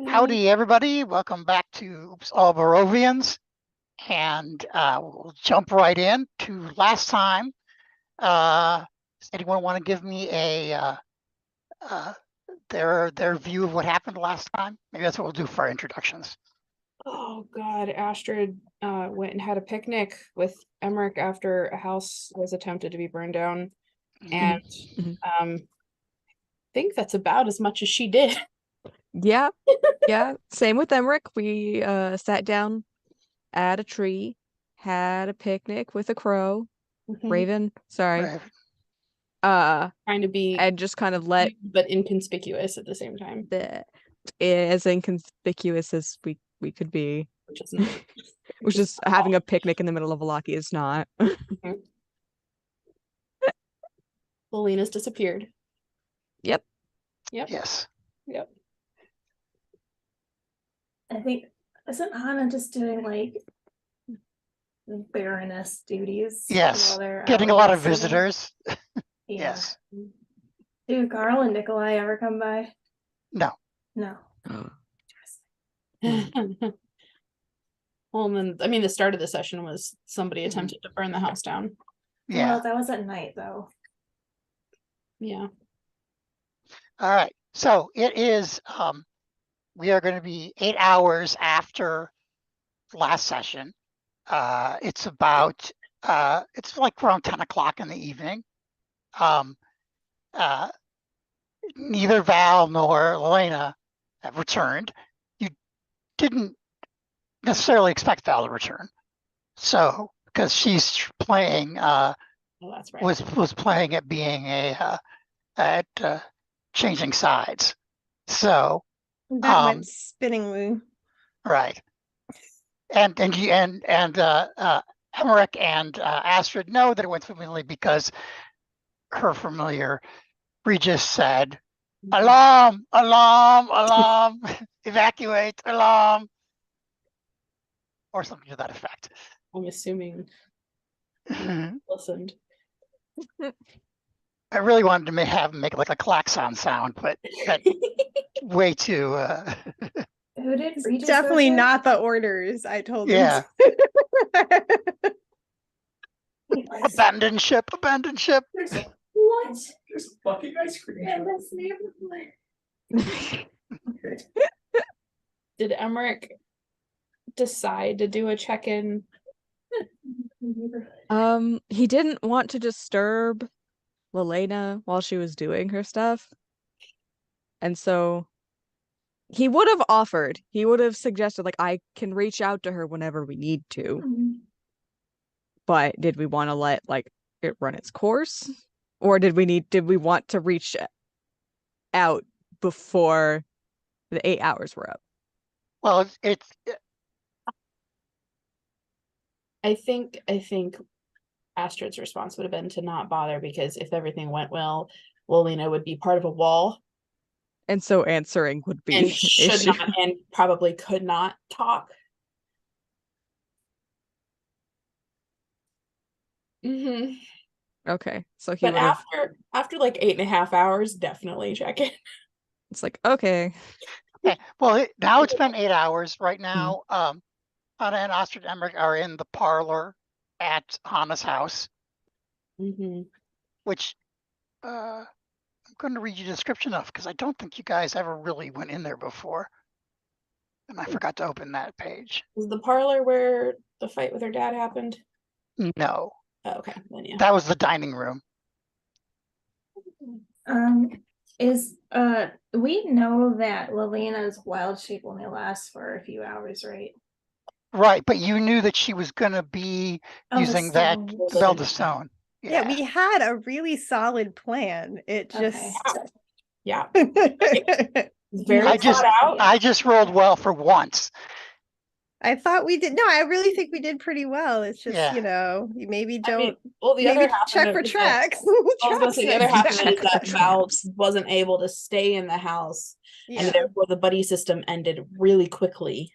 Howdy, everybody. Welcome back to Oops, All Barovians. And we'll jump right in to last time. Does anyone want to give me uh, their view of what happened last time? Maybe that's what we'll do for our introductions. Oh God, Astrid went and had a picnic with Emmerich after a house was attempted to be burned down. And I think that's about as much as she did. Yeah, yeah. Same with Emmerich. We sat down at a tree, had a picnic with a crow, raven, sorry. Right. Trying to be And just kind of let but inconspicuous at the same time. as inconspicuous as we could be. Which is not. Which is having a picnic in the middle of Valaki is not. Lelena's disappeared. Yep. Yes. Yep. I think, isn't Hannah just doing like Baroness duties? Yes. while they're Getting a out lot of visiting? visitors. Yeah. Yes. Do Carl and Nikolai ever come by? No. No. Well, and then I mean, the start of the session was somebody attempted to burn the house down. Yeah. Well, that was at night though. Yeah. All right. So it is, we are going to be 8 hours after last session. It's about, it's like around 10 o'clock in the evening. Neither Val nor Elena have returned. You didn't necessarily expect Val to return. So, because she's playing, Oh, that's right. was playing at being at changing sides. So that went spinningly. right. And Emmerich and Astrid know that it went swimmingly because her familiar Regis said, "Alarm! Alarm! Alarm! Evacuate! Alarm!" or something to that effect. I'm assuming listened. I really wanted to have him make like a klaxon sound, but that's way too. Who did Regis Definitely go to? not the orders I told Yeah. them. Abandon ship! Abandon ship! What? There's fucking ice cream. In this neighborhood. Did Emmerich decide to do a check-in? He didn't want to disturb Lelena while she was doing her stuff. And so he would have offered. He would have suggested, like, I can reach out to her whenever we need to. But did we want to let it run its course? Or did we want to reach out before the 8 hours were up? Well, I think Astrid's response would have been to not bother, because if everything went well, Lelena would be part of a wall. And so answering would be and should not and probably could not talk. Okay, so he but after like 8.5 hours, definitely check it. It's like, okay. Well, now it's been 8 hours. Right now, Hannah and Astrid Emmerich are in the parlor at Hannah's house, which I'm going to read you a description of, because I don't think you guys ever really went in there before. And I forgot to open that page. Is the parlor where the fight with her dad happened? No. Oh, okay, then yeah. That was the dining room. We know that Lelena's wild shape only lasts for a few hours, right? Right, but you knew that she was going to be using that Zelda stone. Yeah, we had a really solid plan. It just yeah. very I just rolled well for once. I thought we did. No, I really think we did pretty well. It's just, you maybe don't. The other half check for tracks. I was going to say the other half of it is that Val wasn't able to stay in the house, and therefore the buddy system ended really quickly.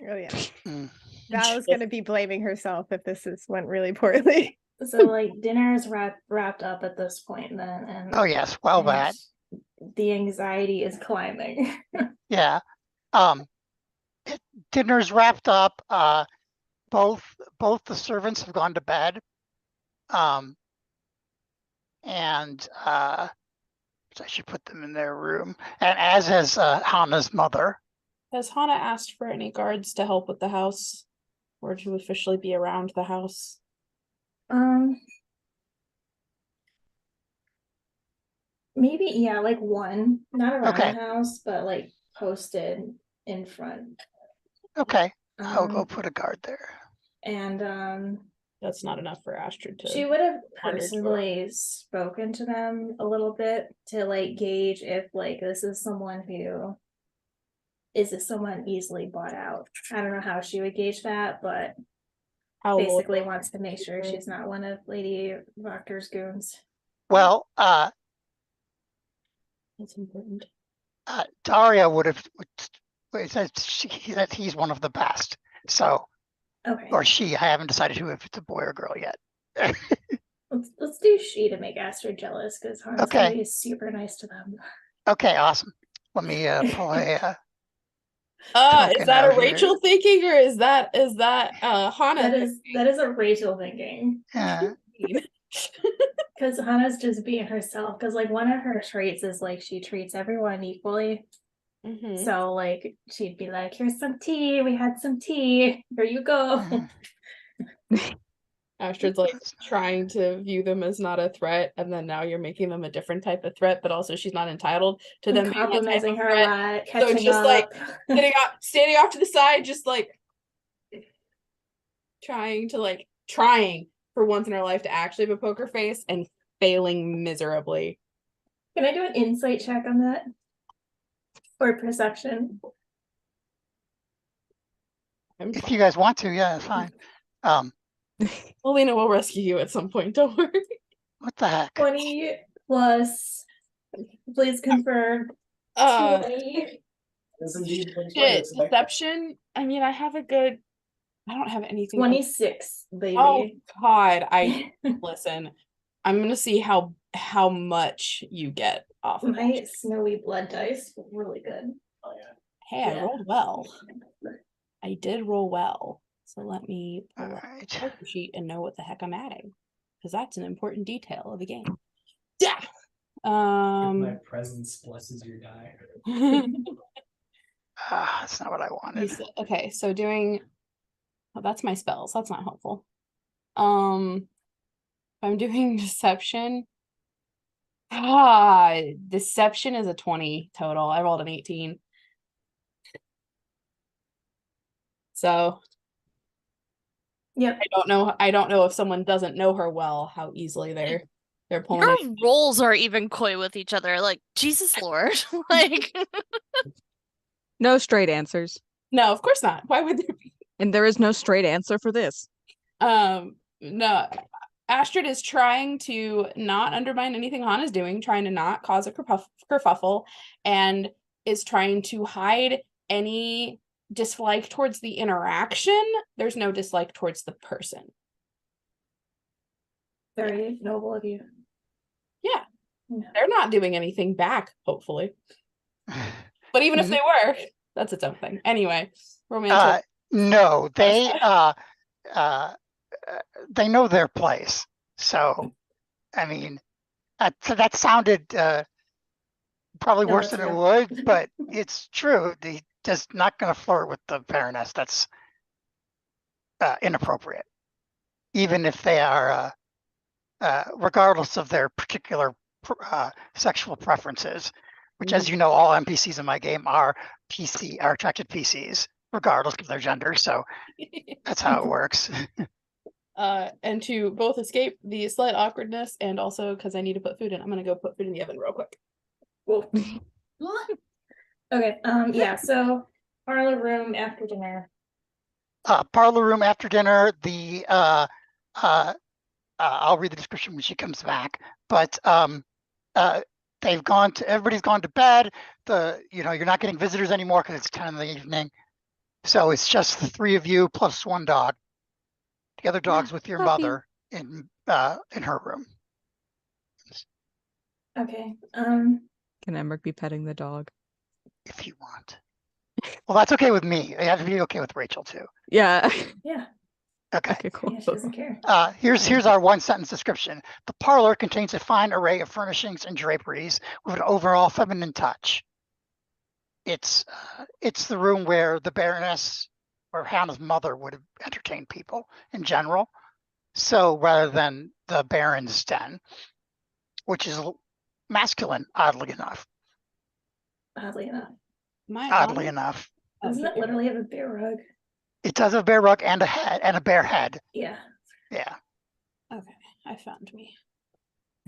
Oh yeah, Val is going to be blaming herself if went really poorly. So like dinner is wrapped up at this point then, and oh yes, well that the anxiety is climbing. Yeah. Dinner's wrapped up. Both the servants have gone to bed. And I should put them in their room. And as has Hana's mother. Has Hana asked for any guards to help with the house, or to officially be around the house? Maybe, yeah, like one, not around Okay. the house, but like posted in front. Okay, I'll go put a guard there. And That's not enough for Astrid to. she would have wander to personally spoken to them a little bit to like gauge if like this is someone easily bought out. I don't know how she would gauge that, but How basically loyal. wants to make sure she's not one of Lady Proctor's goons. Well, That's important. Daria would said that he's one of the best. So, Okay, or she. I haven't decided who, if it's a boy or girl yet. let's do she to make Astrid jealous because Han's Okay. gonna be super nice to them. Okay, awesome. Let me pull a. Is token that out a Rachel here. thinking, or is that Hana? That is a Rachel thinking. Yeah. Because Hannah's just being herself. Because like one of her traits is like she treats everyone equally. Mhm. So like she'd be like, "Here's some tea. We had some tea. Here you go." Astrid's like trying to view them as not a threat, and then now you're making them a different type of threat, but also she's not entitled to them being that type Complimenting of her threat. a lot, So catching it's just up. like standing off to the side, just like trying for once in her life to actually have a poker face and failing miserably. Can I do an insight check on that? Or perception? If you guys want to, yeah, it's fine. Lena will rescue you at some point, don't worry. What the heck? 20 plus. Please confirm. 20. Deception. I mean, I don't have anything. 26, baby. Oh God, listen. I'm gonna see how much you get off of My that. snowy blood dice really good. Hey, I rolled well. I did roll well. So let me pull up the poker sheet and know what the heck I'm adding. Because that's an important detail of the game. Yeah. My presence blesses your die. That's not what I wanted. Okay, so doing that's my spells. That's not helpful. I'm doing deception. Deception is a 20 total. I rolled an 18. So yep. I don't know if someone doesn't know her well, how easily they're pulling Your it. roles are even coy with each other. Like, Jesus Lord. Like No straight answers. No, of course not. Why would there be? And there is no straight answer for this. No. Astrid is trying to not undermine anything Hana's doing, trying to not cause a kerfuffle, and is trying to hide any dislike towards the interaction. There's no dislike towards the person. Very noble of you. Yeah. They're not doing anything back, hopefully. But even if they were, that's its own thing. Anyway, romantic. No, they know their place. So, I mean, that sounded probably worse than it would, but it's true. They just not going to flirt with the Baroness. That's inappropriate, even if they are, regardless of their particular sexual preferences. Which, as you know, all NPCs in my game are attracted PCs, regardless of their gender. So that's how it works. And to both escape the slight awkwardness and also because I need to put food in, I'm gonna go put food in the oven real quick. Cool. Okay. Yeah. So parlor room after dinner. Parlor room after dinner. I'll read the description when she comes back. But everybody's gone to bed. You're not getting visitors anymore because it's 10 in the evening. So it's just the three of you plus one dog. The other dog's with your mother in her room. Okay. Can Emmerich be petting the dog? If you want. Well, that's okay with me. It has to be okay with Rachel too. Yeah. Yeah, Okay. Okay, cool. yeah, she doesn't care. Here's our one sentence description. The parlor contains a fine array of furnishings and draperies with an overall feminine touch. It's the room where the Baroness or Hannah's mother would have entertained people in general. So rather than the Baron's den, which is masculine, oddly enough. Oddly enough. Oddly enough. Doesn't it literally have a bear rug? It does have a bear rug and a head and a bear head. Yeah. Yeah. Okay, I found me.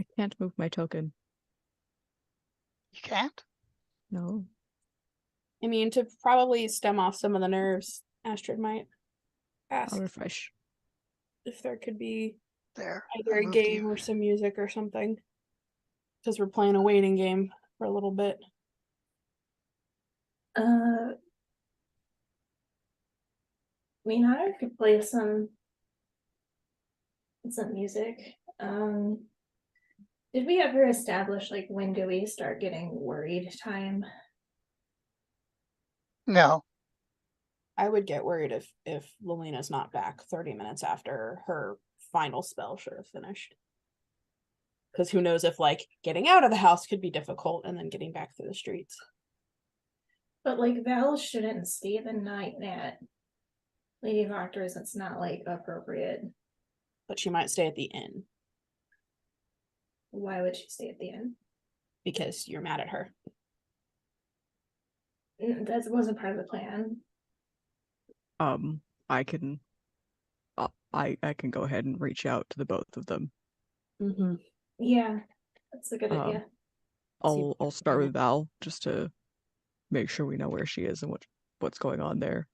I can't move my token. You can't? No. I mean, to probably stem off some of the nerves, Astrid might ask I'll refresh. if there could be There. either I a moved game you. or some music or something. Because we're playing a waiting game for a little bit. I mean, I could play some music. Did we ever establish like when do we start getting worried time? No. I would get worried if Lelena's not back 30 minutes after her final spell should have finished. Because who knows if like getting out of the house could be difficult and then getting back through the streets. But like Val shouldn't stay the night at Lady Doctor's. It's not like appropriate. But she might stay at the inn. Why would she stay at the inn? Because you're mad at her. That wasn't part of the plan. I can I can go ahead and reach out to the both of them. Mm-hmm. Yeah, that's a good idea. I'll start with Val just to make sure we know where she is and what's going on there.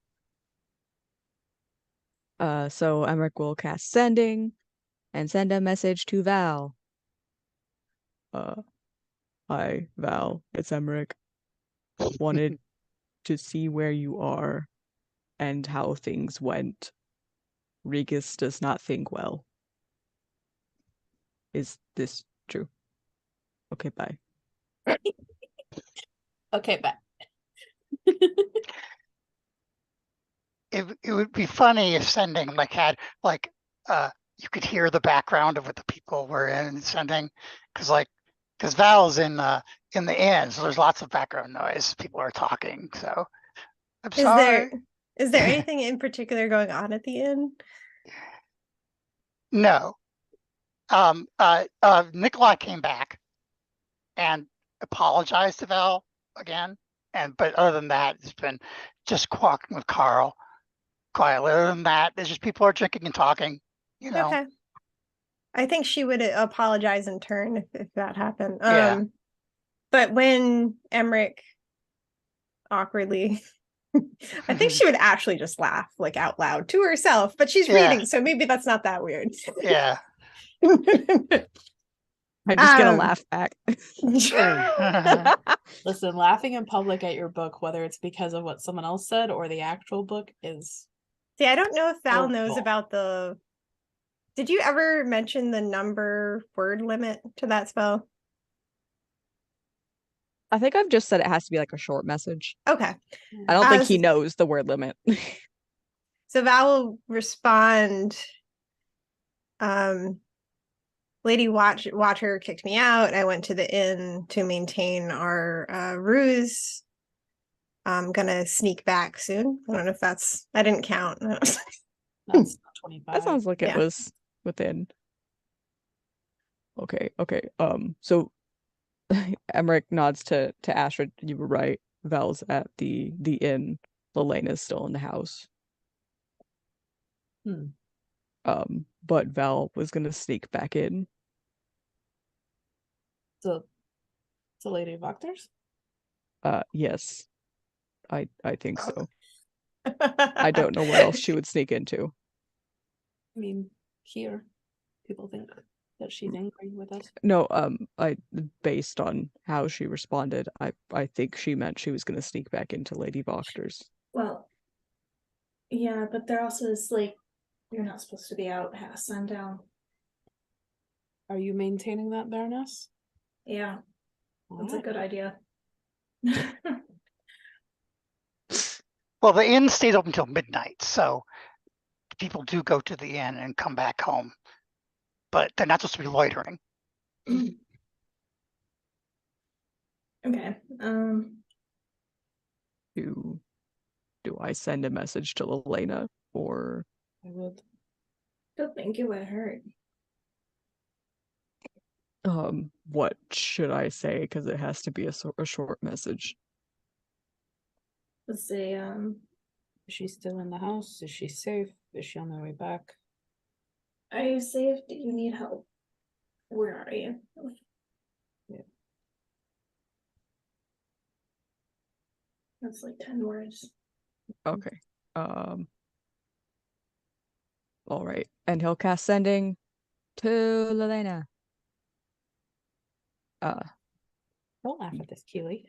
So Emmerich will cast sending and send a message to Val. Hi, Val, it's Emmerich. Wanted to see where you are and how things went. Regis does not think well. Is this true? Okay, bye. Okay, bye. It would be funny if sending like had like you could hear the background of what the people were in sending, because Val's in the inn, so there's lots of background noise. People are talking, so I'm sorry. Is there anything in particular going on at the inn? No. Nikolai came back and apologized to Val again, but other than that, it's been just walking with Carl quietly. Other than that, it's just people are drinking and talking. You know. Okay. I think she would apologize in turn if that happened. Yeah. But when Emmerich awkwardly, I think she would actually just laugh like out loud to herself, but she's reading, so maybe that's not that weird. Yeah. I just get a laugh back. Listen, laughing in public at your book, whether it's because of what someone else said or the actual book, is... See, I don't know if Val knows about the... Did you ever mention the number word limit to that spell? I think I've just said it has to be like a short message. Okay. I don't think he knows the word limit. So Val will respond, Lady Watcher kicked me out. I went to the inn to maintain our ruse. I'm gonna sneak back soon. I don't know if that's... I didn't count. That's 25. That sounds like it was within. Okay. So Emmerich nods to Astrid. You were right. Val's at the inn. Lelena's still in the house. But Val was gonna sneak back in. So Lady of Octors? Yes. I think so. I don't know where else she would sneak into. I mean, here, people think that she's angry with us. No, based on how she responded, I think she meant she was gonna sneak back into Lady Voctor's. Well, yeah, but there also is like, you're not supposed to be out past sundown. Are you maintaining that, Baroness? Yeah, that's a good idea. Well, the inn stays open until midnight, so people do go to the inn and come back home, but they're not supposed to be loitering. Okay. Do I send a message to Lelena, or I would. Don't think it would hurt. what should I say? Because it has to be a short message. Let's say, Is she still in the house? Is she safe? Is she on her way back? are you safe? Do you need help? Where are you? Yeah. That's like 10 words. Okay. All right. And he'll cast sending to Lelena. Don't laugh at this, Keely.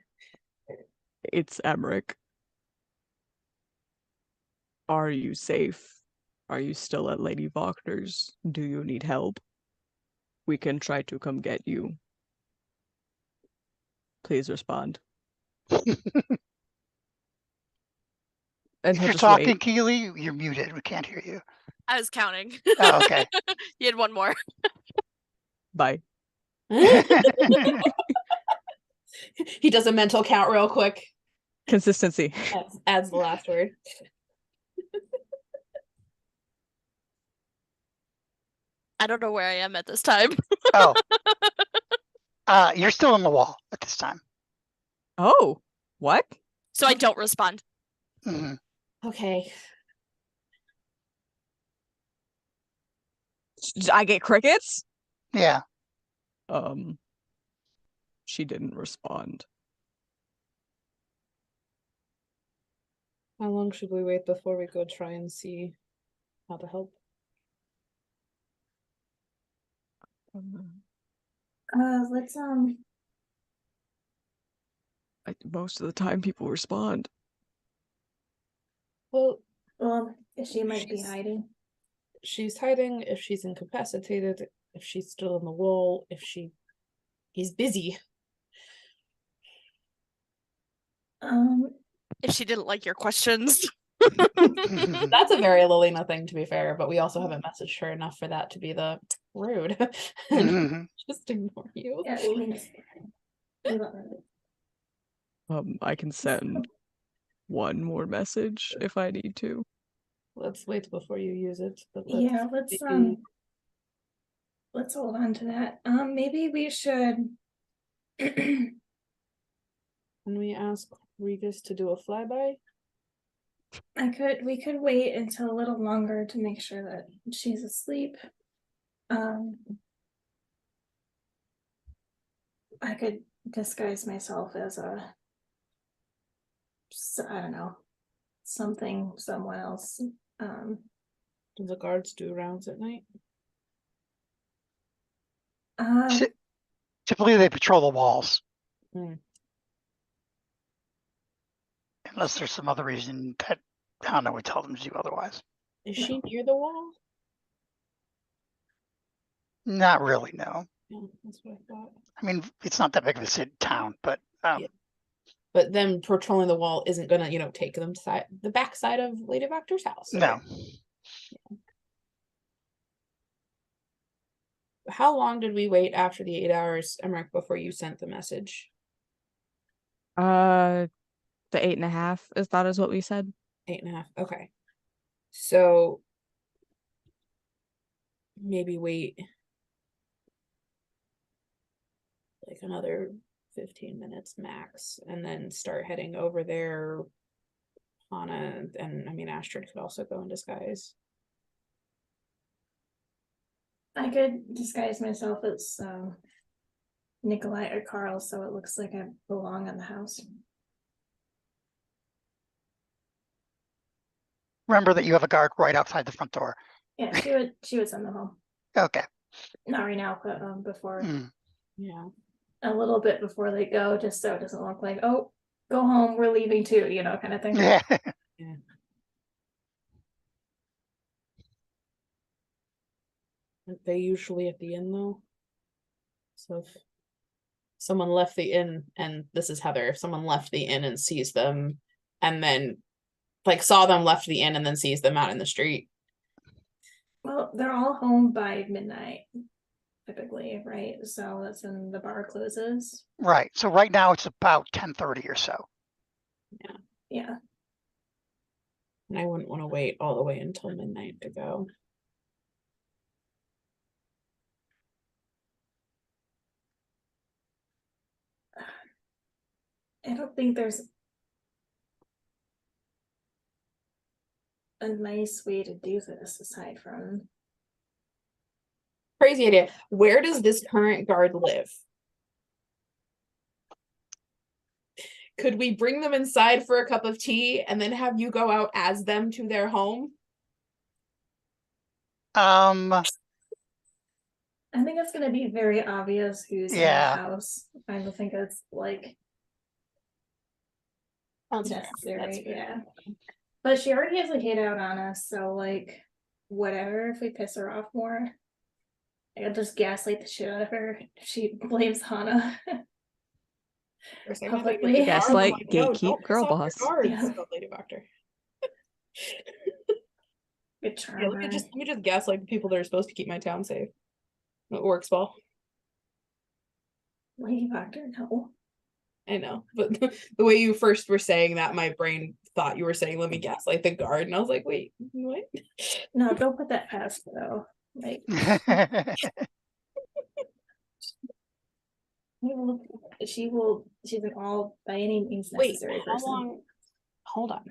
It's Emmerich. Are you safe? Are you still at Lady Wagner's? Do you need help? We can try to come get you. Please respond. And If he'll you're just talking, wait. Keely, you're muted. We can't hear you. I was counting. Oh, okay. You had one more. Bye. He does a mental count real quick. Consistency. Adds the last word. I don't know where I am at this time. Oh. You're still on the wall at this time. Oh, what? So I don't respond. Hmm. Okay. I get crickets? Yeah. She didn't respond. How long should we wait before we go try and see how to help? Let's Most of the time people respond. Well, she might be hiding. she's hiding, if she's incapacitated, if she's still in the wall, if he's busy. If she didn't like your questions. That's a very Lelena thing, to be fair, but we also haven't messaged her enough for that to be the rude. And just ignore you. Yeah, we love her. I can send one more message if I need to. Let's wait before you use it. But Yeah, maybe- let's hold on to that. Maybe we should Can we ask Regis to do a flyby? we could wait until a little longer to make sure that she's asleep. I could disguise myself as I don't know, someone else. Do the guards do rounds at night? Typically, they patrol the walls. Hmm. Unless there's some other reason that, I don't know, we tell them to do otherwise. Is she near the wall? Not really, no. Yeah, that's what I thought. I mean, it's not that big of a city town, but Yeah. But them patrolling the wall isn't gonna, take them to the back side of Lady Vector's house. no. Right? Yeah. How long did we wait after the 8 hours, Emmerich, before you sent the message? The 8.5 is what we said. 8.5. Okay. So maybe wait like another 15 minutes max, and then start heading over there. Hana and Astrid could also go in disguise. I could disguise myself as Nikolai or Carl, so it looks like I belong in the house. Remember that you have a guard right outside the front door. Yeah, she would send them home. Okay. Not right now, but before. Yeah. A little bit before they go, just so it doesn't look like, oh, go home, we're leaving too, kind of thing. Yeah. Yeah. Aren't they usually at the inn though? So if someone left the inn, and this is Heather, if someone left the inn and sees them and then like saw them, left the inn, and then sees them out in the street. Well, they're all home by midnight, typically, right? So that's when the bar closes. Right. So right now it's about 10:30 or so. Yeah. And I wouldn't want to wait all the way until midnight to go. I don't think there's a nice way to do this aside from Crazy idea. Where does this current guard live? Could we bring them inside for a cup of tea and then have you go out as them to their home? I think it's gonna be very obvious who's in the Yeah. house. I don't think it's like necessary, yeah. But she already has a hit out on us, so like whatever, if we piss her off more, I'll just gaslight the shit out of her. She blames Hana. Publicly. Gaslight, No, gatekeep, don't girl piss off your boss. guards, Yeah. told Lady Doctor. Good Yeah, charm let her. me just gaslight the people that are supposed to keep my town safe. It works well. Lady Doctor, no. I know, but the way you first were saying that, my brain thought you were saying, let me gaslight the guard, and I was like, wait, what? No, don't put that past her, though. Like she's an all by any means Wait, necessary how person. long? Hold on,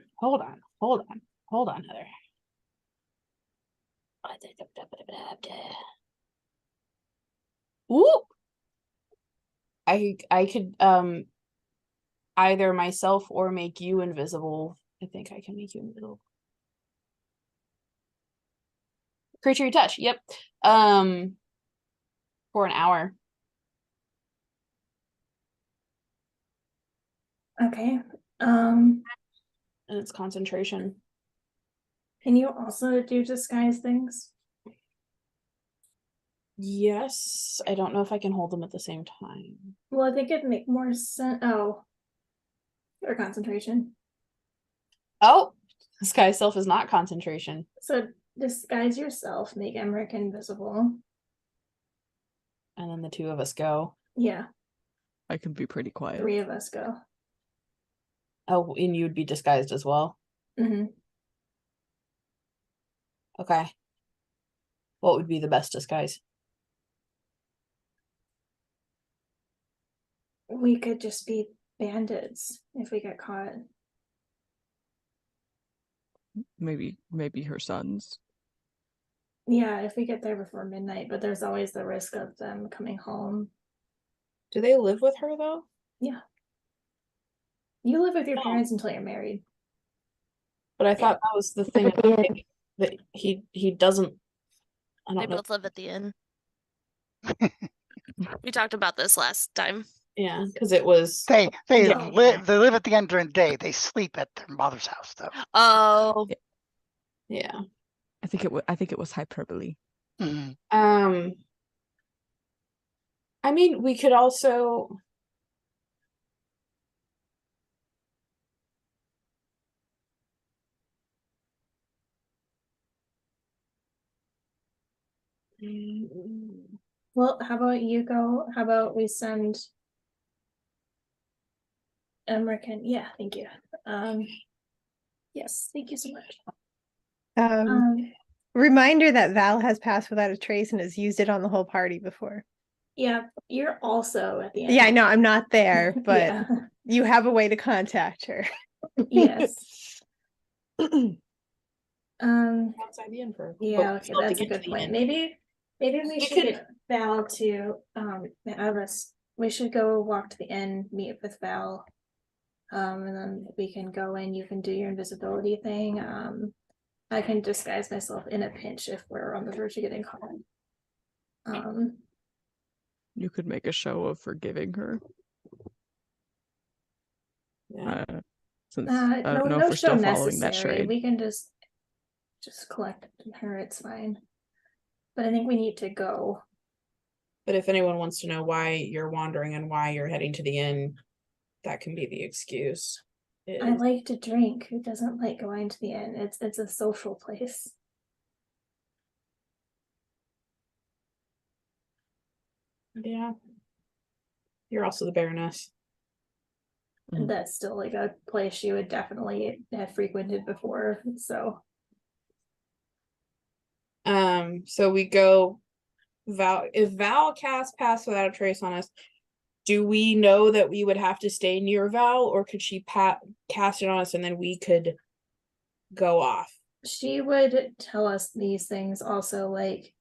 Heather. Ooh, I could either myself or make you invisible. I think I can make you invisible. Creature you touch. Yep. For an hour. Okay. And it's concentration. Can you also do disguise things? Yes. I don't know if I can hold them at the same time. Well, I think it'd make more sense. Oh, or concentration. Oh, disguise self is not concentration. So disguise yourself, make Emmerich invisible. And then the two of us go. Yeah, I can be pretty quiet. 3 of us go. Oh, and you'd be disguised as well. Mm-hmm. Okay. What would be the best disguise? We could just be bandits if we get caught. Maybe her sons. Yeah, if we get there before midnight, but there's always the risk of them coming home. Do they live with her though? Yeah. You live with your No. parents until you're married. But I thought that was the thing that he doesn't. I They don't know. both live at the inn. We talked about this last time. Yeah, because it was. They Yeah. live at the end during the day. They sleep at their mother's house though. Oh, Yeah. I think it was hyperbole. Mhm. I mean, we could also. Well, how about you go? How about we send American? Yeah, thank you. Yes, thank you so much. Reminder that Val has passed without a trace and has used it on the whole party before. Yeah, you're also at the end. Yeah, I know I'm not there, but Yeah. you have a way to contact her. Yes. Outside the inn for. Yeah, okay, that's a good point. Maybe we should get Val to we should go walk to the inn, meet with Val. And then we can go in, you can do your invisibility thing. I can disguise myself in a pinch if we're on the verge of getting caught. You could make a show of forgiving her. Yeah. Since I don't know if we're still following that charade. We can just collect her, it's fine. But I think we need to go. But if anyone wants to know why you're wandering and why you're heading to the inn, that can be the excuse. I like to drink. Who doesn't like going to the inn? It's a social place. Yeah. You're also the Baroness. And that's still like a place she would definitely have frequented before. So So we go Val. If Val casts Pass Without a Trace on us, do we know that we would have to stay near Val, or could she cast it on us and then we could go off? she would tell us these things. Also, like,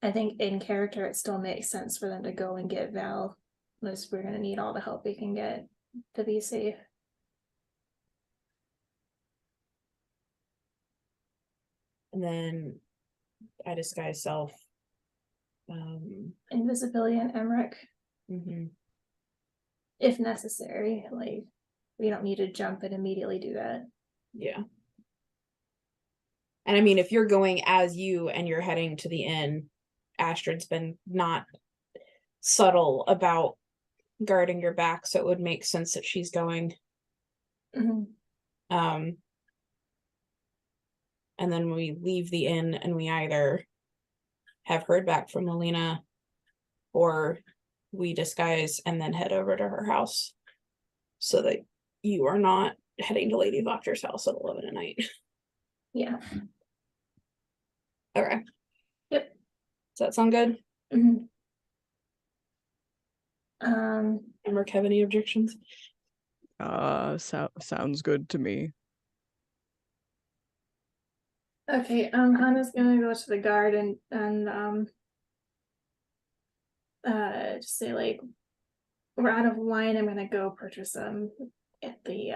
I think in character it still makes sense for them to go and get Val, unless we're gonna need all the help we can get to be safe. And then I disguise self. Invisibility and Emmerich, Mhm. if necessary. Like, we don't need to jump and immediately do that. Yeah. And I mean, if you're going as you and you're heading to the inn, Astrid's been not subtle about guarding your back, so it would make sense that she's going. Mhm. And then we leave the inn and we either have heard back from Melina or we disguise and then head over to her house so that you are not heading to Lady Voctor's house at 11 at night. Yeah. Okay. Yep. Does that sound good? Mhm. Emmerich, have any objections? Sounds good to me. Okay, Hannah's gonna go to the guard and just say like, we're out of wine. I'm gonna go purchase some at the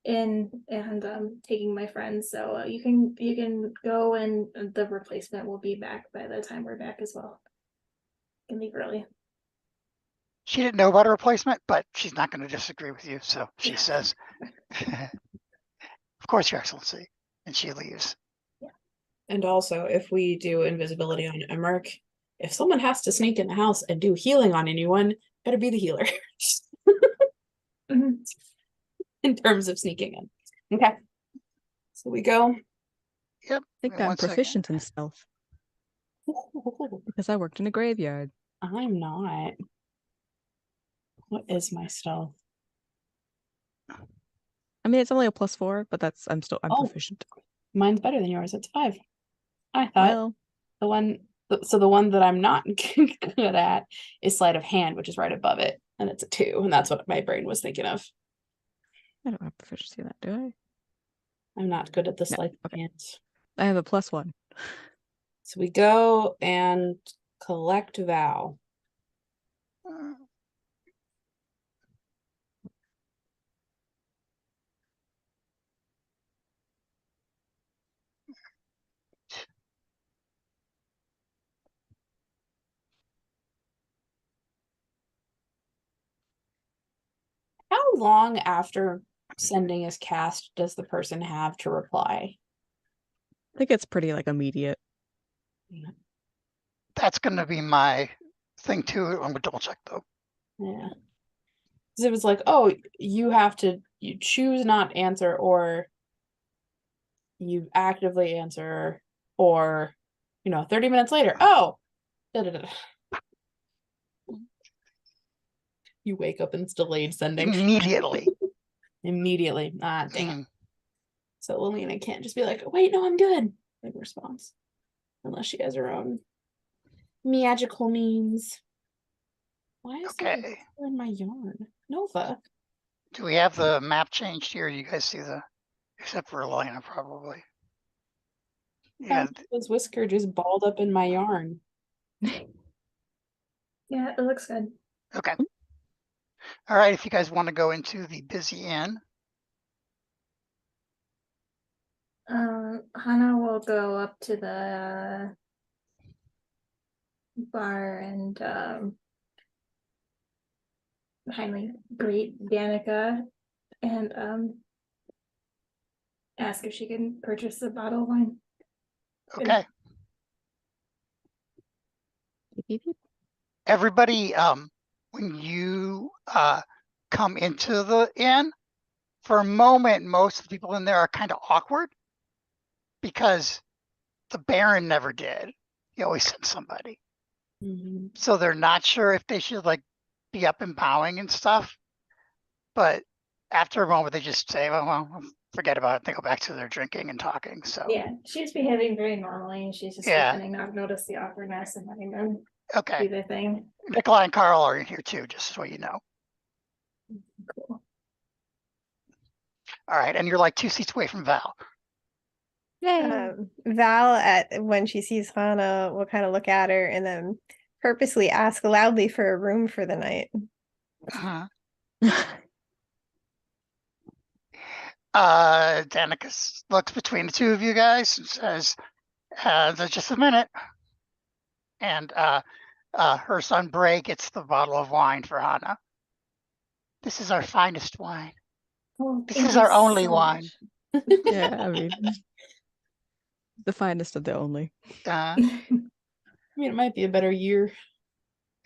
inn, and taking my friends. So you can go, and the replacement will be back by the time we're back as well. You can leave early. She didn't know about a replacement, but she's not going to disagree with you. So she says, of course, Your Excellency. And she leaves. And also, if we do invisibility on Emmerich, if someone has to sneak in the house and do healing on anyone, better be the healer. In terms of sneaking in. Okay. So we go. Yep. I think I'm proficient in stealth because I worked in a graveyard. I'm not. What is my stealth? I mean, it's only a +4, but I'm proficient. Mine's better than yours. It's 5. I thought Well, the one that I'm not good at is sleight of hand, which is right above it, and it's a 2, and that's what my brain was thinking of. I don't have proficiency in that, do I? I'm not good at the sleight of hands. I have a +1. So we go and collect Val. How long after sending is cast does the person have to reply? I think it's pretty like immediate. That's going to be my thing too. I'm going to double check though. Yeah. Because it was like, oh, you choose not answer, or you actively answer, or 30 minutes later, oh, da-da-da. You wake up and it's delayed sending. Immediately. Immediately. Ah, dang it. So Lilina can't just be like, wait, no, I'm good. Like response. Unless she has her own magical means. Why is there in my yarn? Nova. Do we have the map changed here? You guys see except for Elena probably. Yeah. This whisker just balled up in my yarn. Yeah, it looks good. Okay. All right, if you guys want to go into the busy inn. Hannah will go up to the bar and kindly greet Danica and ask if she can purchase a bottle of wine. Okay. Everybody, when you come into the inn, for a moment, most of the people in there are kind of awkward because the Baron never did. He always sent somebody. Mm-hmm. So they're not sure if they should like be up and bowing and stuff. But after a moment, they just say, well, forget about it. They go back to their drinking and talking. So Yeah, she's behaving very normally, and she's just pretending not to notice the awkwardness and letting them okay. do their thing. Nikolai and Carl are in here too, just so you know. Cool. All right, and you're like 2 seats away from Val. Val, when she sees Hana, will kind of look at her and then purposely ask loudly for a room for the night. Uh-huh. Danica looks between the two of you guys and says, there's just a minute. And her son Bray gets the bottle of wine for Hana. This is our finest wine. Oh, This thank is you our only so wine. much. Yeah, I mean, the finest of the only. I mean, it might be a better year.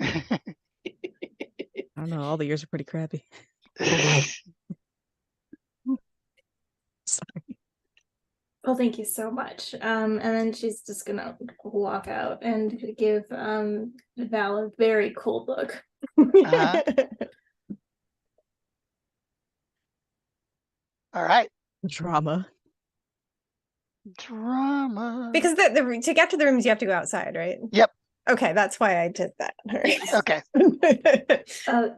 I don't know. All the years are pretty crappy. Sorry. Well, thank you so much. And then she's just gonna walk out and give Val a very cold look. Uh-huh. All right. Drama. Because the to get to the rooms, you have to go outside, right? Yep. Okay, that's why I did that. Okay.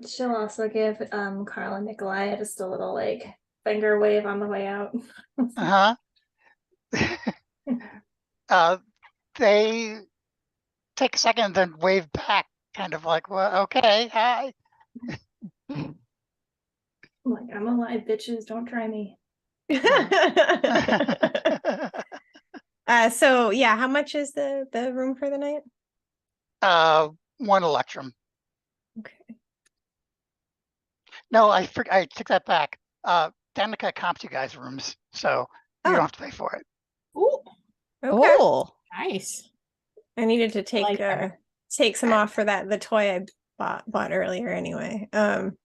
She'll also give Carl and Nikolai just a little like finger wave on the way out. Uh-huh. They take a second, then wave back, kind of like, well, okay, hi. I'm like, I'm alive, bitches. Don't try me. So yeah, how much is the room for the night? 1 electrum. Okay. No, I took that back. Danica comped you guys rooms, so you don't have to pay for it. Ooh, Okay. Oh, nice. I needed to take Like that. take some off for the toy I bought earlier anyway. Listen,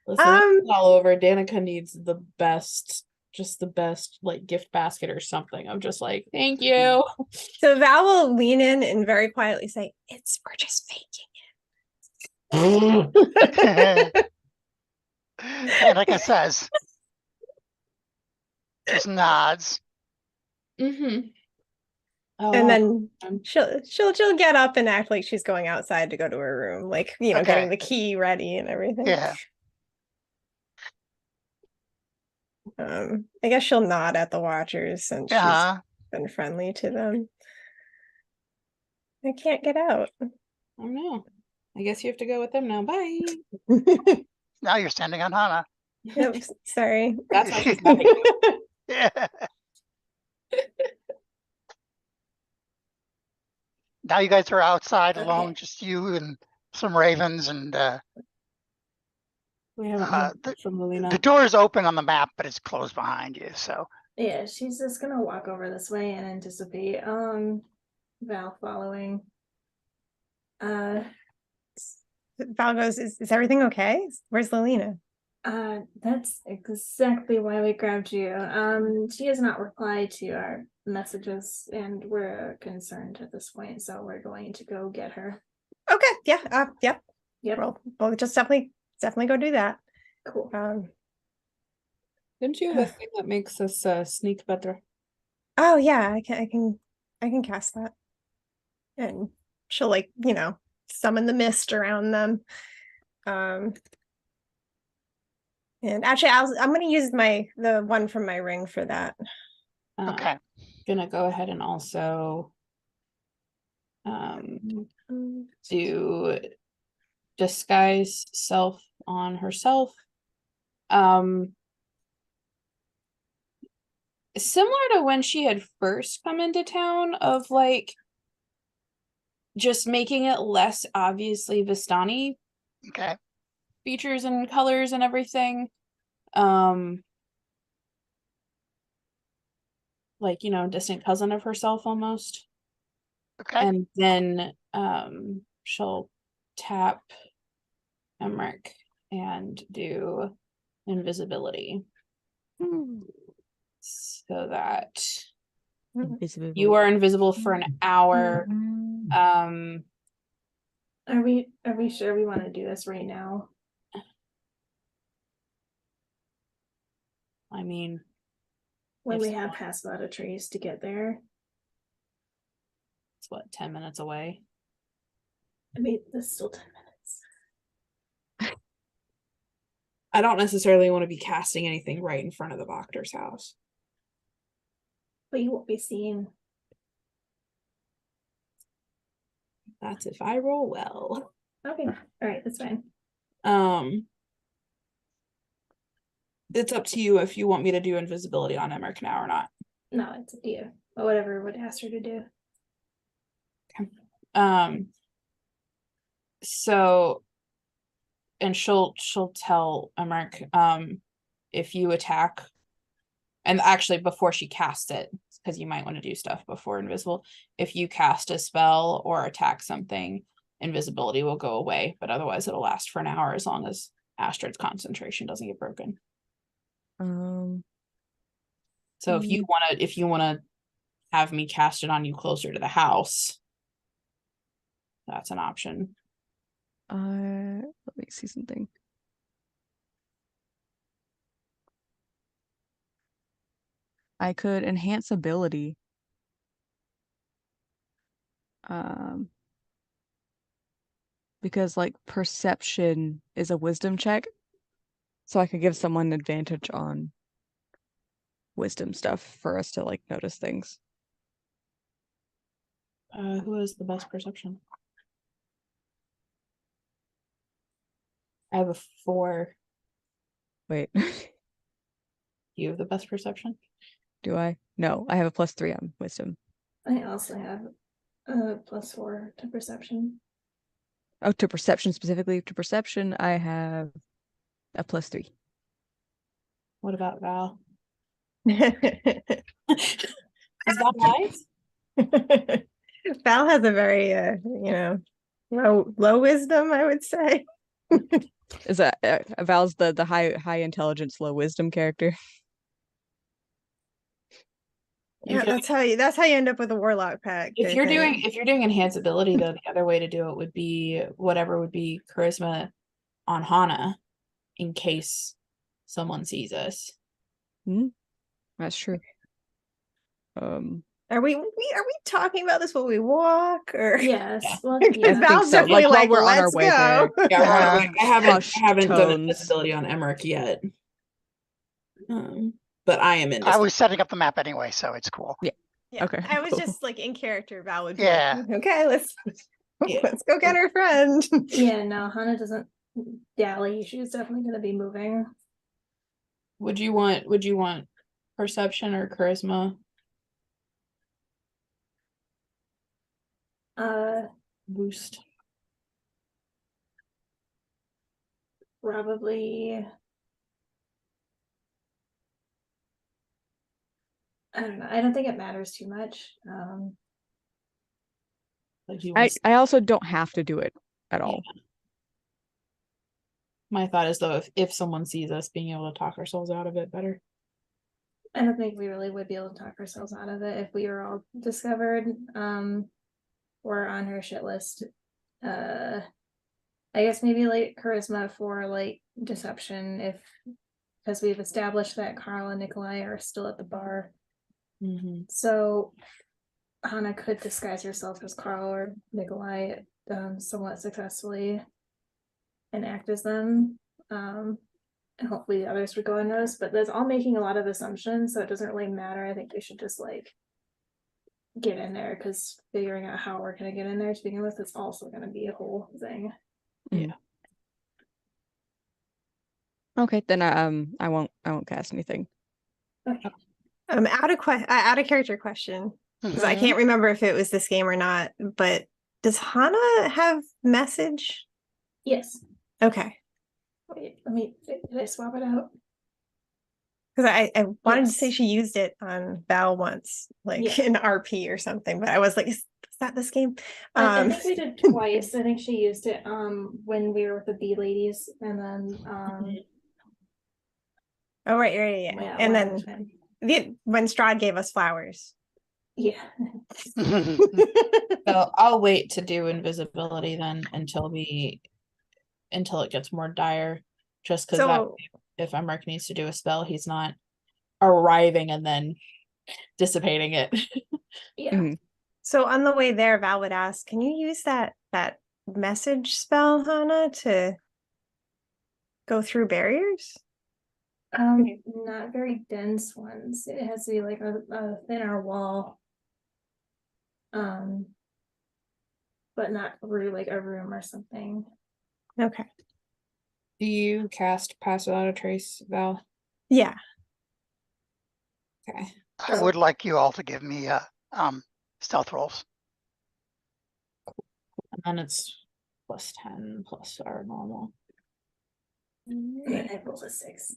it's all over. Danica needs the best, just the best like gift basket or something. I'm just like, thank you. So Val will lean in and very quietly say, we're just faking it. Danica says, just nods. Mm-hmm. And then she'll get up and act like she's going outside to go to her room, like, you know, Okay. getting the key ready and everything. Yeah. I guess she'll nod at the watchers since she's been friendly to them. I can't get out. Oh no. I guess you have to go with them now. Bye. Now you're standing on Hana. Oops, sorry. That's how she's having you. Yeah. Now you guys are outside alone, just you and some ravens, and We haven't heard from Lilina. the door is open on the map, but it's closed behind you. So Yeah, she's just gonna walk over this way and anticipate Val following. Val goes, is everything okay? Where's Lilina? That's exactly why we grabbed you. She has not replied to our messages, and we're concerned at this point, so we're going to go get her. Okay, yeah, yep. Yep. We'll just definitely go do that. Cool. Didn't you have a thing that makes us sneak better? Oh yeah, I can cast that. And she'll, like, you know, summon the mist around them. And actually I'm gonna use the one from my ring for that. okay. Gonna go ahead and also do disguise self on herself. Similar to when she had first come into town, of like just making it less obviously Vistani features and colors and everything. Like, you know, distant cousin of herself almost. Okay. And then she'll tap Emmerich and do invisibility. So that Invisibility. you are invisible for an hour. Are we sure we want to do this right now? I mean, When If we have someone- passed a lot of trees to get there. it's what, 10 minutes away? I mean, that's still 10 minutes. I don't necessarily want to be casting anything right in front of the doctor's house. But you won't be seen. That's if I roll well. Okay, all right, that's fine. It's up to you if you want me to do invisibility on Emmerich now or not. No, it's up to you. But whatever would ask her to do. So, and she'll tell Emmerich, if you attack, and actually before she casts it, because you might want to do stuff before invisible, if you cast a spell or attack something, invisibility will go away, but otherwise it'll last for an hour as long as Astrid's concentration doesn't get broken. So if you want to have me cast it on you closer to the house, that's an option. Let me see something. I could enhance ability. Because like perception is a wisdom check. So I could give someone an advantage on wisdom stuff for us to like notice things. Who has the best perception? I have a 4. Wait, You have the best perception? do I? No, I have a +3 on wisdom. I also have a +4 to perception. Oh, to perception specifically. To perception, I have a +3. What about Val? Val Is that nice? has a very low wisdom, I would say. Is that Val's the high intelligence, low wisdom character? Yeah, that's how you end up with a warlock pack. If you're doing enhance ability, though, the other way to do it would be whatever would be charisma on Hana in case someone sees us. That's true. Are we talking about this while we walk, or Yes. Yeah. Well, because yeah. Val's so. definitely Like, while we're on our let's way go. there. Yeah, I Hushed haven't done tones. invisibility on Emmerich yet. But I am in this. I was setting up the map anyway, so it's cool. Yeah, Okay, I was cool. just like in character. Val would be Yeah. like, okay, let's Yeah. go get our friend. Yeah, no, Hana doesn't dally. She's definitely gonna be moving. Would you want perception or charisma? Boost. Probably. I don't know. I don't think it matters too much. Like you I also don't have to do it at all. My thought is though, if someone sees us, being able to talk ourselves out of it better. I don't think we really would be able to talk ourselves out of it if we were all discovered. Or on her shit list. I guess maybe like charisma for like deception because we've established that Carl and Nikolai are still at the bar. So Hana could disguise herself as Carl or Nikolai somewhat successfully and act as them. And hopefully the others would go unnoticed, but that's all making a lot of assumptions, so it doesn't really matter. I think we should just like get in there, because figuring out how we're gonna get in there to begin with is also gonna be a whole thing. Yeah. Okay, then I won't cast anything. Okay. Out of character question, because I Mhm. can't remember if it was this game or not, but does Hana have message? Yes. Okay. Wait, did I swap it out? Because I wanted to say Yes. she used it on Val once, like Yeah. in RP or something, but I was like, is Is that this game? I think we did twice. I think she used it when we were with the bee ladies, and then Oh right, yeah. yeah, And one other then time. when Strahd gave us flowers. Yeah. So I'll wait to do invisibility then until it gets more dire. Just because So if Emmerich needs to do a spell, he's not arriving and then dissipating it. Yeah. Mhm. so on the way there, Val would ask, "Can you use that message spell, Hannah, to go through barriers?" Not very dense ones. It has to be like a thinner wall. But not through like a room or something. Okay. Do you cast Pass Without a Trace, Val? Yeah. Okay. I would like you all to give me stealth rolls. And then it's +10 plus our normal. I rolled a 6.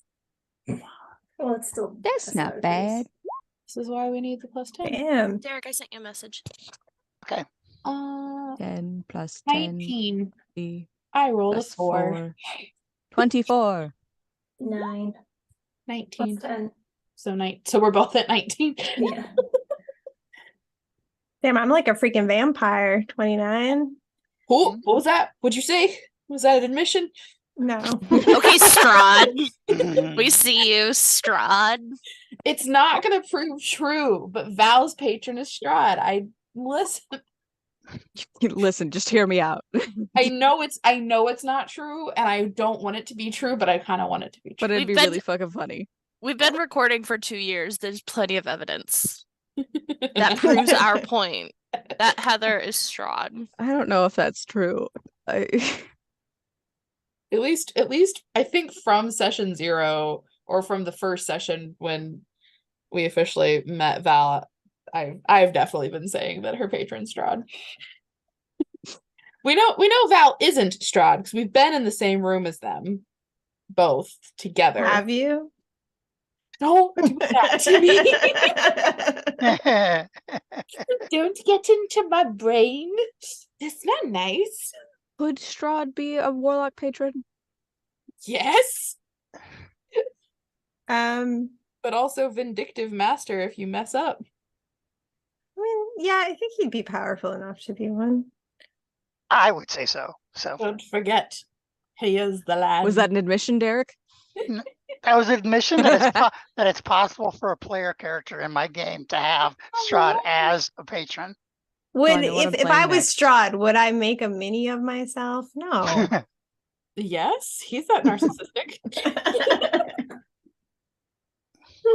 Well, it's still That's not another bad. trace. This is why we need the +10. Damn. Derek, I sent you a message. 10 plus 10. 19. 3 I rolled a plus 4. 4. 24. 9 plus 19. 10. So we're both at 19. Yeah. Damn, I'm like a freaking vampire. 29. Oh, what was that? What'd you say? Was that an admission? No. Okay, Strahd. We see you, Strahd. It's not gonna prove true, but Val's patron is Strahd. Listen. Listen, just hear me out. I know it's not true, and I don't want it to be true, but I kind of want it to be true. But it'd be We've been- really fucking funny. We've been recording for 2 years. There's plenty of evidence that proves our point. That Heather is Strahd. I don't know if that's true. At least I think from session 0 or from the first session when we officially met Val, I've definitely been saying that her patron's Strahd. We know Val isn't Strahd because we've been in the same room as them both together. Have you? Don't do that to me. Don't get into my brain. That's not nice. Could Strahd be a warlock patron? Yes. But But also vindictive master if you mess up. I mean, yeah, I think he'd be powerful enough to be one. I would say so. So Don't forget, he is the land. Was that an admission, Derek? that was admission that that it's possible for a player character in my game to have Strahd as a patron. Would I know what I'm if I playing was next. Strahd, would I make a mini of myself? No. Yes, he's that narcissistic.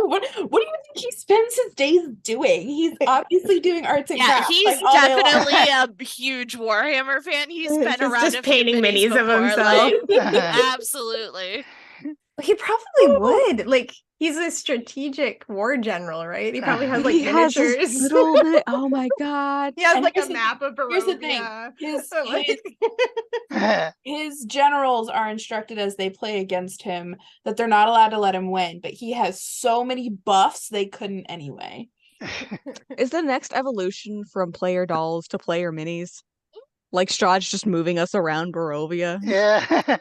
What do you think he spends his days doing? He's obviously doing arts and Yeah, crafts. he's like, all day long. definitely a huge Warhammer fan. He's been Just around a few painting minis of before, himself. like, absolutely. He probably would. Like, he's a strategic war general, right? He probably has like He has miniatures. this little bit. Oh my god. He has And like here's a the- map of here's the thing. Barovia. His- So, like- His generals are instructed as they play against him that they're not allowed to let him win, but he has so many buffs they couldn't anyway. Is the next evolution from player dolls to player minis? Like Strahd's just moving us around Barovia? Yeah.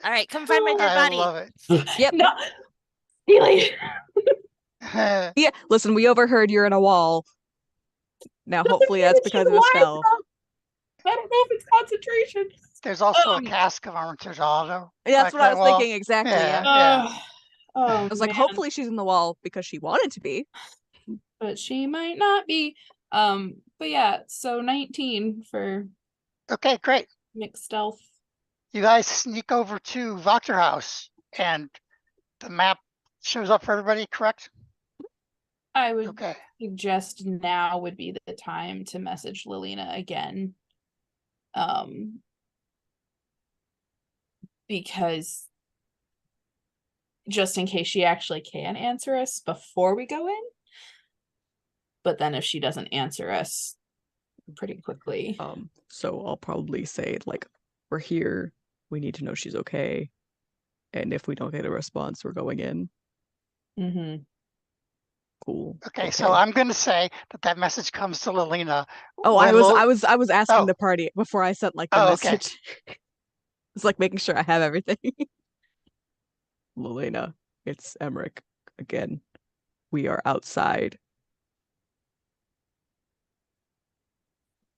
All right, come find my dead I body. love Yep. No, really. it. Yeah, listen, we overheard you're in a wall. Now hopefully that's because of a spell. I don't know if it's concentration. There's also a cask of Armitage-Auto. Yeah, that's what I was well, thinking exactly, yeah. yeah. Oh, I was like, man. hopefully she's in the wall because she wanted to be. But she might not be. But yeah, so 19 for Okay, great. mixed stealth. You guys sneak over to Voctor House and the map shows up for everybody, correct? I would Okay. suggest now would be the time to message Lilina again. Because just in case she actually can answer us before we go in. But then if she doesn't answer us pretty quickly. So I'll probably say, like, we're here. We need to know she's okay. And if we don't get a response, we're going in. Mm-hmm. Cool. Okay, so I'm going to say that message comes to Lelena. Oh, when I was asking Oh. the party before I sent like the Oh, okay. message. It's like making sure I have everything. Lelena, it's Emmerich again. We are outside.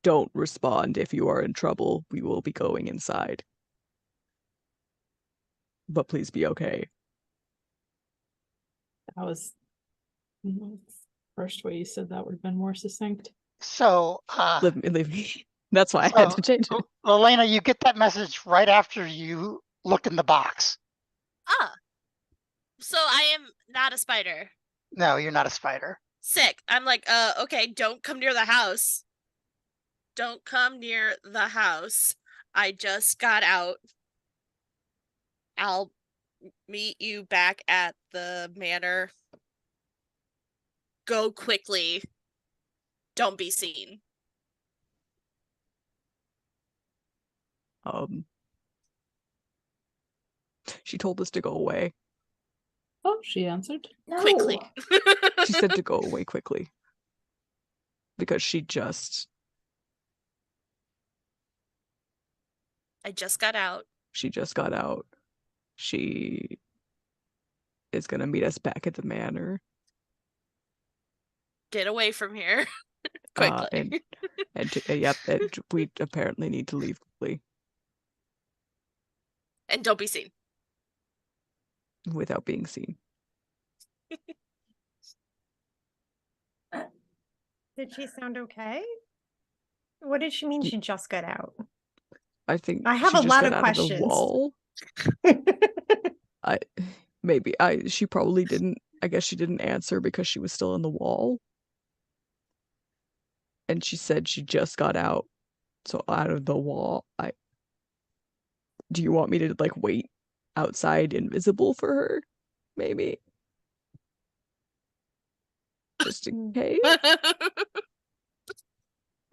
Don't respond if you are in trouble. We will be going inside. But please be okay. That was first way you said that would have been more succinct. So, Leave me. That's why I had to change it. Lelena, you get that message right after you look in the box. Ah. So I am not a spider. No, you're not a spider. Sick. I'm like, okay, don't come near the house. Don't come near the house. I just got out. I'll meet you back at the manor. Go quickly. Don't be seen. She told us to go away. Oh, she answered. No. Quickly. She said to go away quickly. Because I just got out. She just got out. She is gonna meet us back at the manor. Get away from here. Quickly. And we apparently need to leave quickly. And don't be seen. Without being seen. Did she sound okay? What did she mean she just got out? I think I have she a just lot got of out questions. the wall. She probably didn't. I guess she didn't answer because she was still in the wall. And she said she just got out. So out of the wall, do you want me to like wait outside invisible for her? Maybe. Just in case.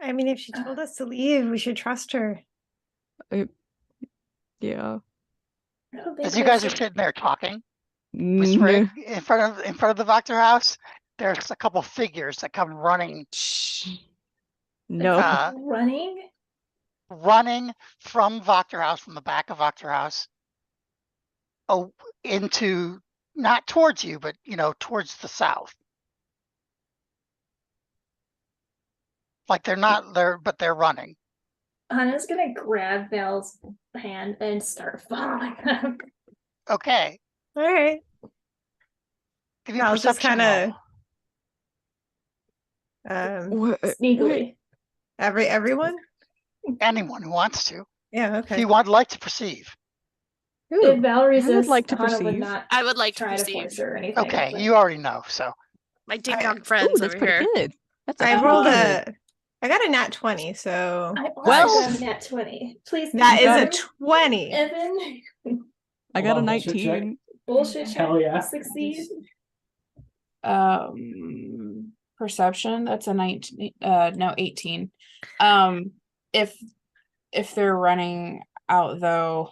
I mean, if she told us to leave, we should trust her. Yeah. As you guys are sitting there talking, whispering in front of the Voctor house, there's a couple figures that come running. No. Running from Voctor house, from the back of Voctor house, into, not towards you, but towards the south. Like they're not there, but they're running. Anna's gonna grab Val's hand and start following them. Okay. All right. Give me a I'll just perception kind roll. of Sneakily. everyone. Anyone who wants to. Yeah. If Okay. you would like to perceive. If Val resists, I would like to Hana would perceive. not I would like to try to perceive. force her or anything. Okay, but- you already know, so. My ding dong friends that's over pretty here. good. That's I actually rolled good. I got a nat 20, so I also Well- got a nat 20. Please. that is a confirm, 20. Evan. I got a Hold on, bullshit check. 19. Bullshit check. Hell yeah. Succeed. Perception, that's a 19, no, 18. If they're running out though,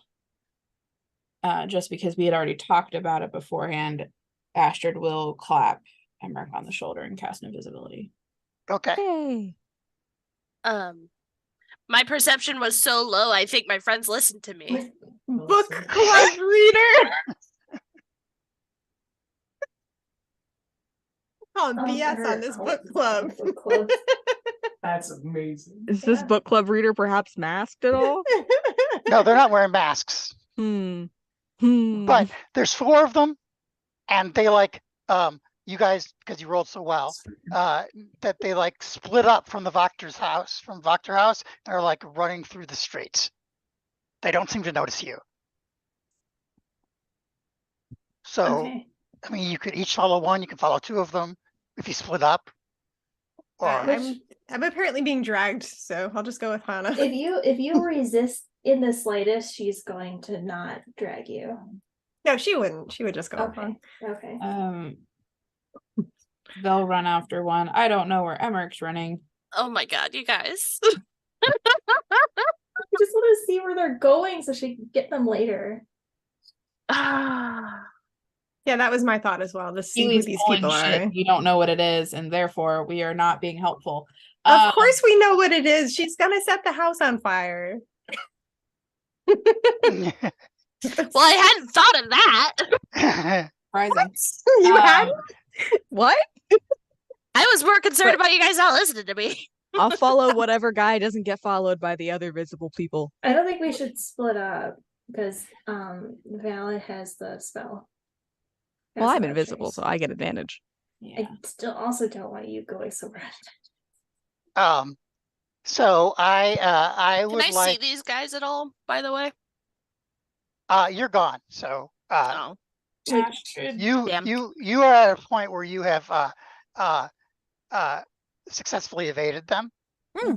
just because we had already talked about it beforehand, Astrid will clap Emmerich on the shoulder and cast invisibility. Okay. Yay. My perception was so low, I think my friends listened to me. Book club reader. Calling BS on this book club. That's amazing. Is this book club reader perhaps masked at all? No, they're not wearing masks. But But there's 4 of them, and they you guys, because you rolled so well, that they split up from the Voctor house, and are running through the streets. They don't seem to notice you. So, Okay. I mean, you could each follow one, you can follow 2 of them if you split up. Or I'm apparently being dragged, so I'll just go with Hana. If you resist in the slightest, she's going to not drag you. No, she wouldn't. She would just go with Okay. Hana. Okay. They'll run after one. I don't know where Emmerich's running. Oh my god, you guys. I just want to see where they're going so she can get them later. Yeah, that was my thought as well. To see who Keely's these pulling people shit. are. You don't know what it is, and therefore we are not being helpful. Of course, we know what it is. She's gonna set the house on fire. Well, I hadn't thought of that. Surprising. You had What? I was more concerned But- about you guys not listening to me. I'll follow whatever guy doesn't get followed by the other visible people. I don't think we should split up because Val has the spell. Well, Has I'm the invisible, trace. so I get advantage. Yeah. I still also don't want you going so red. So I Can would I see these guys at all, by the way? you're gone. So Oh, Astrid, Damn. you are at a point where you have successfully evaded them. Hmm.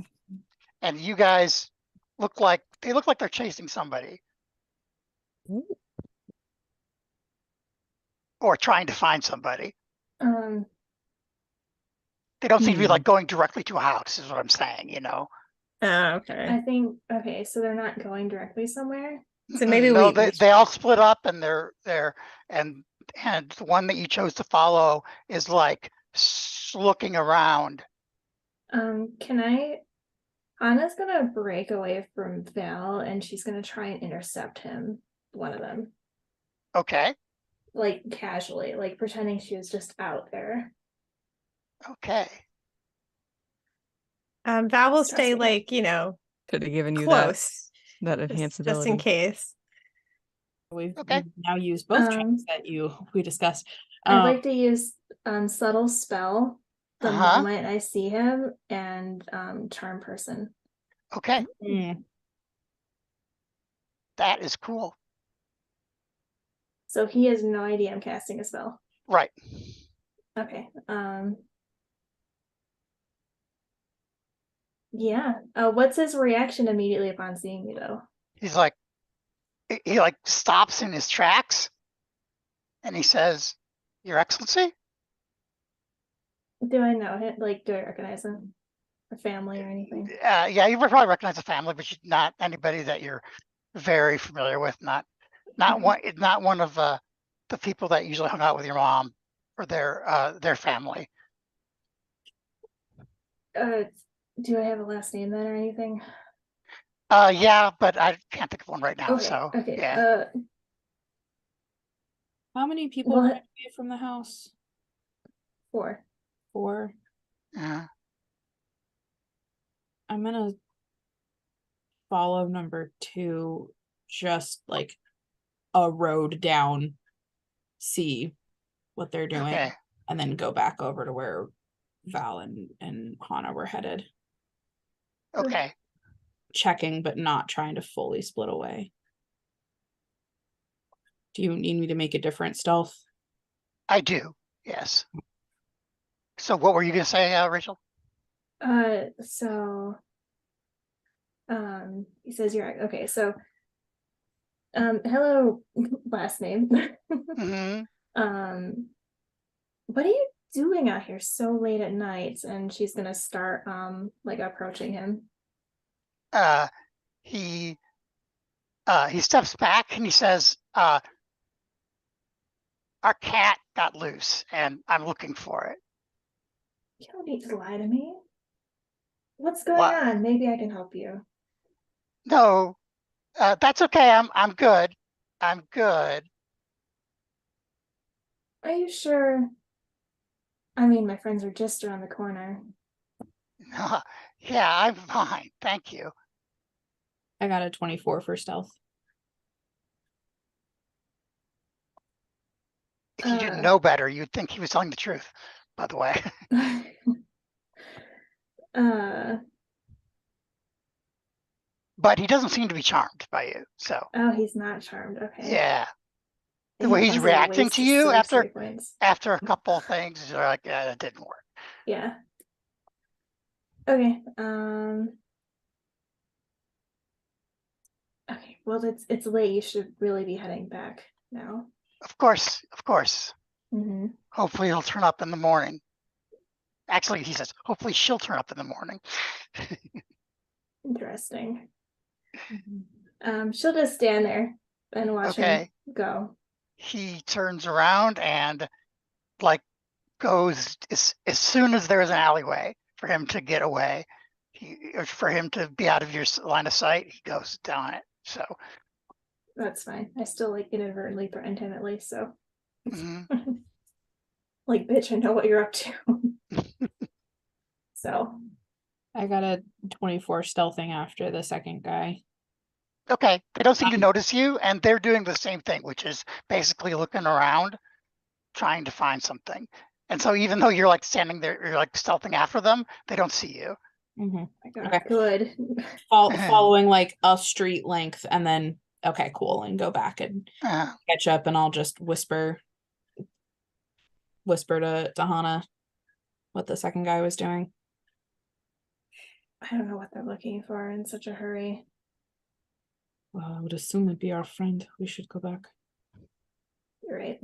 And you guys look like they're chasing somebody. Ooh. Or trying to find somebody. Um, They don't seem to be like going directly to a house, is what I'm saying, you know. okay. I think okay, so they're not going directly somewhere. So maybe no, we they all split up and they're and the one that you chose to follow is like looking around. Can I? Anna's gonna break away from Val and she's gonna try and intercept him, one of them. Okay. Like casually, like pretending she was just out there. Okay. Val will stay Stressing. like, you know, Could have given you close. that Just enhanced in ability. case. we've Okay. now used both Um, tricks that we discussed. I'd like to use subtle spell the Uh-huh. moment I see him and charm person. Okay. mm, That is cool. So he has no idea I'm casting a spell. Right. Okay. Yeah. What's his reaction immediately upon seeing me though? He's like he like stops in his tracks and he says, Your Excellency? Do I know him? Like, do I recognize him? Or family or anything? Yeah, you would probably recognize the family, but not anybody that you're very familiar with. Not one of the people that usually hung out with your mom or their family. Do I have a last name then or anything? Yeah, but I can't think of one right now. Okay. So Okay. yeah. how many people Well, ran away from the house? 4. 4. Yeah. I'm gonna follow number 2, just like a road down, see what they're doing, Okay. and then go back over to where Val and Hana were headed, Okay. checking but not trying to fully split away. Do you need me to make a different stealth? I do. Yes. So what were you gonna say, Rachel? So he says you're okay, so hello, last name. Hmm. What are you doing out here so late at night? And she's gonna start like approaching him. He steps back and he says, our cat got loose and I'm looking for it. You don't need to lie to me. What's going What? on? Maybe I can help you. No, that's okay. I'm good. I'm good. Are you sure? I mean, my friends are just around the corner. Yeah, I'm fine. Thank you. I got a 24 for stealth. If you didn't Uh, know better, you'd think he was telling the truth, by the way. But he doesn't seem to be charmed by you. So Oh, he's not charmed. Okay. yeah. The He way he's must have reacting to wasted you sorcery points. after a couple of things, you're like, yeah, that didn't work. Yeah. Okay. Okay. Well, it's late. You should really be heading back now. Of course. Mm-hmm. Hopefully he'll turn up in the morning. Actually, he says, hopefully she'll turn up in the morning. Interesting. She'll just stand there and watch him Okay. go. he turns around and like goes as soon as there's an alleyway for him to get away. Or for him to be out of your line of sight, he goes down it. So That's fine. I still like inadvertently threatened him at least, so mhm. like, bitch, I know what you're up to. So I got a 24 stealthing after the second guy. Okay, they don't seem to notice you, and they're doing the same thing, which is basically looking around, trying to find something. And so even though you're like standing there, you're like stealthing after them, they don't see you. Mm-hmm. I got Okay. good. Following like a street length, and then okay, cool, and go back and catch up, and I'll just whisper to Hana what the second guy was doing. I don't know what they're looking for in such a hurry. Well, I would assume it'd be our friend. We should go back. You're right.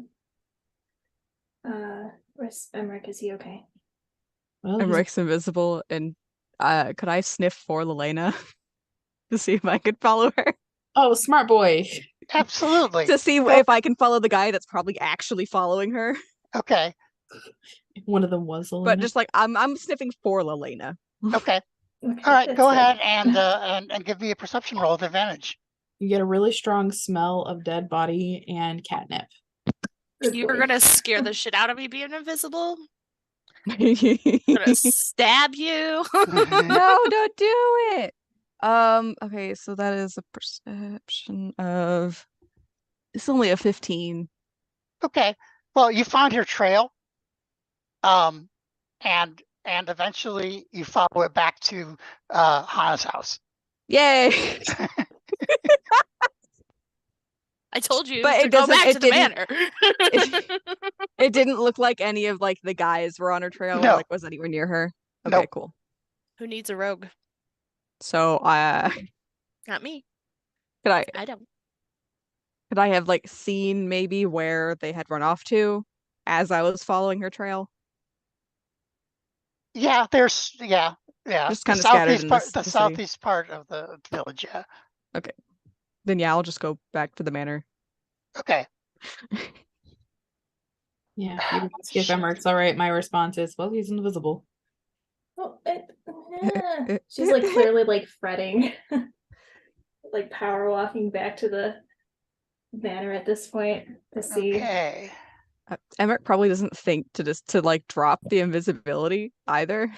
Where's Emmerich? Is he okay? Well, Emrich's invisible, and could I sniff for Lelena to see if I could follow her? Oh, smart boy. Absolutely. To see if I can follow the guy that's probably actually following her. Okay. One of them was Lelena. But just like I'm sniffing for Lelena. Okay. Okay, All right, that's go good. ahead and give me a perception roll with advantage. You get a really strong smell of dead body and catnip. Good You're boy. gonna scare the shit out of me being invisible. I'm No, gonna stab you. don't do it. Okay, so that is a perception of it's only a 15. Okay. Well, you found your trail. And eventually you follow it back to Hana's house. Yay! I told you But to it go doesn't- back it to the didn't- manor. It didn't look like any of like the guys were on her trail No. or like was anywhere near her. Okay, Nope. cool. Who needs a rogue? So Not me. could I I don't. have like seen maybe where they had run off to as I was following her trail? Yeah, there's yeah. Just kind of scattered in part, this the city. southeast part of the village. Yeah. Then yeah, I'll just go back to the manor. Okay. Yeah, if you ask if Emmerich's all right, my response is, well, he's invisible. Oh, she's like clearly like fretting, like power walking back to the manor at this point to see. Okay. Emmerich probably doesn't think to like drop the invisibility either.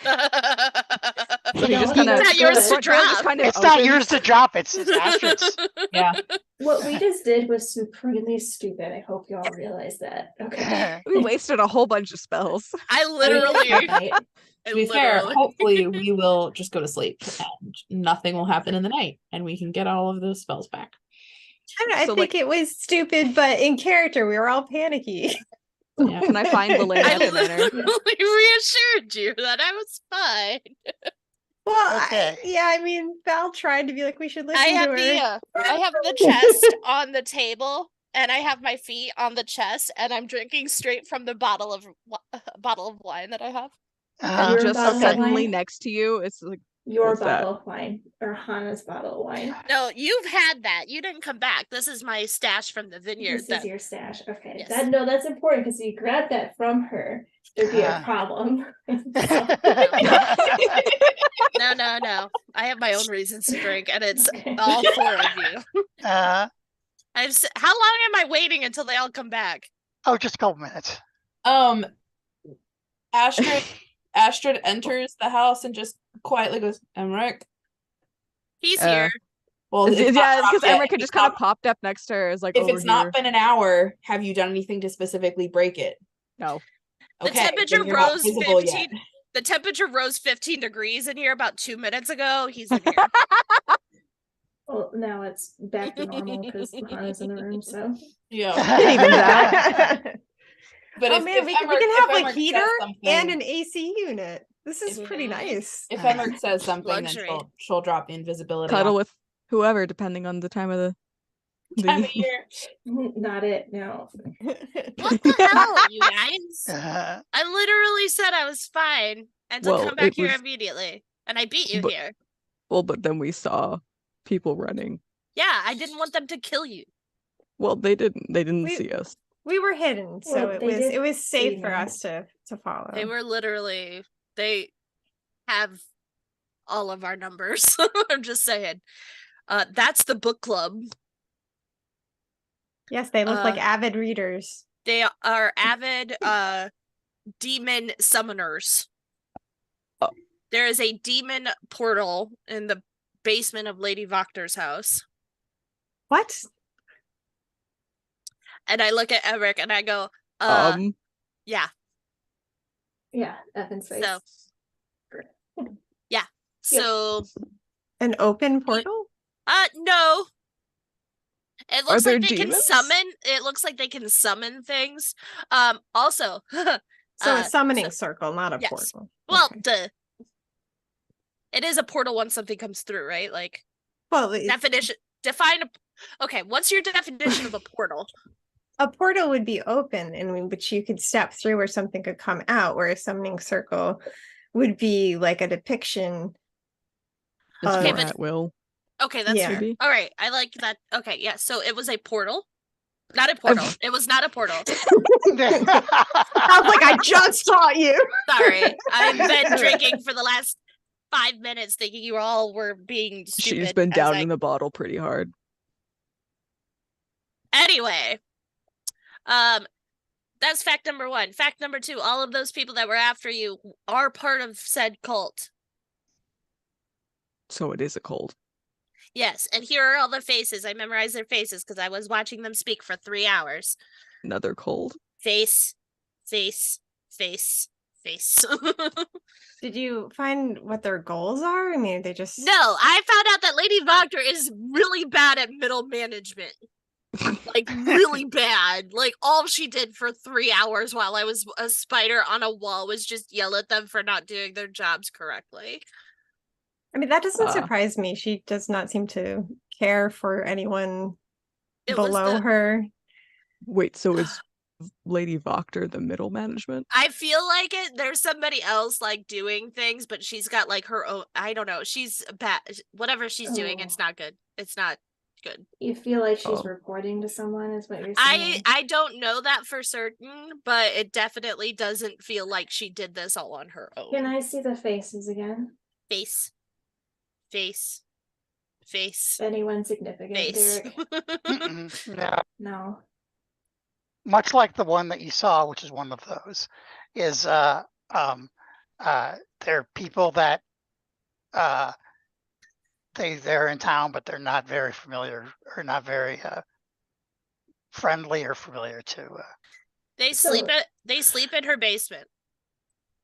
So he No, just it's kind of not yours to drop. It's not yours to drop. It's Astrid's. Yeah. What we just did was supremely stupid. I hope you all realize that. Okay. We wasted a whole bunch of spells. I literally. Right. To be fair, hopefully we will just go to sleep and nothing will happen in the night and we can get all of those spells back. I don't know, I So, think like- it was stupid, but in character, we were all panicky. Yeah. Can I find Lelena I at the manor? literally reassured you that I was fine. Well, Okay. I mean, Val tried to be like, we should listen I to have her. I have the chest on the table, and I have my feet on the chest, and I'm drinking straight from the bottle of wine that I have. Uh-huh. Your Just bottle of suddenly wine? next to you, it's like Your What's that? bottle of wine or Hana's bottle of wine. No, you've had that. You didn't come back. This is my stash from the vineyard. This is your stash. Okay. Yes. That's important because you grabbed that from her. There'd be a problem. No. I have my own reasons to drink, and it's Okay. all four of you. Uh, How long am I waiting until they all come back? oh, just a couple minutes. Astrid enters the house and just quietly goes, Emmerich. He's Uh, here. Well, it's not yeah, dropped because yet. Emmerich had If just it's kind of not- popped up next to her. Is like If over it's not here. been an hour, have you done anything to specifically break it? No. The Okay, temperature then you're not rose visible 15 yet. The temperature rose 15 degrees in here about 2 minutes ago. He's in here. Well, now it's back to normal because Hana's in the room. So Yeah. It evens out. But Oh if, man, if we Emmerich, can if have like Emmerich heater says something, and an AC unit. This is pretty Mhm. nice. if Emmerich says something, Luxury. then she'll drop the invisibility. Cuddle on with whoever, depending on the time of the time of year. not it. No. What the hell, you guys? Uh, I literally said I was fine and to Well, come back it here was- immediately. And I beat you But- here. Well, but then we saw people running. Yeah, I didn't want them to kill you. Well, they didn't We- see us. We were hidden, so Well, it they was did safe see for me. us to follow. They were literally, they have all of our numbers. I'm just saying. That's the book club. Yes, they look like Uh, avid readers. They are avid demon summoners. Oh. There is a demon portal in the basement of Lady Voctor's house. What? And I look at Eric and I go, yeah. Yeah, Evan's face. So yeah. So An open portal? no. It looks there like they demons? can summon. It looks like they can summon things. Also, So a summoning circle, not a yes. portal. Well, Okay. it is a portal once something comes through, right? Like Well, define a. Okay, what's your definition of a portal? a portal would be open in which you could step through where something could come out, where a summoning circle would be like a depiction. It's Okay, more but- at will. Okay, that's Yeah. fair. Maybe. All right, I like that. Okay, yeah. So it was a portal, not a portal. It was not a portal. Sounds like I just taught you. Sorry, I've been drinking for the last 5 minutes, thinking you all were being stupid. She's been as downing the bottle pretty hard. Anyway, that's fact number 1. Fact number 2: all of those people that were after you are part of said cult. So it is a cold. Yes, and here are all the faces. I memorized their faces because I was watching them speak for 3 hours. Another cold. Face, face, face, face. Did you find what their goals are? I mean, they just No, I found out that Lady Voctor is really bad at middle management. Like, really bad. Like, all she did for 3 hours while I was a spider on a wall was just yell at them for not doing their jobs correctly. I mean, that doesn't Uh, surprise me. She does not seem to care for anyone It was below the- her. Wait, so is Lady Voctor the middle management? I feel like it. There's somebody else like doing things, but she's got like her own. I don't know. She's bad. Whatever she's doing, it's not good. It's not good. You feel like she's Oh. reporting to someone, is what you're I saying? I don't know that for certain, but it definitely doesn't feel like she did this all on her own. Can I see the faces again? Face, face, face, Anyone significant, face. Derek? Mm-mm, no. No. Much like the one that you saw, which is one of those, is they're people that they're in town, but they're not very familiar or not very friendly or familiar to. They So- sleep in her basement.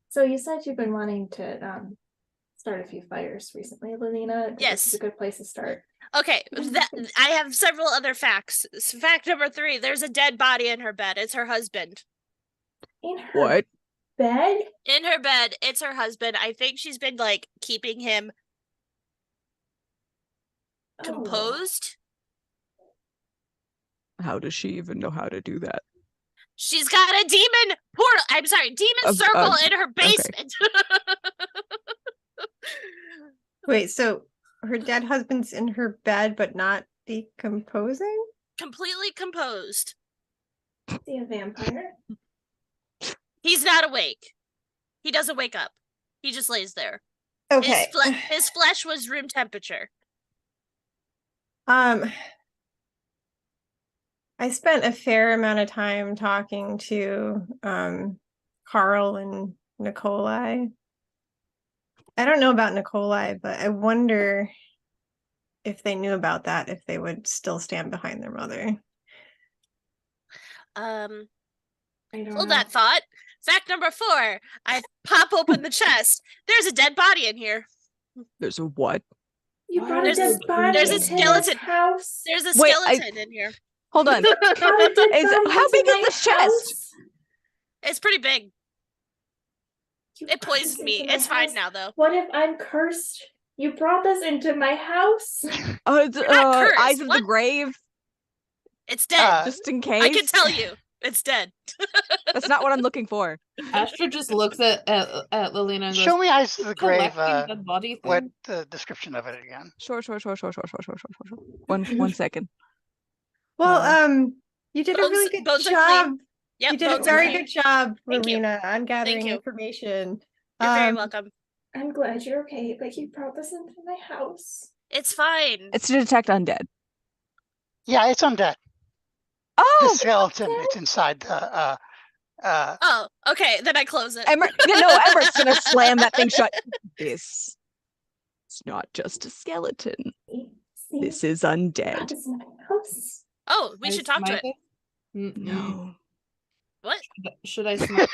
So you said you've been wanting to start a few fires recently, Lelina. Yes. This is a good place to start. Okay, I have several other facts. Fact number 3: there's a dead body in her bed. It's her husband. In her What? bed? In her bed, it's her husband. I think she's been like keeping him Oh. composed. How does she even know how to do that? She's got a demon portal. I'm sorry, demon circle in her basement. Wait, so her dead husband's in her bed, but not decomposing? Completely composed. Is he a vampire? He's not awake. He doesn't wake up. He just lays there. Okay. His flesh was room temperature. I spent a fair amount of time talking to Carl and Nikolai. I don't know about Nikolai, but I wonder if they knew about that, if they would still stand behind their mother. I don't Hold know. that thought. Fact number 4: I pop open the chest. There's a dead body in here. There's a what? You Why brought a There's dead a- body there's a into his skeleton. house. There's a Wait, skeleton in here. Hold on. Brought a dead Is- body how into big is my this chest? house. It's pretty big. You It brought this poisoned me. into my It's fine house. now, though. What if I'm cursed? You brought this into my house. It's, You're not cursed, Eyes of what? the Grave, It's dead. just in case. I can tell you. It's dead. That's not what I'm looking for. Astrid just looks at Lelina and goes, Show me Eyes to the Grave. collecting dead body thing? What the description of it again? Sure. One second. Well, you did a Bones- really good bones are job. clean. Yep, You did a bones are very clean. good job, Thank you. Rowena, on gathering you. information. You're very welcome. I'm glad you're okay, but you brought this into my house. It's fine. It's to detect undead. Yeah, it's undead. The Oh, skeleton, it's inside the Oh, okay. Then I close it. Everett's gonna slam that thing shut. It's not just a skeleton. See? This is undead. This is my house. Oh, we should talk to it. No. What? Should I smite?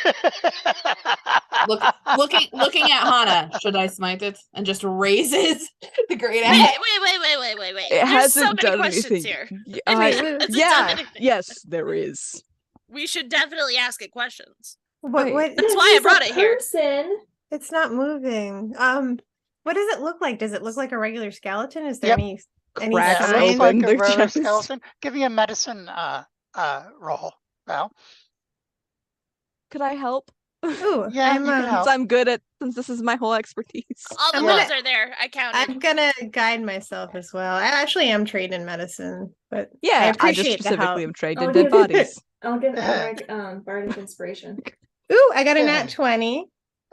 Looking at Hana, should I smite it and just raises the great Wait, axe? wait. It There's hasn't so many done questions anything. here. Wait, Yeah. Yes, there is. We should definitely ask it questions. what That's why I brought it here. Person. it's not moving. What does it look like? Does it look like a regular skeleton? Is there Yep. any Cracks Yeah, it sign? looks like open a their regular chest. skeleton. Give me a medicine roll, Val. Could I help? Ooh, Yeah, you can help. Since I'm good at, since this is my whole expertise. All the I'm bones gonna- are there. I counted. I'm gonna guide myself as well. I actually am trained in medicine, but I Yeah, I just appreciate the help. specifically am trained I'll in dead give bodies. I'll give Eric Bardic Inspiration. Ooh, I got a Yeah. nat 20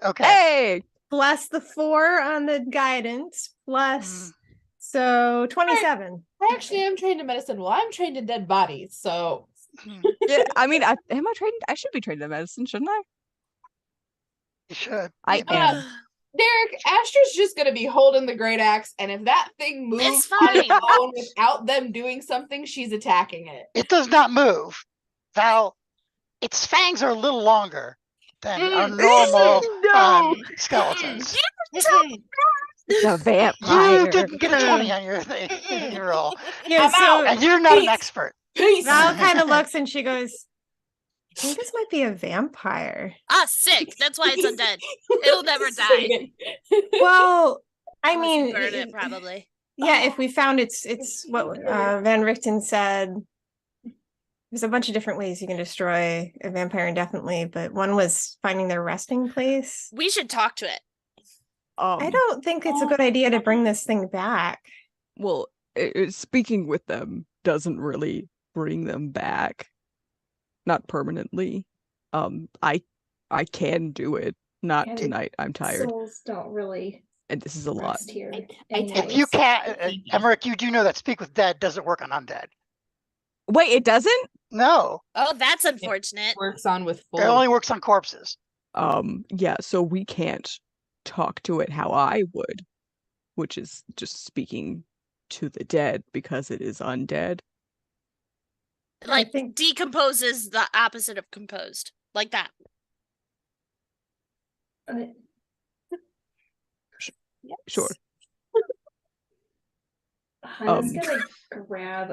Okay. Hey! plus the 4 on the guidance plus so 27. I actually am trained in medicine. Well, I'm trained in dead bodies, so Yeah, I mean, am I trained? I should be trained in medicine, shouldn't I? You should. I maybe. am. Derek, Astra's just gonna be holding the great axe, and if that thing moves It's on its fine. own without them doing something, she's attacking it. It does not move. Val, its fangs are a little longer than our normal No! skeletons. The vampire. You didn't get a 20 on your thing, your roll. Yeah, I'm so out. And you're not an Peace. expert. Peace. Val kind of looks and she goes, I think this might be a vampire. Ah, sick. That's why it's undead. It'll never die. Well, I Unless you mean, burn it probably. yeah, if we found it's what Van Richten said. There's a bunch of different ways you can destroy a vampire indefinitely, but one was finding their resting place. We should talk to it. I don't think it's a good idea to bring this thing back. Well, speaking with them doesn't really bring them back. Not permanently. I can do it. Not And tonight. I'm tired. Souls don't really And this is a lot. rest here. If you can't, Emmerich, you do know that speak with dead doesn't work on undead. Wait, it doesn't? No, Oh, that's unfortunate. Works on with full. it only works on corpses. Yeah, so we can't talk to it how I would, which is just speaking to the dead because it is undead. Like think- decomposes the opposite of composed. Like that. Sure. Hannah's gonna grab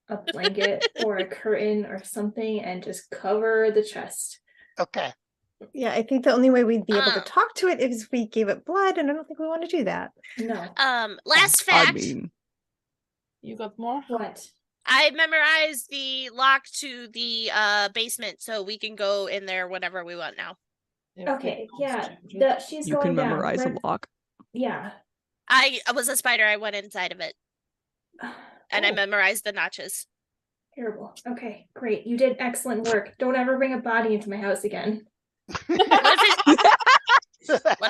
a blanket or a curtain or something and just cover the chest. Okay. Yeah, I think the only way we'd be able to Oh. talk to it is if we gave it blood, and I don't think we want to do that. No. Last I fact. mean, You got more? What? I memorized the lock to the basement, so we can go in there whenever we want now. Okay, yeah. She's you going can down. memorize a lock. Yeah. I was a spider, I went inside of it. And I Oh, memorized the notches. terrible. Okay, great. You did excellent work. Don't ever bring a body into my house again. What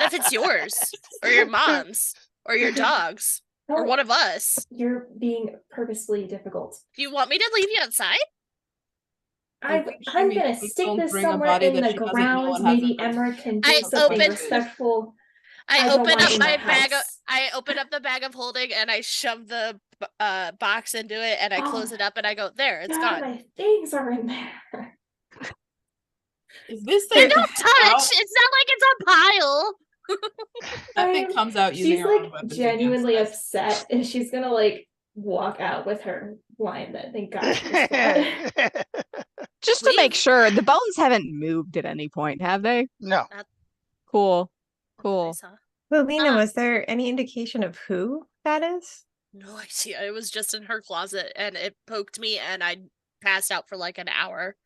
if it's yours? Or your mom's? Or your dog's? Or No, one of us? You're being purposely difficult. Do you want me to leave you outside? I think she I'm means gonna just stick don't this bring a somewhere body in that the she doesn't know ground. and Maybe hasn't- Emmer can do I something opened- respectful. I I don't open want up it in my the bag of house. I open up the bag of holding and I shove the box into it and I close Oh. it up and I go, there, it's God, gone. my things are in there. Is this They thing don't comes out- touch! It's not like it's a pile! That thing comes out using She's her own like weapons genuinely against us. upset, and she's gonna like walk out with her blind. That thank God. for this blood. Just to make Leave. sure, the bones haven't moved at any point, have they? No. Cool. I Cool. saw. Lilina, Uh, was there any indication of who that is? No idea. It was just in her closet and it poked me and I passed out for like an hour.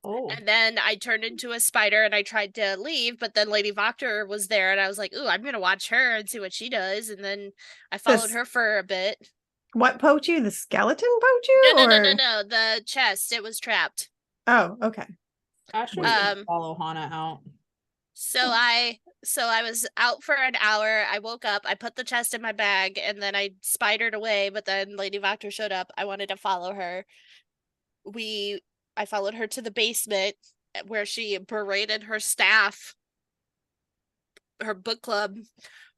Oh. And then I turned into a spider and I tried to leave, but then Lady Voctor was there and I was like, ooh, I'm gonna watch her and see what she does. And then I followed This- her for a bit. What poked you? The skeleton poked you? No. The chest. It was trapped. Oh, okay. Astrid's gonna follow Hana out. So I was out for an hour. I woke up, I put the chest in my bag, and then I spidered away, but then Lady Voctor showed up. I wanted to follow her. I followed her to the basement where she berated her staff, her book club,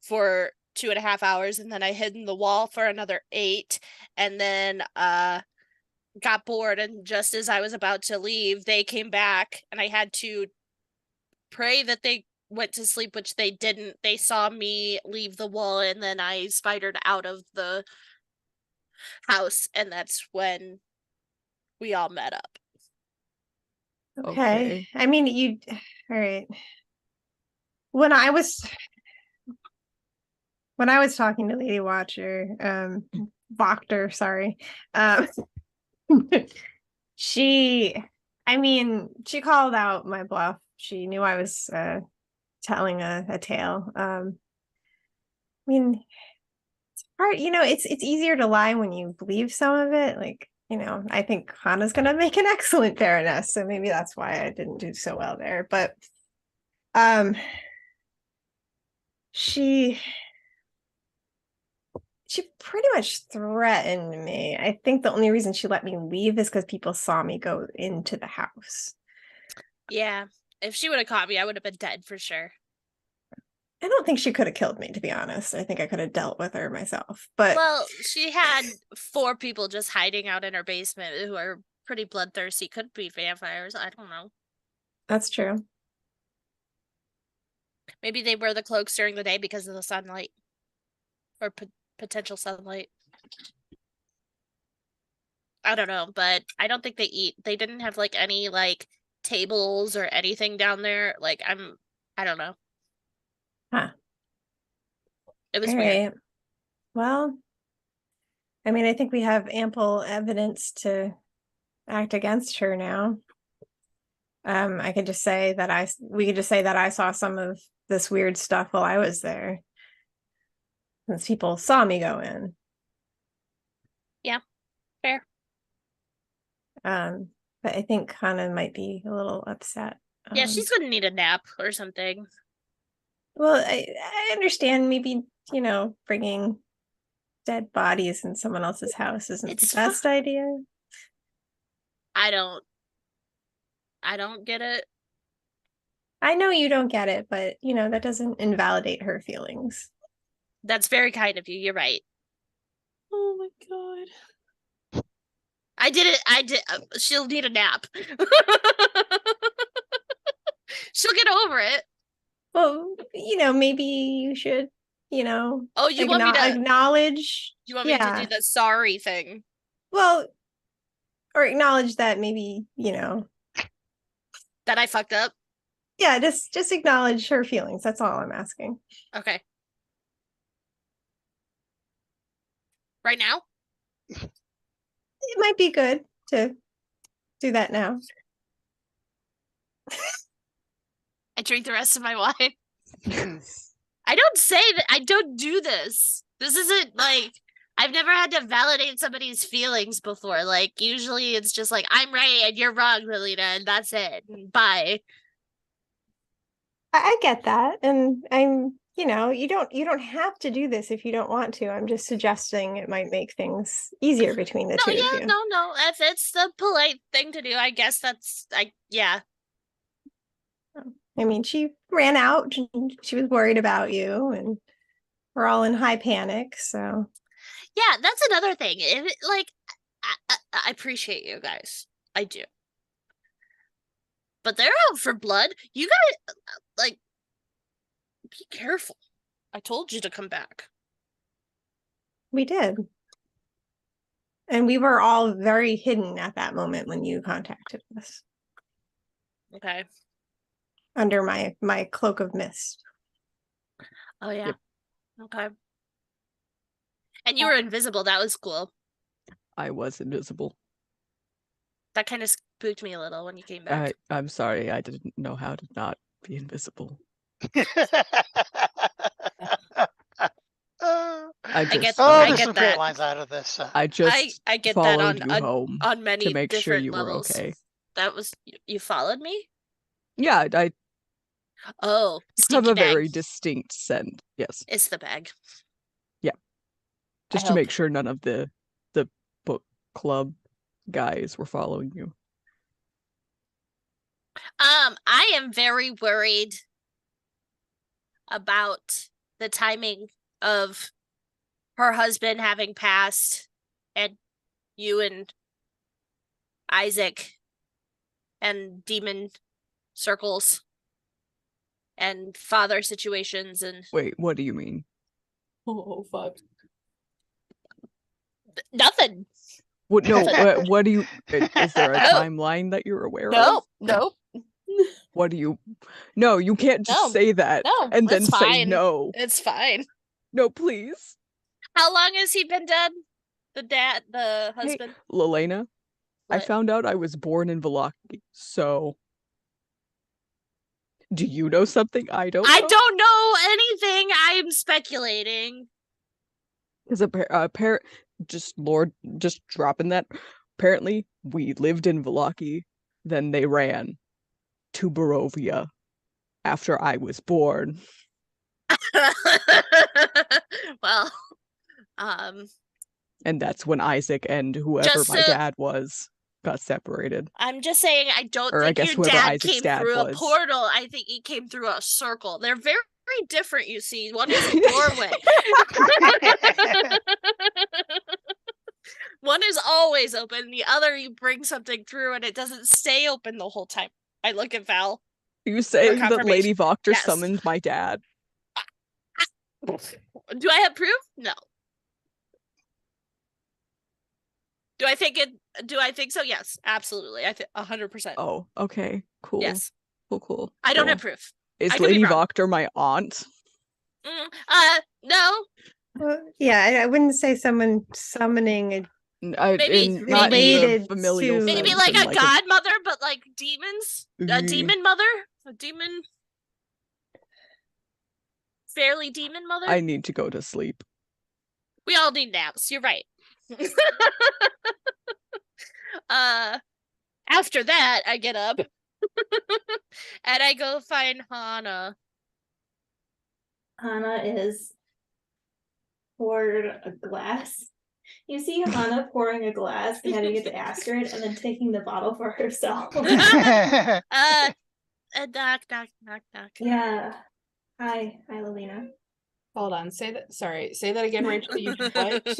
for 2.5 hours, and then I hid in the wall for another 8, and then got bored, and just as I was about to leave, they came back, and I had to pray that they went to sleep, which they didn't. They saw me leave the wall, and then I spidered out of the house, and that's when we all met up. Okay. I mean, all right. When I was talking to Lady Watcher, Voctor, sorry, she called out my bluff. She knew I was telling a tale. I mean, it's hard, it's easier to lie when you believe some of it. Like, I think Hana's gonna make an excellent Baroness, so maybe that's why I didn't do so well there. But she pretty much threatened me. I think the only reason she let me leave is because people saw me go into the house. Yeah, if she would have caught me, I would have been dead for sure. I don't think she could have killed me, to be honest. I think I could have dealt with her myself. But well, she had 4 people just hiding out in her basement who are pretty bloodthirsty. Could be vampires. I don't know. That's true. Maybe they wear the cloaks during the day because of the sunlight, or potential sunlight. I don't know, but I don't think they eat. They didn't have like any like tables or anything down there. Like I don't know. Huh. It was All weird. right. Well, I mean, I think we have ample evidence to act against her now. I could just say that we could just say that I saw some of this weird stuff while I was there. Since people saw me go in. Yeah, fair. But I think Hana might be a little upset. Yeah, she's gonna need a nap or something. Well, I understand maybe, bringing dead bodies in someone else's house isn't the best idea. I don't get it. I know you don't get it, but, that doesn't invalidate her feelings. That's very kind of you. You're right. Oh my god. I did it. She'll need a nap. She'll get over it. Well, maybe you should, Oh, you want me to acknowledge? You want me to do the sorry thing? Well, or acknowledge that maybe, that I fucked up. Yeah, just acknowledge her feelings. That's all I'm asking. Okay. Right now? It might be good to do that now. I drink the rest of my wine. I don't say that. I don't do this. This isn't like I've never had to validate somebody's feelings before. Like usually it's just like I'm right and you're wrong, Lilita, and that's it. Bye. I get that, and I'm you don't have to do this if you don't want to. I'm just suggesting it might make things easier between the two of you. No. If it's the polite thing to do, I guess yeah. I mean, she ran out. She was worried about you, and we're all in high panic. So, yeah, that's another thing. I appreciate you guys. I do. But they're out for blood. You guys, be careful. I told you to come back. We did. And we were all very hidden at that moment when you contacted us. Okay. Under my cloak of mist. Oh, yeah. Yep. Okay. And you were invisible. That was cool. I was invisible. That kind of spooked me a little when you came back. I'm sorry. I didn't know how to not be invisible. I get just Oh, I there's get some great that. lines out of this. I just I get that followed you home on many to make sure different you were levels. okay. That was you followed me? Yeah, I Oh, have stinky a bag. very distinct scent. Yes. It's the bag. Just to make sure none of the book club guys were following you. I am very worried about the timing of her husband having passed and you and Isaac and demon circles and father situations and Wait, what do you mean? Oh fuck. nothing. What? No. Nothing. What do you? Is there a No. timeline that you're aware of? No, no, What do you? No, you can't just No, say that no. and then It's say fine. no. It's fine. No, please. How long has he been dead? The Hey, husband? Lelena, I What? found out I was born in Velaki, so do you know something I don't I know? don't know anything. I'm speculating. Because just dropping that. Apparently, we lived in Velaki, then they ran to Barovia after I was born. Well, And that's when Isaac and whoever Just my so- dad was got separated. I'm just saying I don't Or I think guess your whoever dad Isaac's came dad through a was. portal. I think he came through a circle. They're very, very different, you see. One is a doorway. One is always open. The other, you bring something through and it doesn't stay open the whole time. I look at Val. Are you saying that Lady confirmation. Voctor Yes. summoned my dad? Do I have proof? No. Do I think so? Yes, absolutely. I think 100%. Oh, okay. Cool. Yes. Cool. I don't cool. have proof. I Is could be Lady wrong. Voctor my aunt? No. Well, yeah, I wouldn't say someone summoning a Maybe- Not in related the familial to- Maybe sense, like in a godmother, but like demons? A Ooh. demon mother? A demon? Fairly demon mother? I need to go to sleep. We all need naps. You're right. After that, I get up and I go find Hana. Hana is poured a glass. You see Hana pouring a glass, handing it to Astrid, and then taking the bottle for herself. Knock, knock, knock, knock. Yeah. Hi, Lelena. Hold on. Say that again, Rachel. You did what?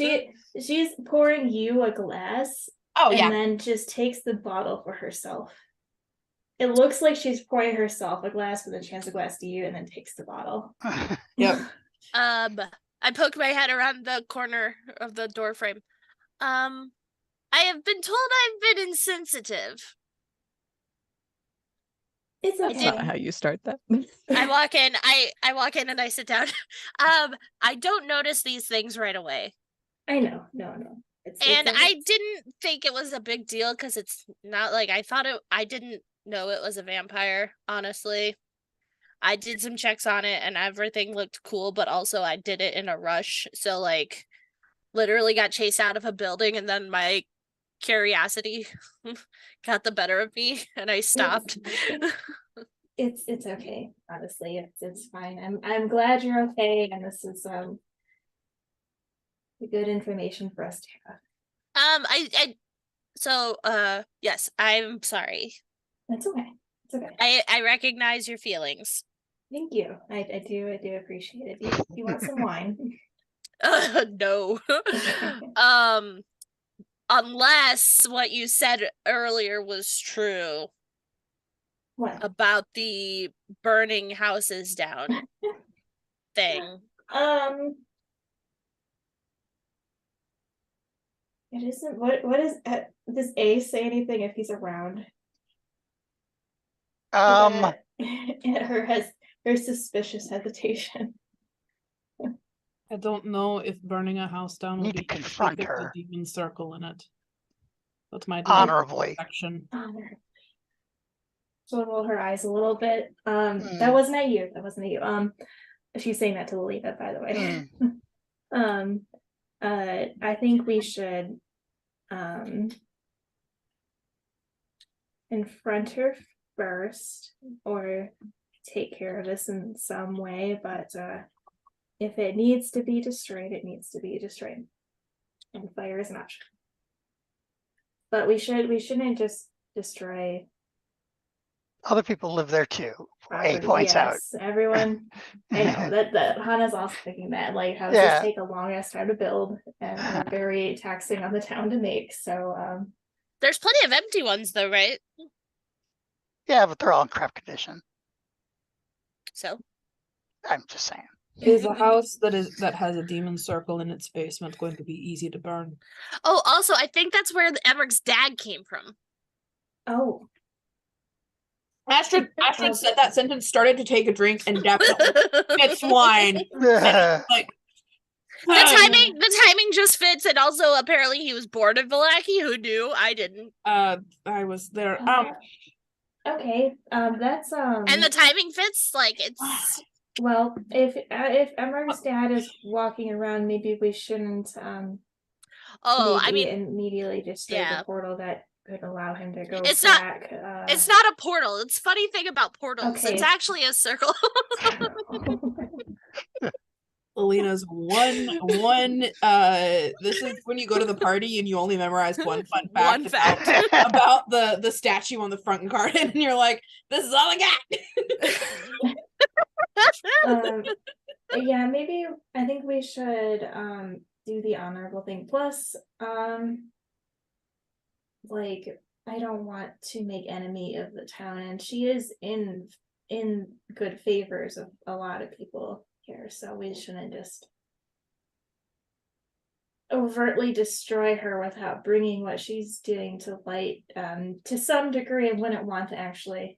She's pouring you a glass. Oh, and yeah. then just takes the bottle for herself. It looks like she's pouring herself a glass, but then she hands a glass to you and then takes the bottle. Yep. I poke my head around the corner of the door frame. I have been told I've been insensitive. It's That's okay. not how you start that. I walk in and I sit down. I don't notice these things right away. I know. No. I didn't think it was a big deal because it's not like I didn't know it was a vampire, honestly. I did some checks on it and everything looked cool, but also I did it in a rush. So like literally got chased out of a building and then my curiosity got the better of me and I stopped. It's okay. Honestly, it's fine. I'm glad you're okay, and this is good information for us to have. Yes, I'm sorry. It's okay. It's okay. I recognize your feelings. Thank you. I do appreciate it. Do you want some wine? No. Unless what you said earlier was true What? about the burning houses down thing. It isn't. What is? Does Ace say anything if he's around? Her suspicious hesitation. I don't know if burning a house down Need would to be confront with the her. demon circle in it. That's my Honorably. action. She'll roll her eyes a little bit. That wasn't at you. She's saying that to Lolita, by the way. I think we should confront her first or take care of this in some way, but if it needs to be destroyed, it needs to be destroyed. And fire is an option. But we shouldn't just destroy Other people live there too. A property. points out. Yes, everyone. I know that Hana's also thinking that houses Yeah. take a long ass time to build and are very taxing on the town to make. So There's plenty of empty ones though, right? Yeah, but they're all in crap condition. So I'm just saying. Is a house that has a demon circle in its basement going to be easy to burn? Oh, also, I think that's where Emmeric's dad came from. oh. Astrid said that sentence, started to take a drink, and definitely it's wine. Like The timing just fits, and also apparently he was born in Vallaki. Who knew? I didn't. I was there. Okay. That's And the timing fits. Like it's. Well, if Emmer's dad is walking around, maybe we shouldn't immediately destroy the portal that could allow him to go it's back. It's not a portal. It's funny thing about portals. Okay. It's actually a circle. Alina's one this is when you go to the party and you only memorize one fun fact, about the statue on the front garden, and you're like, this is all I got. Yeah, maybe I think we should do the honorable thing. Plus, like, I don't want to make enemy of the town, and she is in good favors of a lot of people here, so we shouldn't just overtly destroy her without bringing what she's doing to light. To some degree, I wouldn't want to actually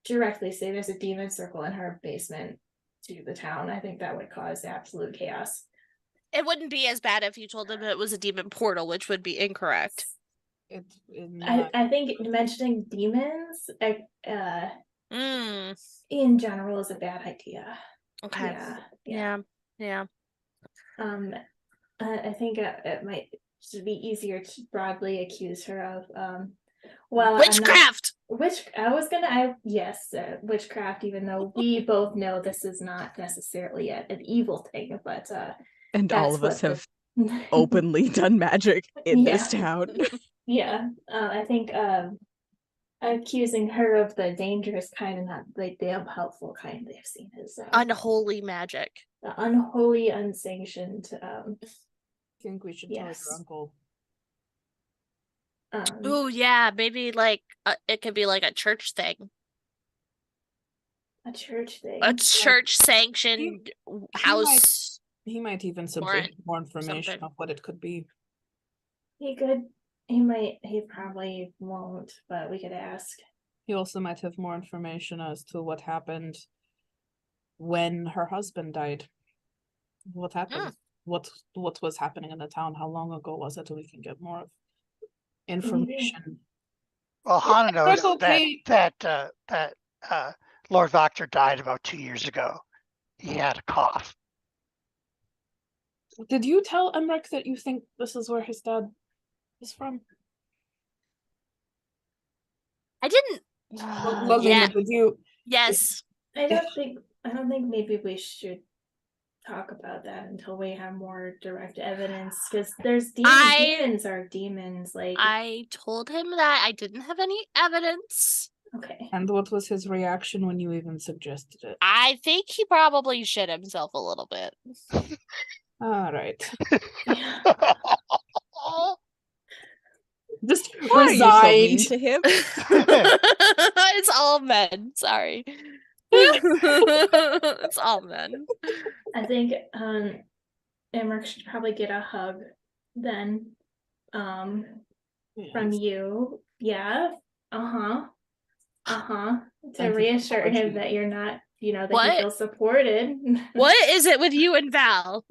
directly say there's a demon circle in her basement to the town. I think that would cause absolute chaos. It wouldn't be as bad if you told them it was a demon portal, which would be incorrect. I think mentioning demons in general is a bad idea. Okay. Yeah. I think it might should be easier to broadly accuse her of witchcraft. Witchcraft, even though we both know this is not necessarily an evil thing, but and all of us have openly done magic in this town. Yeah, I think accusing her of the dangerous kind and not like the unhelpful kind they've seen is unholy magic. The unholy, unsanctioned. I think we should tell your uncle. Oh yeah, maybe like it could be like a church thing. A church thing. A church sanctioned house. He might even submit more information of what it could be. He could. He probably won't, but we could ask. He also might have more information as to what happened when her husband died. What happened? What was happening in the town? How long ago was it? So we can get more information. Well, Hana knows that Lord Voctor died about 2 years ago. He had a cough. Did you tell Emmerich that you think this is where his dad is from? I didn't. Did you? Yes. I don't think maybe we should talk about that until we have more direct evidence, because there's demons are demons. Like, I told him that I didn't have any evidence. Okay. And what was his reaction when you even suggested it? I think he probably shit himself a little bit. All right. Just resigned to him. It's all men. Sorry. It's all men. I think Emmerich should probably get a hug then from you. Yeah. To reassure him that you're not, that you feel supported. What is it with you and Val?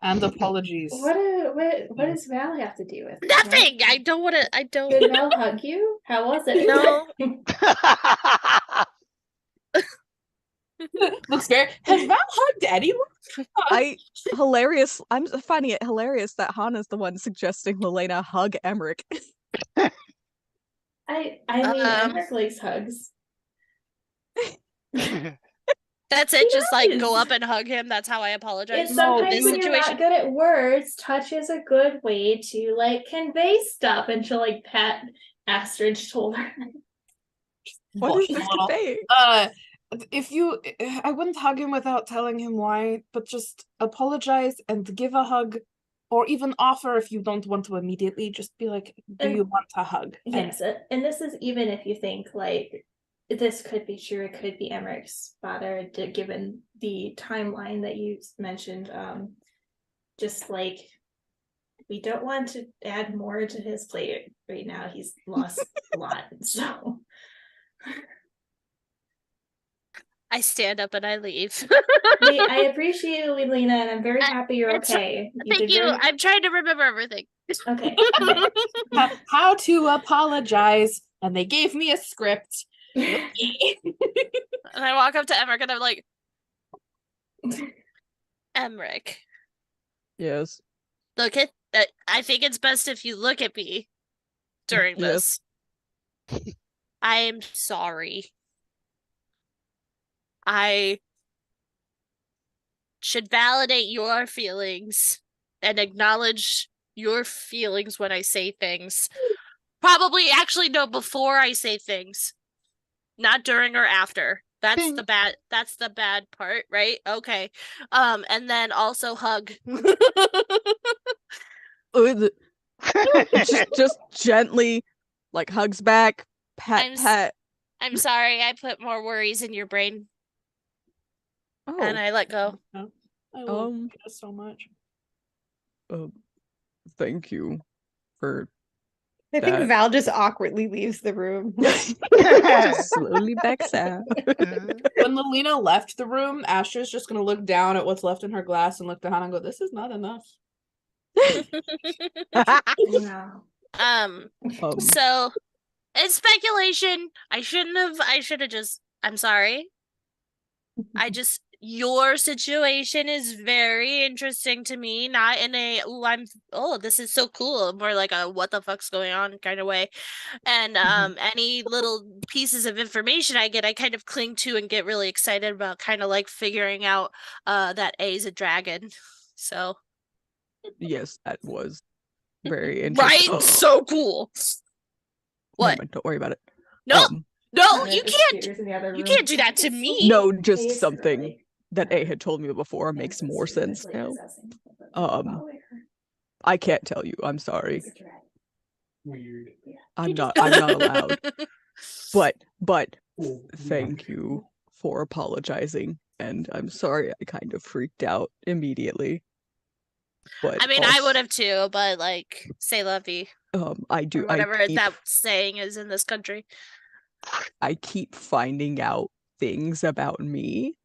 And apologies. What does Val have to do with it? Nothing. I don't want to. Did Val hug you? How was it? No. Looks very. Has Val hugged anyone? I'm finding it hilarious that Hannah's the one suggesting Lelena hug Emmerich. I mean, Emmerich likes hugs. That's it. Just like go up and hug him. That's how I apologize. It's sometimes This when you're not situation. good at words, touch is a good way to like convey stuff. And she'll like pat Astrid's shoulder. What is this conveying? I wouldn't hug him without telling him why, but just apologize and give a hug, or even offer if you don't want to immediately. Just be like, "Do you want a hug?" Yes, and this is even if you think like this could be true. It could be Emmerich's father, given the timeline that you mentioned. Just like we don't want to add more to his plate right now. He's lost a lot, so. I stand up and I leave. I appreciate you, Lena, and I'm very happy you're okay. Thank you. I'm trying to remember everything. Okay. How to apologize, and they gave me a script. And I walk up to Emmerich and I'm like, Emmerich. Yes. Look at that. I think it's best if you look at me during this. I am sorry. I should validate your feelings and acknowledge your feelings when I say things. Probably actually no, before I say things. Not during or after. That's the bad part, right? Okay. And then also hug. just gently like hugs back, pat. I'm sorry, I put more worries in your brain. Oh. And I let go. I love you so much. Thank you for I think Val just awkwardly leaves the room. Just slowly backs out. When Lelena left the room, Astra's just gonna look down at what's left in her glass and look to Hannah and go, "This is not enough." No. So it's speculation. I should have just, I'm sorry. Your situation is very interesting to me, not in a, this is so cool, more like a what the fuck's going on kind of way. And any little pieces of information I get, I kind of cling to and get really excited about, kind of like figuring out that A is a dragon. So yes, that was very interesting. Right? So cool. What? Don't worry about it. No, you can't. You can't do that to me. No, just something that A had told me before makes more sense now. I can't tell you. I'm sorry. Weird. I'm not allowed. But thank you for apologizing, and I'm sorry I kind of freaked out immediately. But I mean, I would have too, but like, say la vie. I do. Or whatever that saying is in this country. I keep finding out things about me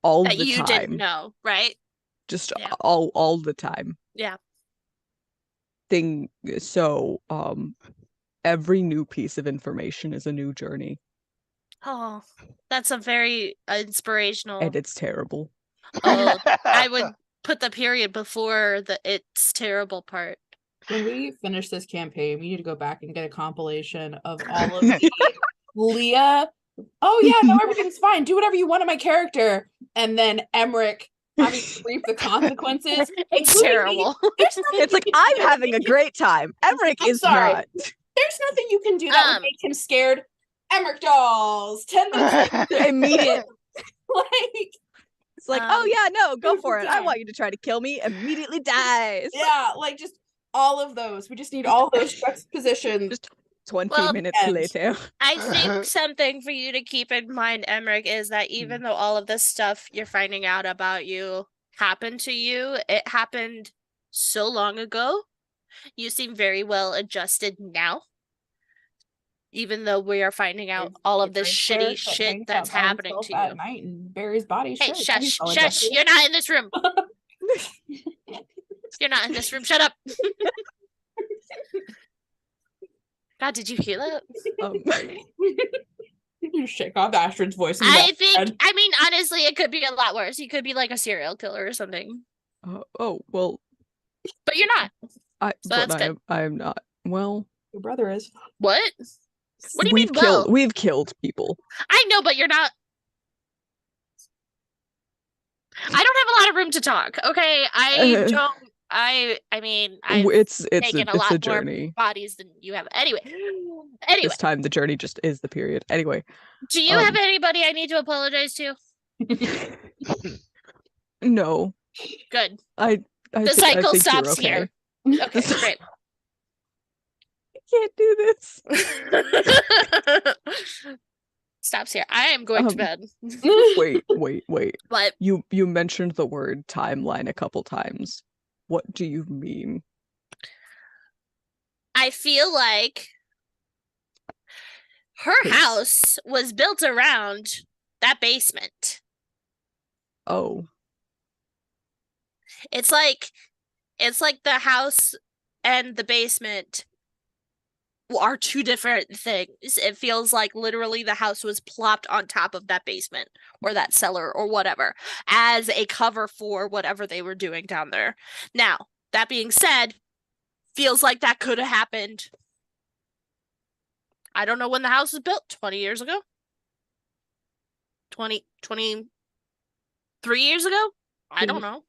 all the time. That you didn't know, right? Just all the time. Yeah. So every new piece of information is a new journey. Oh, that's a very inspirational. And it's terrible. Oh, I would put the period before the it's terrible part. When we finish this campaign, we need to go back and get a compilation of all of the Leah. Oh yeah, no, everything's fine. Do whatever you want to my character, and then Emmerich having to reap the consequences. It's terrible. It's like I'm having a great time. Emmerich is not. There's nothing you can do that would make him scared. Emmerich dolls. 10 minutes later. Immediate. Like. It's like, oh yeah, no, go for it. I want you to try to kill me. Immediately dies. Yeah, like just all of those. We just need all those juxtapositions. Just 20 minutes later. I think something for you to keep in mind, Emmerich, is that even though all of this stuff you're finding out about you happened to you, it happened so long ago. You seem very well adjusted now. Even though we are finding out all of this shitty shit that's happening to you. At night and Barry's body. Hey, shush. You're not in this room. You're not in this room. Shut up. God, did you hear that? You shake off Astrid's voice. I mean, honestly, it could be a lot worse. He could be like a serial killer or something. Oh, well. But you're not. So that's good. I'm not. Well. Your brother is. What? What do you mean, well? We've killed people. I know, but you're not. I don't have a lot of room to talk. Okay, I don't. I mean, it's taken a lot journey. more bodies than you have. Anyway, this time the journey just is the period. Anyway, do you have anybody I need to apologize to? No. Good. The cycle think stops okay. here. Okay, great. I can't do this. Stops here. I am going to bed. Wait. What? You mentioned the word timeline a couple times. What do you mean? I feel like her house was built around that basement. Oh. It's like the house and the basement are two different things. It feels like literally the house was plopped on top of that basement or that cellar or whatever as a cover for whatever they were doing down there. Now, that being said, feels like that could have happened. I don't know when the house was built, 20 years ago? 23 years ago? I don't know.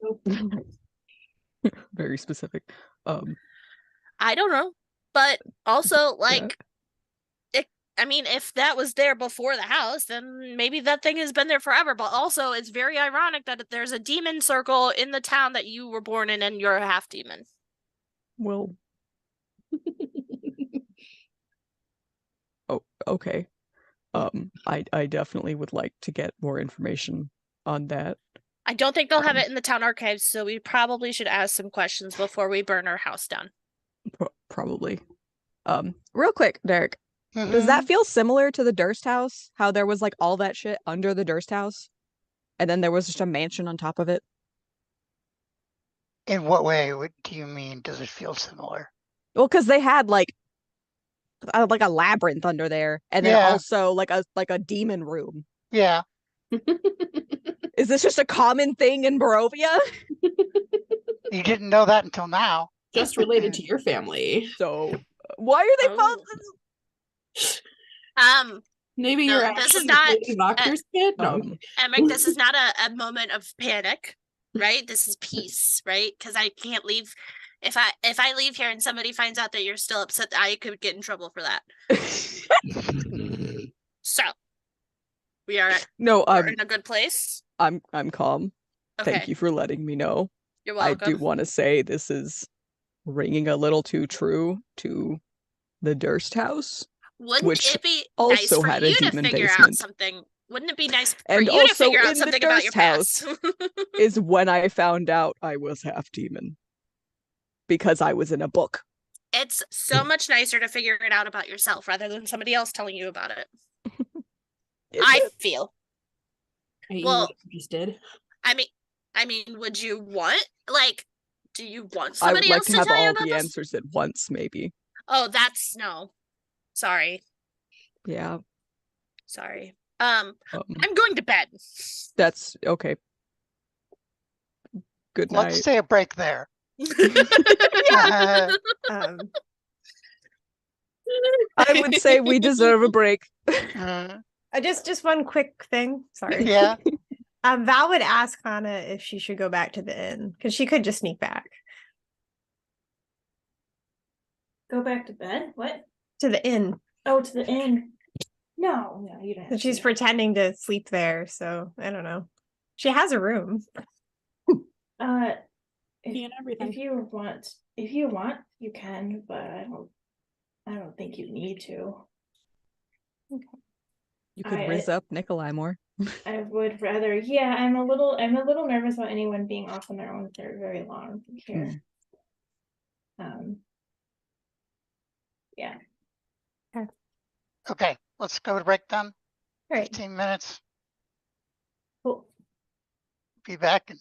Very specific. I don't know. But also, like, I mean, if that was there before the house, then maybe that thing has been there forever. But also, it's very ironic that there's a demon circle in the town that you were born in and you're a half demon. Well. Oh, okay. I definitely would like to get more information on that. I don't think they'll have it in the town archives, so we probably should ask some questions before we burn our house down. Probably. Real quick, Derek. Does that feel similar to the Durst house? How there was like all that shit under the Durst house? And then there was just a mansion on top of it? In what way do you mean does it feel similar? Well, because they had like a labyrinth under there, and then also like a demon room. Yeah. Is this just a common thing in Barovia? You didn't know that until now. Just related to your family. So why are they following? Maybe no, you're this is not doctor's kid. No, Emmerich, this is not a moment of panic, right? This is peace, right? Because I can't leave. If I leave here and somebody finds out that you're still upset, I could get in trouble for that. So we are we're in a good place. I'm calm. Okay. Thank you for letting me know. You're welcome. I do want to say this is ringing a little too true to the Durst house. Wouldn't it be also nice for had you a to demon figure basement. out something? Wouldn't it be nice for and you also to figure out in something the about your Durst past? house is when I found out I was half demon. Because I was in a book. It's so much nicer to figure it out about yourself rather than somebody else telling you about it. I feel. Well, you just did. I mean, would you want do you want somebody else to have tell you all about the this? answers at once, maybe. Oh, that's no. Sorry. Yeah. Sorry. I'm going to bed. That's okay. Good night. Let's take a break there. I would say we deserve a break. Just one quick thing. Sorry. Yeah. Val would ask Hannah if she should go back to the inn because she could just sneak back Go back to bed? What? to the inn. Oh, to the inn. No, you don't have She's to. pretending to sleep there, so I don't know. She has a room. If you want, you can, but I don't think you need to. Okay. You could riz up Nikolai more. I would rather. Yeah, I'm a little nervous about anyone being off on their own for very long here. Yeah. Okay, let's go to break then. All right. 15 minutes. Cool. Be back in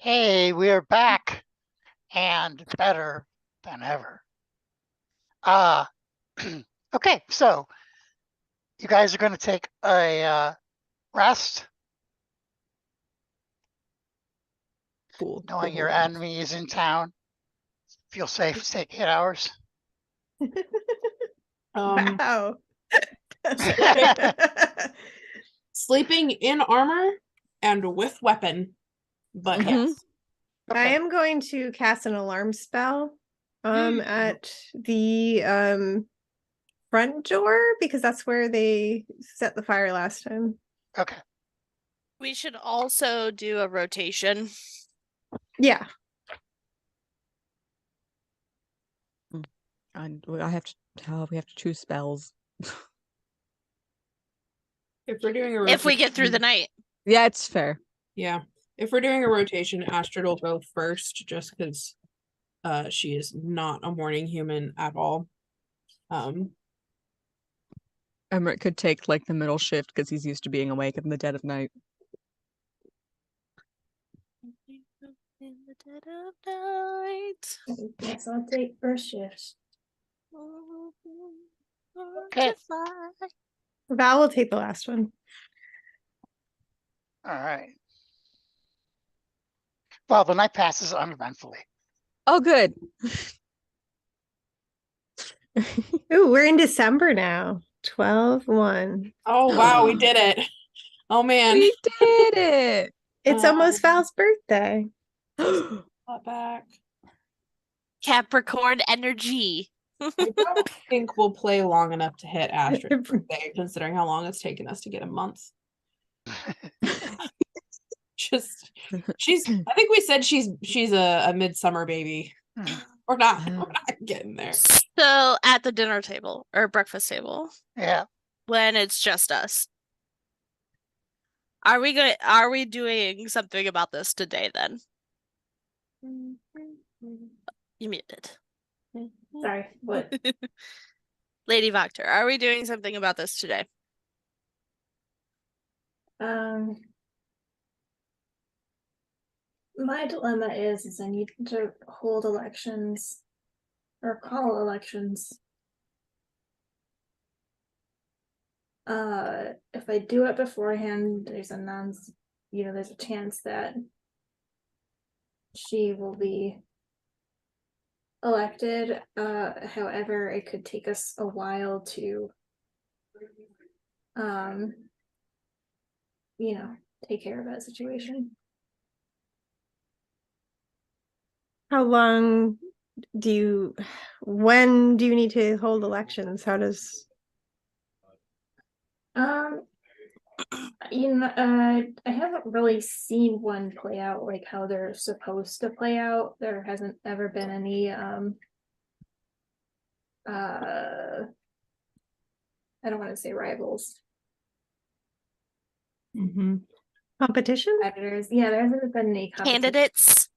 Hey, we are back and better than ever. Okay, so you guys are going to take a rest, Cool. knowing your enemy is in town. Feel safe. Take 8 hours. Wow. Sleeping in armor and with weapon. But Mhm. yes. I Okay. am going to cast an alarm spell at the front door because that's where they set the fire last time. Okay. We should also do a rotation. Yeah. And we have to choose spells. If we're doing a rotation, If we get through the night. Yeah, it's fair. yeah. If we're doing a rotation, Astrid will go first just because she is not a morning human at all. Emmerich could take like the middle shift because he's used to being awake in the dead of night. In the dead of night. Yes, I'll take first shift. Okay. Val will take the last one. All right. Well, the night passes uneventfully. Oh, good. Ooh, we're in December now. 12/1. Oh wow, we did it. Oh man. We did it. It's almost Val's birthday. Not back. Capricorn energy. I don't think we'll play long enough to hit Astrid's birthday, considering how long it's taken us to get a month. I think we said she's a midsummer baby. We're not getting there. So at the dinner table or breakfast table, Yeah. when it's just us, are we doing something about this today then? You muted. Sorry, what? Lady Voctor, are we doing something about this today? My dilemma is I need to hold elections or call elections. If I do it beforehand, there's a chance that she will be elected. However, it could take us a while to take care of that situation. When do you need to hold elections? How does I haven't really seen one play out like how they're supposed to play out. There hasn't ever been any I don't want to say rivals. competition? Editors. Yeah, there hasn't been any Candidates?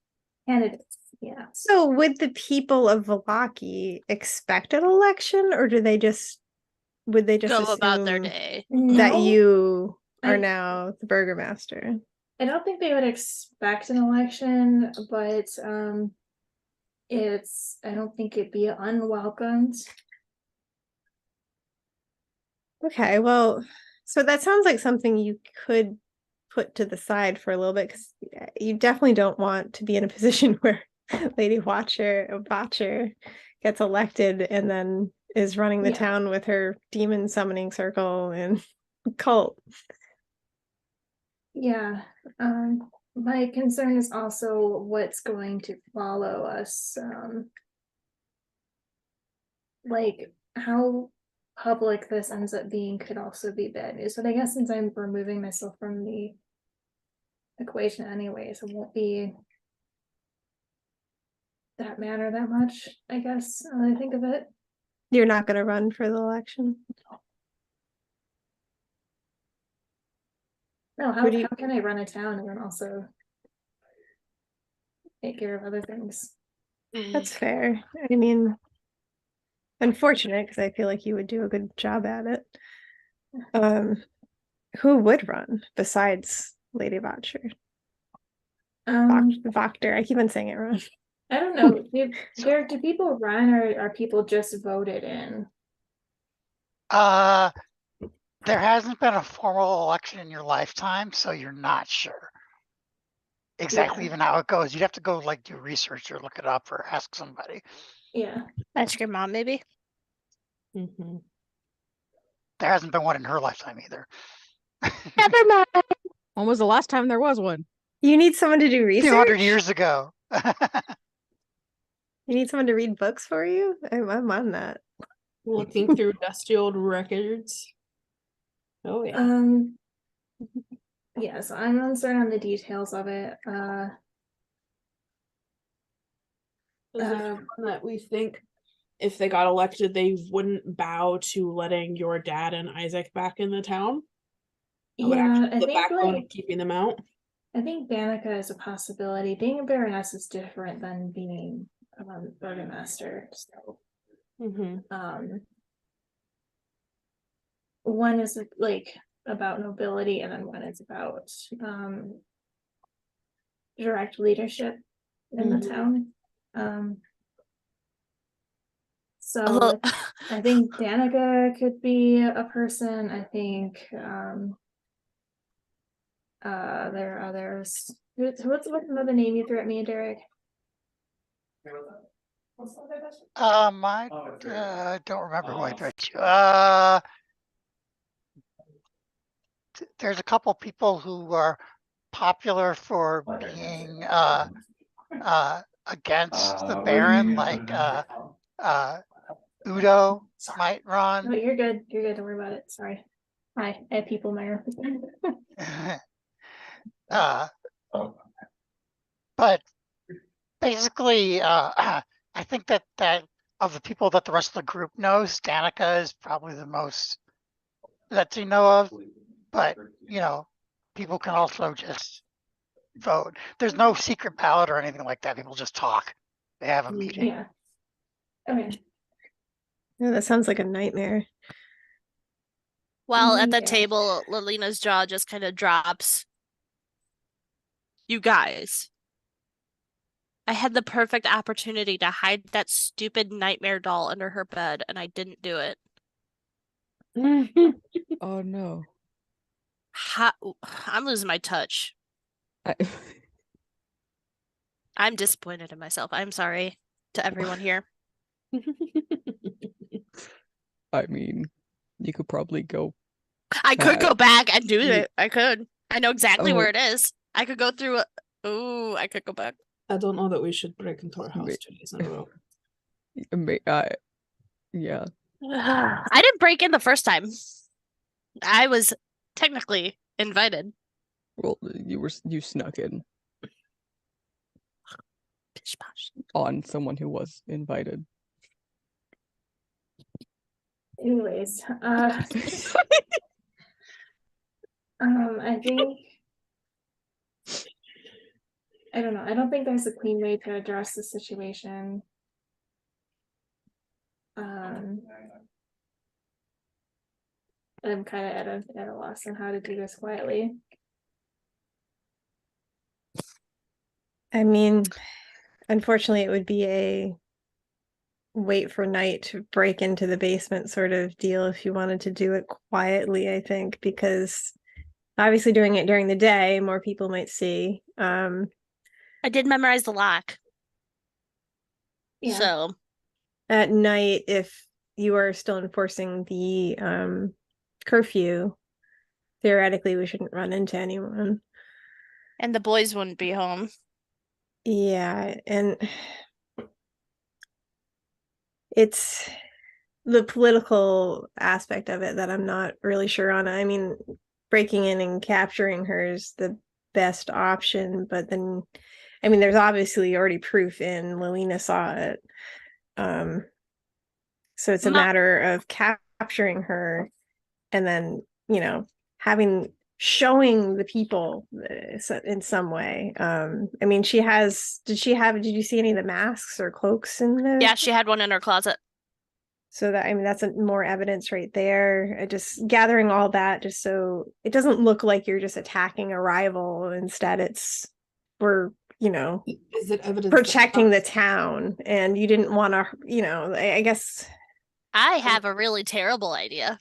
Candidates, yeah. So would the people of Vallaki expect an election, or would they just Go about their assume day. that No, you are I- now the burgomaster? I don't think they would expect an election, but I don't think it'd be unwelcomed. Okay, well, so that sounds like something you could put to the side for a little bit, because you definitely don't want to be in a position where Lady Watcher gets elected and then is running the Yeah. town with her demon summoning circle and cult. Yeah. My concern is also what's going to follow us. Like how public this ends up being could also be bad news. But I guess since I'm removing myself from the equation anyways, it won't be that matter that much, I guess, when I think of it. You're not going to run for the election? No, how What do you- can I run a town and then also take care of other things? That's fair. I mean, unfortunate, because I feel like you would do a good job at it. Who would run besides Lady Botcher? Voctor. I keep on saying it wrong. I don't know. Derek, do people run or are people just voted in? There hasn't been a formal election in your lifetime, so you're not sure exactly even how it goes. You'd have to go like do research or look it up or ask somebody. Yeah. Ask your mom, maybe. Mm-hmm. There hasn't been one in her lifetime either. Never mind. When was the last time there was one? You need someone to do research? 200 years ago. You need someone to read books for you? I'm on that. Looking through dusty old records. Oh yeah. Yeah, so I'm uncertain on the details of it. Is there someone that we think if they got elected they wouldn't bow to letting your dad and Isaac back in the town? That would Yeah, actually I the think backbone like of keeping them out. I think Danica is a possibility. Being a baroness is different than being burgomaster. So one is like about nobility, and then one is about direct leadership in the town. So I think Danica could be a person. I think there are others. What's another name you threw at me, Derek? I don't remember who I threat you. There's a couple people who are popular for being against the Baron, like Udo might No, run. you're good. You're good. Don't worry about it. Sorry. Hi, I have people in my But basically, I think that of the people that the rest of the group knows, Danica is probably the most that you know of. But you know, people can also just vote. There's no secret ballot or anything like that. People just talk. They have a meeting. Yeah. Okay. No, that sounds like a nightmare. While at the Yeah. table, Lalena's jaw just kind of drops. You guys, I had the perfect opportunity to hide that stupid nightmare doll under her bed, and I didn't do it. Oh no. I'm losing my touch. I'm disappointed in myself. I'm sorry to everyone here. I mean, you could probably go. I could go back and do You- it. I could. I know exactly Oh. where it is. I could go through it. Ooh, I could go back. I don't know that we should break into our house Wait. 2 days in a row. Yeah. I didn't break in the first time. I was technically invited. Well, you snuck in Pish posh. on someone who was invited. Anyways, I think I don't know. I don't think there's a clean way to address the situation. I'm kind of at a loss on how to do this quietly. I mean, unfortunately, it would be a wait for night to break into the basement sort of deal if you wanted to do it quietly, I think, because obviously doing it during the day, more people might see. I did memorize the lock. Yeah. So at night, if you are still enforcing the curfew, theoretically we shouldn't run into anyone. and the boys wouldn't be home. Yeah, and it's the political aspect of it that I'm not really sure on. I mean, breaking in and capturing her is the best option, but then, I mean, there's obviously already proof in Lelina saw it. So it's a matter of capturing her and then, you know, showing the people in some way. I mean, did you see any of the masks or cloaks in the? Yeah, she had one in her closet. So that, I mean, that's more evidence right there. Just gathering all that just so it doesn't look like you're just attacking a rival. Instead, it's were, you know, Is it evidence protecting the town, and you didn't want to, you know, I guess. I have a really terrible idea.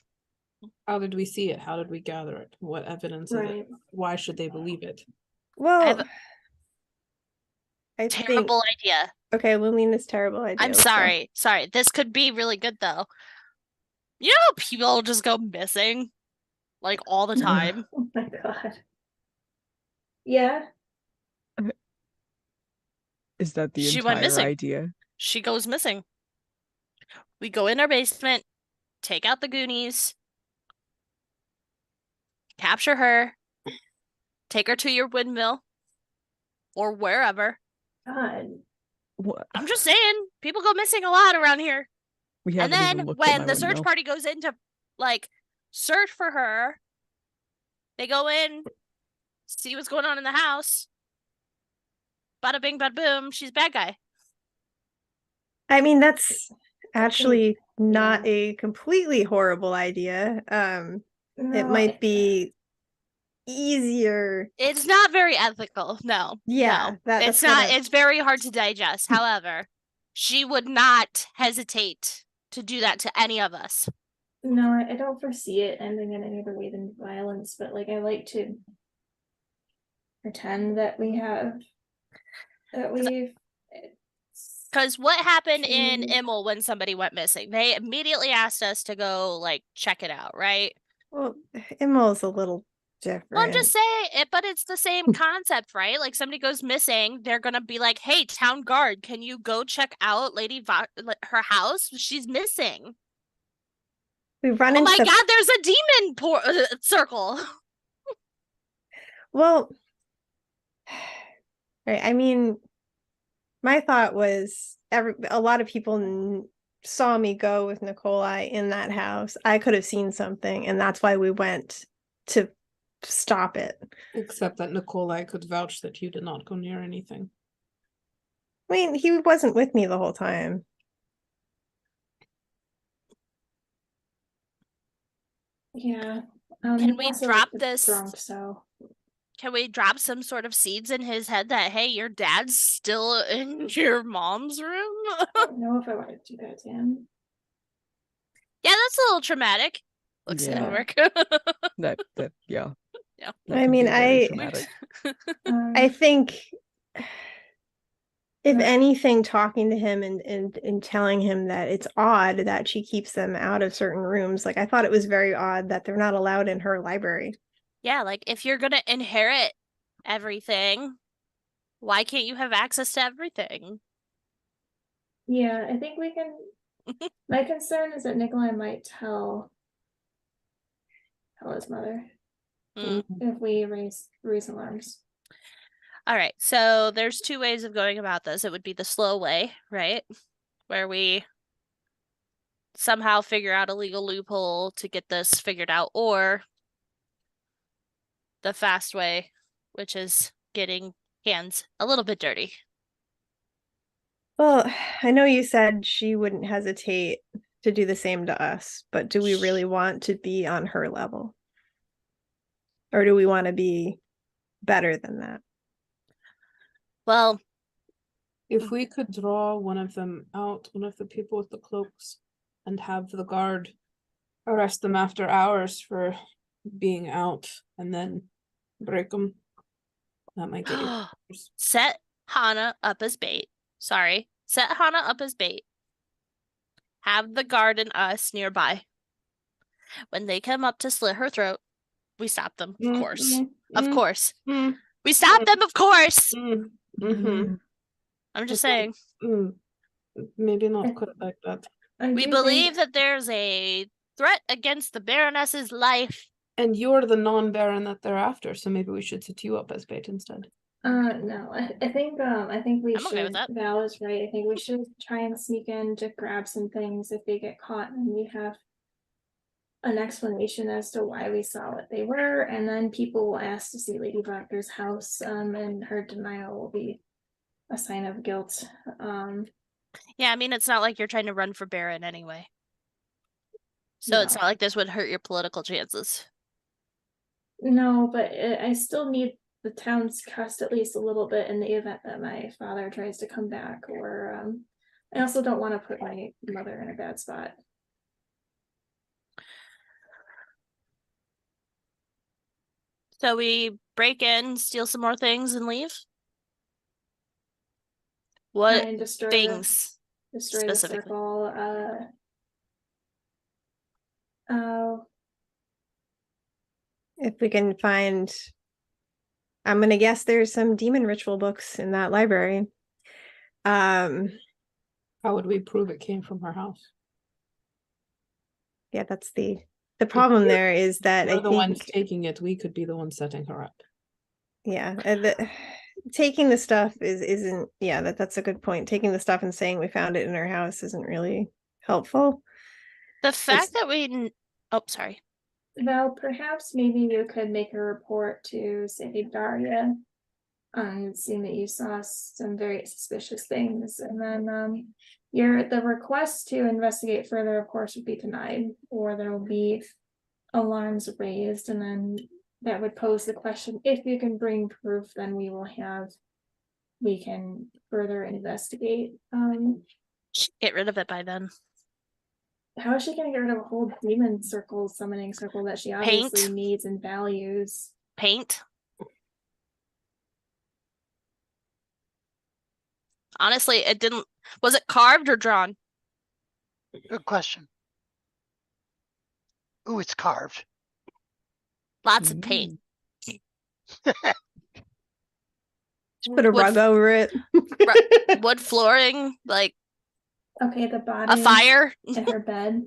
How did we see it? How did we gather it? What evidence is it? Why should they believe it? Well, I terrible think, idea. Okay, Lumina's terrible idea. I'm sorry. Sorry. This could be really good though. You know, people just go missing like all the time. Oh my god. Yeah. Is that the She went entire missing. idea? She goes missing. We go in our basement, take out the Goonies, capture her, take her to your windmill or wherever. God. What? I'm just saying, people go missing a lot around here. We And haven't even then looked at when my the search windmill. party goes in to like search for her, they go in, see what's going on in the house. Bada bing, bada boom, she's a bad guy. I mean, that's actually not a completely horrible idea. It might be easier. It's not very ethical. No. Yeah, no. It's not. It's very hard to digest. However, she would not hesitate to do that to any of us. No, I don't foresee it ending in any other way than violence, but like I like to pretend that we've because what happened in Immel when somebody went missing? They immediately asked us to go like check it out, right? Well, Immel's a little different. Well, I'm just saying it, but it's the same concept, right? Like somebody goes missing, they're gonna be like, "Hey, town guard, can you go check out her house? She's missing." We run oh into my god, there's a demon circle. Well, right. I mean, my thought was a lot of people saw me go with Nikolai in that house. I could have seen something, and that's why we went to stop it. Except that Nikolai could vouch that you did not go near anything. I mean, he wasn't with me the whole time. Yeah. Can we drop this? Drunk, so. Can we drop some sort of seeds in his head that, hey, your dad's still in your mom's room? I don't know if I want to do that to him. Yeah, that's a little traumatic. Looks Yeah. work. that yeah. Yeah. That I could mean, be very traumatic. I think if anything, talking to him and telling him that it's odd that she keeps them out of certain rooms. Like, I thought it was very odd that they're not allowed in her library. Yeah, like if you're gonna inherit everything, why can't you have access to everything? Yeah, I think we can. My concern is that Nikolai might tell his mother if we raise alarms. All right, so there's two ways of going about this. It would be the slow way, right? Where we somehow figure out a legal loophole to get this figured out, or the fast way, which is getting hands a little bit dirty. Well, I know you said she wouldn't hesitate to do the same to us, but do we really want to be on her level? Or do we want to be better than that? Well, if we could draw one of them out, one of the people with the cloaks, and have the guard arrest them after hours for being out, and then break them, that might get you. Set Hana up as bait. Sorry. Set Hana up as bait. Have the guard and us nearby. When they come up to slit her throat, we stop them, of course. Of course. We stop them, of course. I'm just saying. Maybe not quite like that. We believe that there's a threat against the Baroness's life. And you're the non-Baron that they're after, so maybe we should set you up as bait instead. No, I think we I'm should. okay with that. Val is right. I think we should try and sneak in to grab some things if they get caught, and we have an explanation as to why we saw what they were, and then people will ask to see Lady Proctor's house, and her denial will be a sign of guilt. Yeah, I mean, it's not like you're trying to run for Baron anyway. So it's not like this would hurt your political chances. No, but I still need the town's cost at least a little bit in the event that my father tries to come back, or I also don't want to put my mother in a bad spot. So we break in, steal some more things, and leave? What And destroy things the specifically? circle. If we can find, I'm gonna guess there's some demon ritual books in that library. How would we prove it came from her house? Yeah, that's the problem there is that We're I the ones think, taking it. We could be the ones setting her up. yeah, taking the stuff isn't, yeah, that's a good point. Taking the stuff and saying we found it in our house isn't really helpful. The fact that we... Oh, sorry. Val, perhaps maybe you could make a report to, say, Daria, seeing that you saw some very suspicious things, and then the request to investigate further, of course, would be denied, or there will be alarms raised, and then that would pose the question: if you can bring proof, then we can further investigate. Get rid of it by then. How is she gonna get rid of a whole demon circle, summoning circle that she obviously Paint. needs and values? Paint. Honestly, it didn't... Was it carved or drawn? Good question. Ooh, it's carved. Lots of paint. Put a Wood rug over it. Wood flooring, like Okay, the body. a fire. In her bed.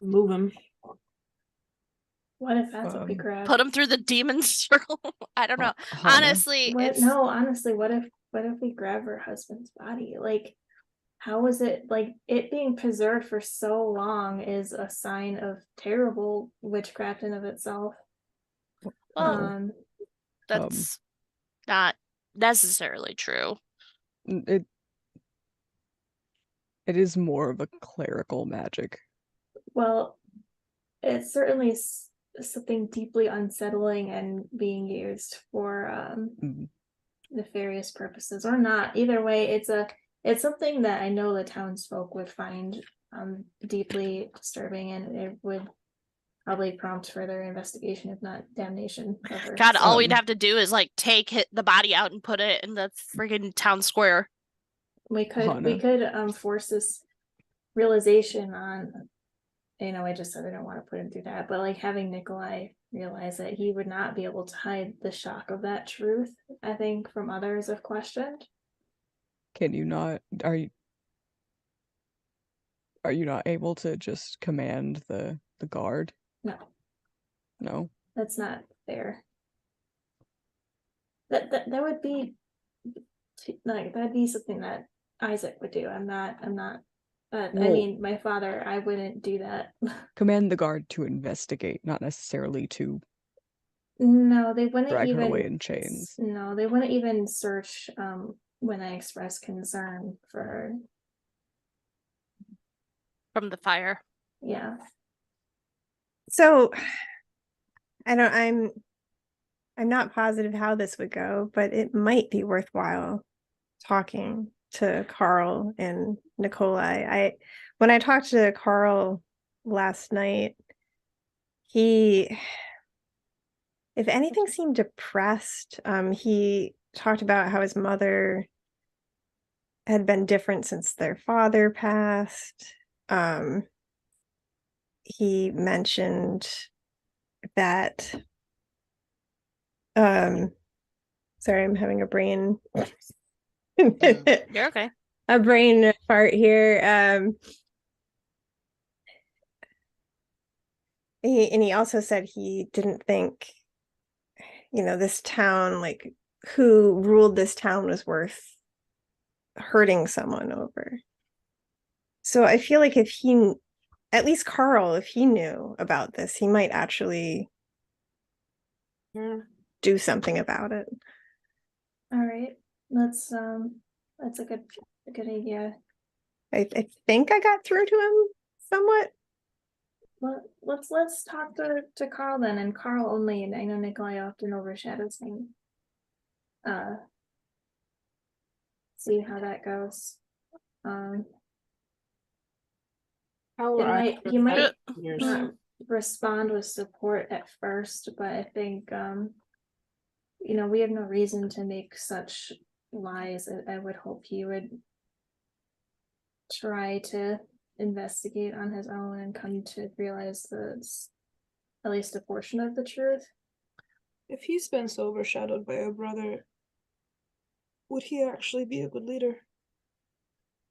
Move him. What if that's what we grab? Put them through the demon circle. I don't know. Honestly, honestly, what if we grab her husband's body? Like, how is it, like, it being preserved for so long is a sign of terrible witchcraft in of itself. Well, that's not necessarily true. It is more of a clerical magic. Well, it's certainly something deeply unsettling and being used for nefarious purposes, or not. Either way, it's something that I know the townsfolk would find deeply disturbing, and it would probably prompt further investigation, if not damnation of her. God, all we'd have to do is like take the body out and put it in the friggin' town square. We could force this realization on, I just said I don't want to put him through that, but like having Nikolai realize that he would not be able to hide the shock of that truth, I think, from others if questioned. Can you not? Are you not able to just command the guard? No. That's not fair. That would be like, that'd be something that Isaac would do. I'm not I mean, my father, I wouldn't do that. Command the guard to investigate, not necessarily to No, they wouldn't drag even her away in chains. No, they wouldn't even search when I express concern for her. From the fire. Yeah. So I'm not positive how this would go, but it might be worthwhile talking to Carl and Nikolai. When I talked to Carl last night, he, if anything, seemed depressed. He talked about how his mother had been different since their father passed. He mentioned that sorry, I'm having a brain You're okay. A brain fart here. He also said he didn't think, this town, like who ruled this town, was worth hurting someone over. So I feel like at least Carl, if he knew about this, he might actually do something about it. All right. That's a good idea. I think I got through to him somewhat. Well, let's talk to Carl then, and Carl only, and I know Nikolai often overshadows him. See how that goes. He might not respond with support at first, but I think we have no reason to make such lies. I would hope he would try to investigate on his own and come to realize that at least a portion of the truth. If he's been so overshadowed by a brother, would he actually be a good leader?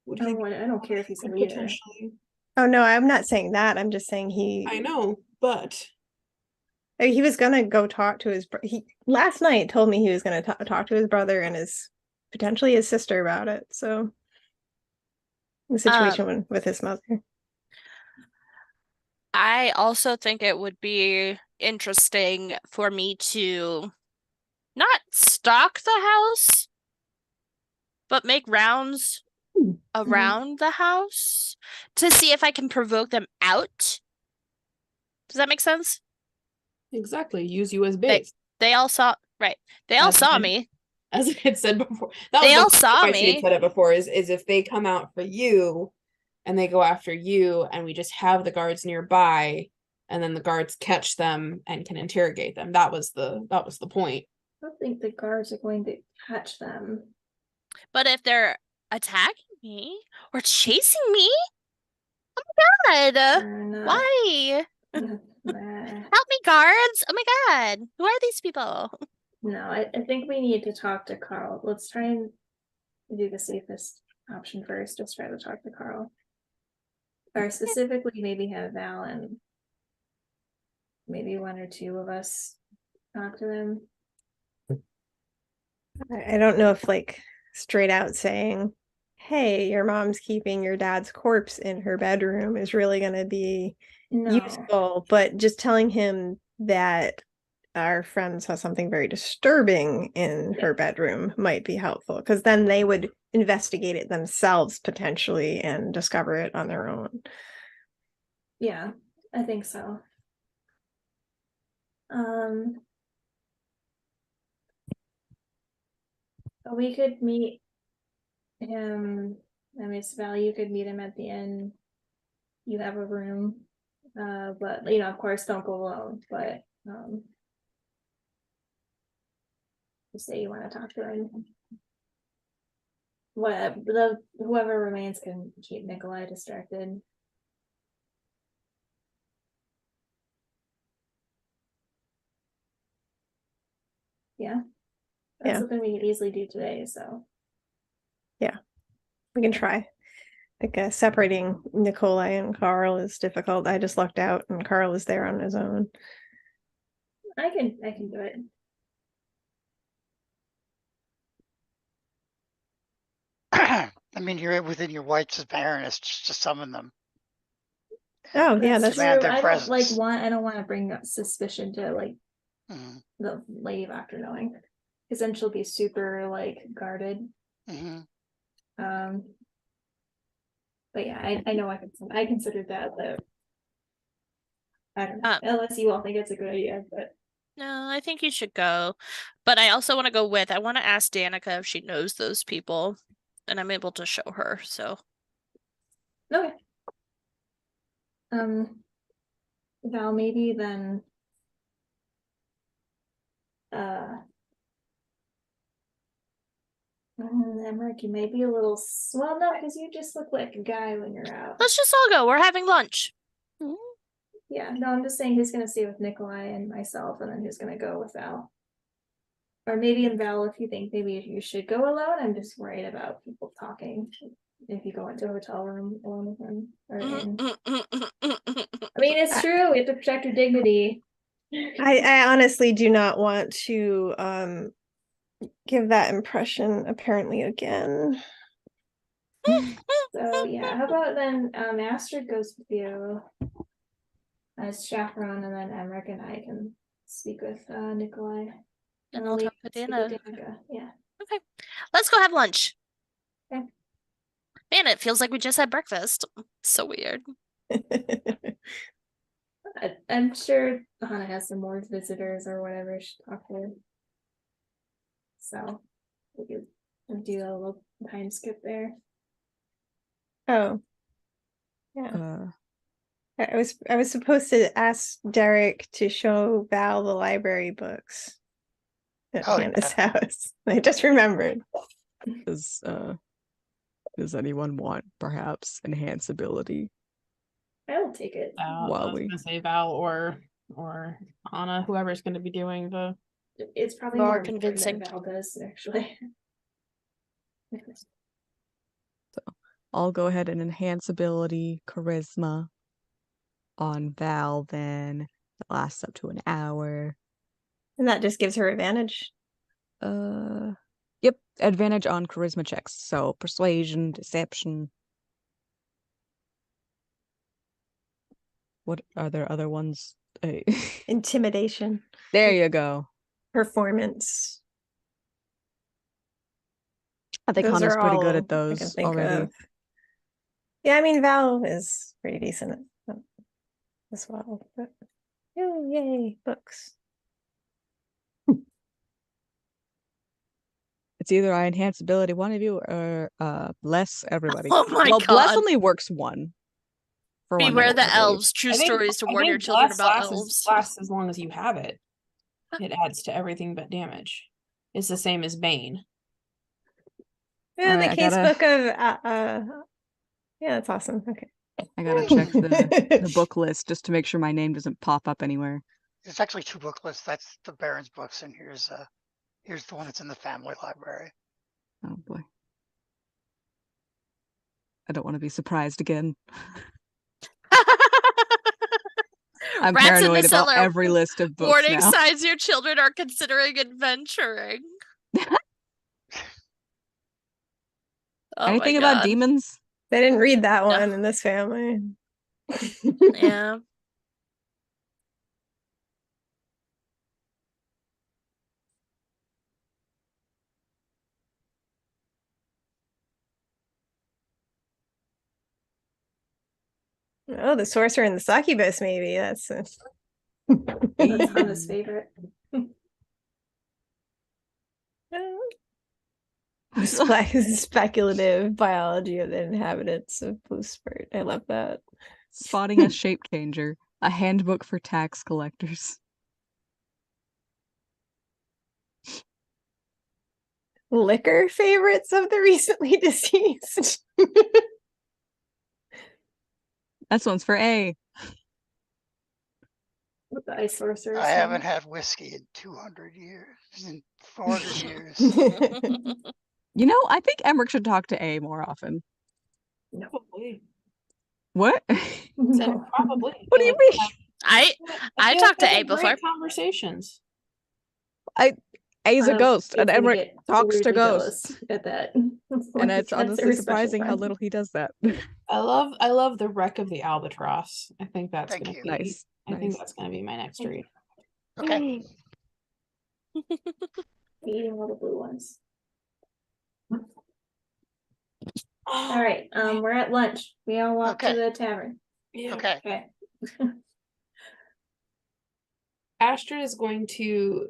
Would he? I don't care if he's a leader. Potentially. Oh no, I'm not saying that. I'm just saying I know, but he was gonna go talk to he last night told me he was gonna talk to his brother and potentially his sister about it. So the situation with his mother. I also think it would be interesting for me to not stalk the house, but make rounds around the house to see if I can provoke them out. Does that make sense? Exactly. Use you as bait. They all saw, right. They all saw me. As I had said before. They all saw me. I said it before is if they come out for you and they go after you and we just have the guards nearby and then the guards catch them and can interrogate them. That was the point. I don't think the guards are going to catch them. But if they're attacking me or chasing me, oh my god, why? Help me, guards! Oh my god, who are these people? No, I think we need to talk to Carl. Let's try and do the safest option first. Just try to talk to Carl. Or specifically maybe have Val and maybe one or two of us talk to them. I don't know if straight out saying, hey, your mom's keeping your dad's corpse in her bedroom is really going to be useful, but just telling him that our friend saw something very disturbing in her bedroom might be helpful, because then they would investigate it themselves potentially and discover it on their own. Yeah, I think so. We could meet him. I mean, Val, you could meet him at the inn. You have a room, but of course, don't go alone. But you say you want to talk to him. Whoever remains can keep Nikolai distracted. Yeah, that's something we could easily do today. So yeah, we can try. Separating Nikolai and Carl is difficult. I just lucked out and Carl is there on his own. I can do it. I mean, you're within your wife's awareness just to summon them. Oh yeah, that's true. I don't want to bring up suspicion to the Lady Doctor knowing, because then she'll be super guarded. But yeah, I know I considered that, but I don't know, unless you all think it's a good idea. But no, I think you should go. But I also want to go with. I want to ask Danica if she knows those people, and I'm able to show her. So okay. Val, maybe then. Emmerich, you may be a little no, because you just look like a guy when you're out. Let's just all go. We're having lunch. Yeah, no, I'm just saying who's gonna stay with Nikolai and myself, and then who's gonna go with Val. Or maybe in Val, if you think maybe you should go alone. I'm just worried about people talking if you go into a hotel room alone with him. I mean, it's true. We have to protect your dignity. I honestly do not want to give that impression apparently again. So yeah, how about then Astrid goes with you as chaperone, and then Emmerich and I can speak with Nikolai. And we'll talk with Danica. Yeah. Okay. Let's go have lunch. Okay. Man, it feels like we just had breakfast. So weird. I'm sure Hannah has some more visitors or whatever she talked to. So we could do a little time skip there. Oh. Yeah. I was supposed to ask Derek to show Val the library books at Hannah's house. I just remembered. Does anyone want perhaps enhance ability? I will take it. I was gonna say Val or Anna, whoever's gonna be doing the. It's probably More more convincing. than Val does, actually. So I'll go ahead and enhance ability charisma on Val, then it lasts up to an hour. And that just gives her advantage. Yep, advantage on charisma checks. So persuasion, deception. What are there other ones? Intimidation. There you go. Performance. I think Those Hannah's are pretty good all at I can those think already. of. Yeah, I mean Val is pretty decent at that as well. But oh, yay, books. It's either I enhance ability one of you or bless everybody. Oh my well, bless God. only works one. For Beware 1 minute, the I believe. elves. True stories to warn your think children bless about lasts elves. lasts as long as you have it. It adds to everything but damage. It's the same as Bane. Yeah, Alright, the I casebook of yeah, that's awesome. Okay. I gotta check the book list just to make sure my name doesn't pop up anywhere. It's actually 2 book lists. That's the Baron's books, and here's the one that's in the family library. Oh boy. I don't want to be surprised again. I'm Rats in the paranoid about cellar. every list of books Warning now. signs your children are considering adventuring. Oh Anything my about God. demons? They didn't read that No. one in this family. Yeah. Oh, the sorcerer and the succubus, maybe. That's That's Hannah's favorite. speculative biology of the inhabitants of Blue Spurt. I love that. Spotting a shape changer. A handbook for tax collectors. Liquor favorites of the recently deceased. That one's for A. With the ice sorcerers. I haven't had whiskey in 200 years, in 400 years. You know, I think Emmerich should talk to A more often. Probably. What? No. Probably. What do you mean? I feel talked to like A they're great before. Conversations. A's a ghost, and He's gonna Emmerich get talks to weirdly ghosts. jealous at that. And it's honestly surprising how little he does that. I love the wreck of the albatross. I think that's Thank gonna you. be Nice. I think Nice. that's gonna be my next read. Okay. Eating all the blue ones. Oh, All right, we're at lunch. We all walk to Okay. the tavern. yeah. Okay. Okay. Astrid is going to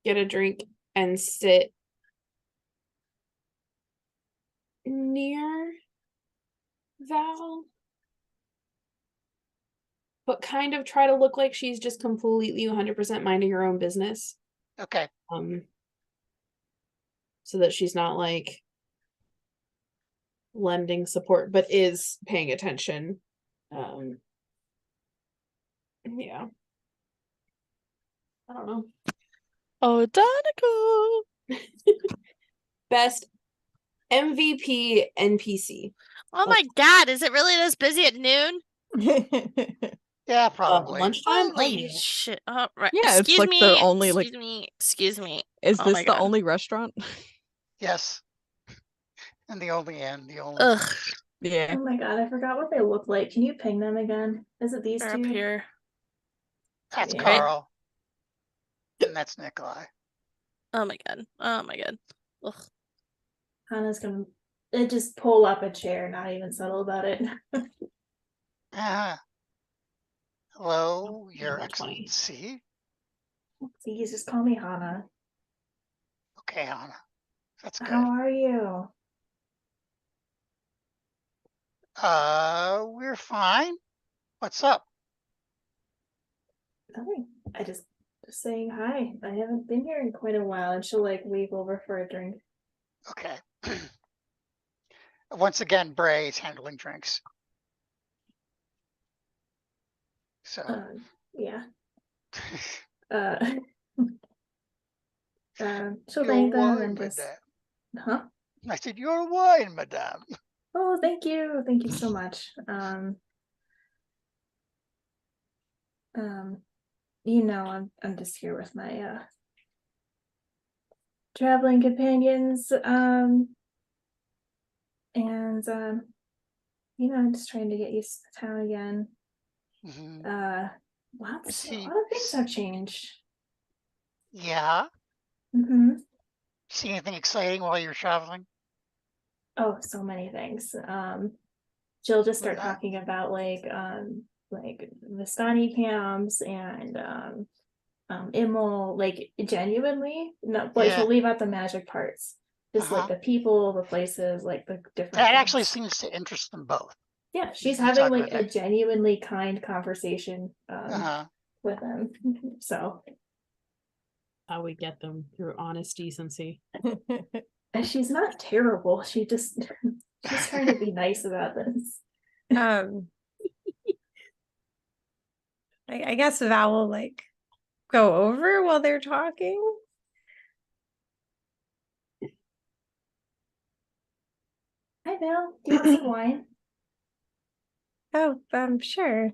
get a drink and sit near Val, but kind of try to look like she's just completely 100% minding her own business. Okay. So that she's not like lending support, but is paying attention. Yeah. I don't know. Oh, Donegal. Best MVP NPC. Oh my God, is it really this busy at noon? Yeah, probably. Lunchtime? Holy shit. Oh, right. Yeah, it's Excuse like me. the only, like- Excuse me. Is Oh this my the God. only restaurant? Yes. And the only inn, the only. Ugh. Yeah. Oh my God, I forgot what they look like. Can you ping them again? Is it these They're two? up here. That's Yeah. Carl. And that's Nikolai. Oh my God. Oh my God. Ugh. Hannah's gonna just pull up a chair, not even subtle about it. Uh-huh. Hello, Your 20. Excellency. Please just call me Hannah. Okay, Hannah. That's good. How are you? We're fine. What's up? Nothing. I just saying hi. I haven't been here in quite a while, and she'll like leave over for a drink. Okay. Once again, Bray is handling drinks. So, Yeah. Uh, she'll your thank them wine, and just. madame. Huh? I said, your wine, madame. Oh, thank you so much. You know, I'm just here with my traveling companions. And you know, I'm just trying to get used to the town again. Mhm. A lot of things have changed. Yeah. Mm-hmm. See anything exciting while you're traveling? Oh, so many things. She'll just start What's that? talking about like Vistani camps and Immol, like genuinely, no, like Yeah. she'll leave out the magic parts. Just like the people, the places, like the different That actually things. seems to interest them both. Yeah, she's You having talk like about a that. genuinely kind conversation Uh-huh. with them. So How we get them through honest decency. and she's not terrible. She's trying to be nice about this. I guess Val will like go over while they're talking. Hi, Val. Do you want some wine? Oh, sure.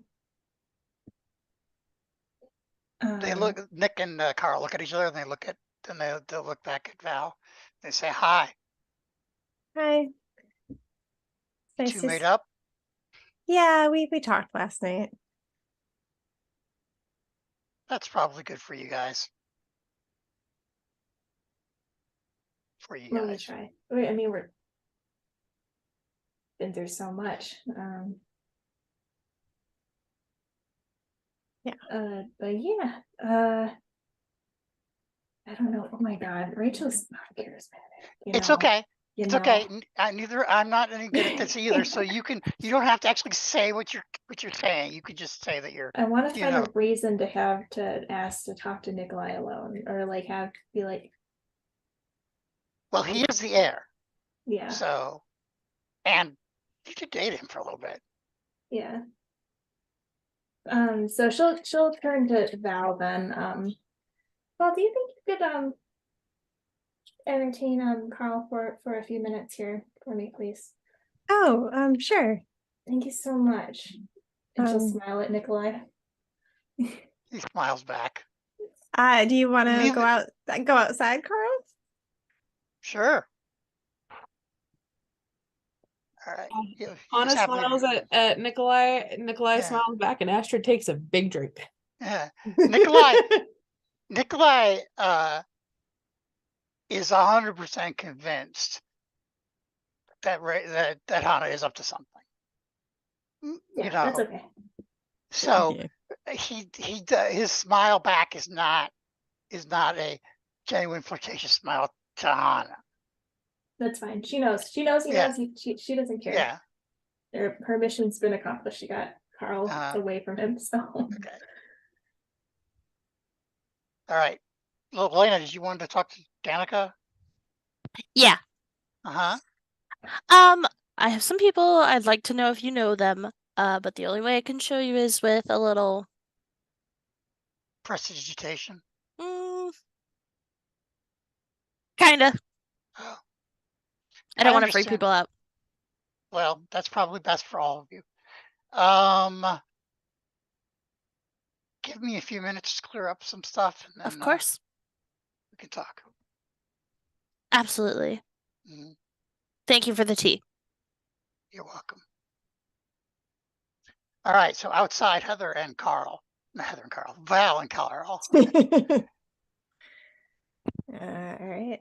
They look, Nick and Carl look at each other, and they'll look back at Val. They say, hi. Hi. You Nice two to made up? Yeah, we talked last night. That's probably good for you guys. For you Let me guys. try. Wait, I mean, we're been through so much. Yeah. But yeah, I don't know. Oh my God, Rachel's not charismatic. It's okay. You It's know. okay. I'm not any good at this either. So you don't have to actually say what you're saying. You could just say that you're. I want to You find know. a reason to ask to talk to Nikolai alone, or like be like, Well, he is the heir. yeah, So, and you should date him for a little bit. yeah. So she'll turn to Val then. Val, do you think you could entertain Carl for a few minutes here for me, please? Oh, sure. Thank you so much. And she'll smile at Nikolai. He smiles back. Do you want to go outside, Carl? Sure. All right. Anna smiles at Nikolai. Nikolai smiles back, and Astrid takes a big drink. Yeah. Nikolai is 100% convinced that Hannah is up to something. Yeah, you know. that's okay. So his smile back is not a genuine flirtatious smile to Hannah. That's fine. She knows. She knows. She doesn't care. Yeah. Her mission's been accomplished. She got Carl away from him. So. Okay. All right. Lena, did you want to talk to Danica? Yeah. Uh-huh. I have some people I'd like to know if you know them. But the only way I can show you is with a little prestidigitation. Kinda. Oh. I don't want to freak people out. Well, that's probably best for all of you. Give me a few minutes to clear up some stuff, and then of course we can talk. Absolutely. Mm-hmm. Thank you for the tea. You're welcome. All right, so outside, Val and Carl. All right.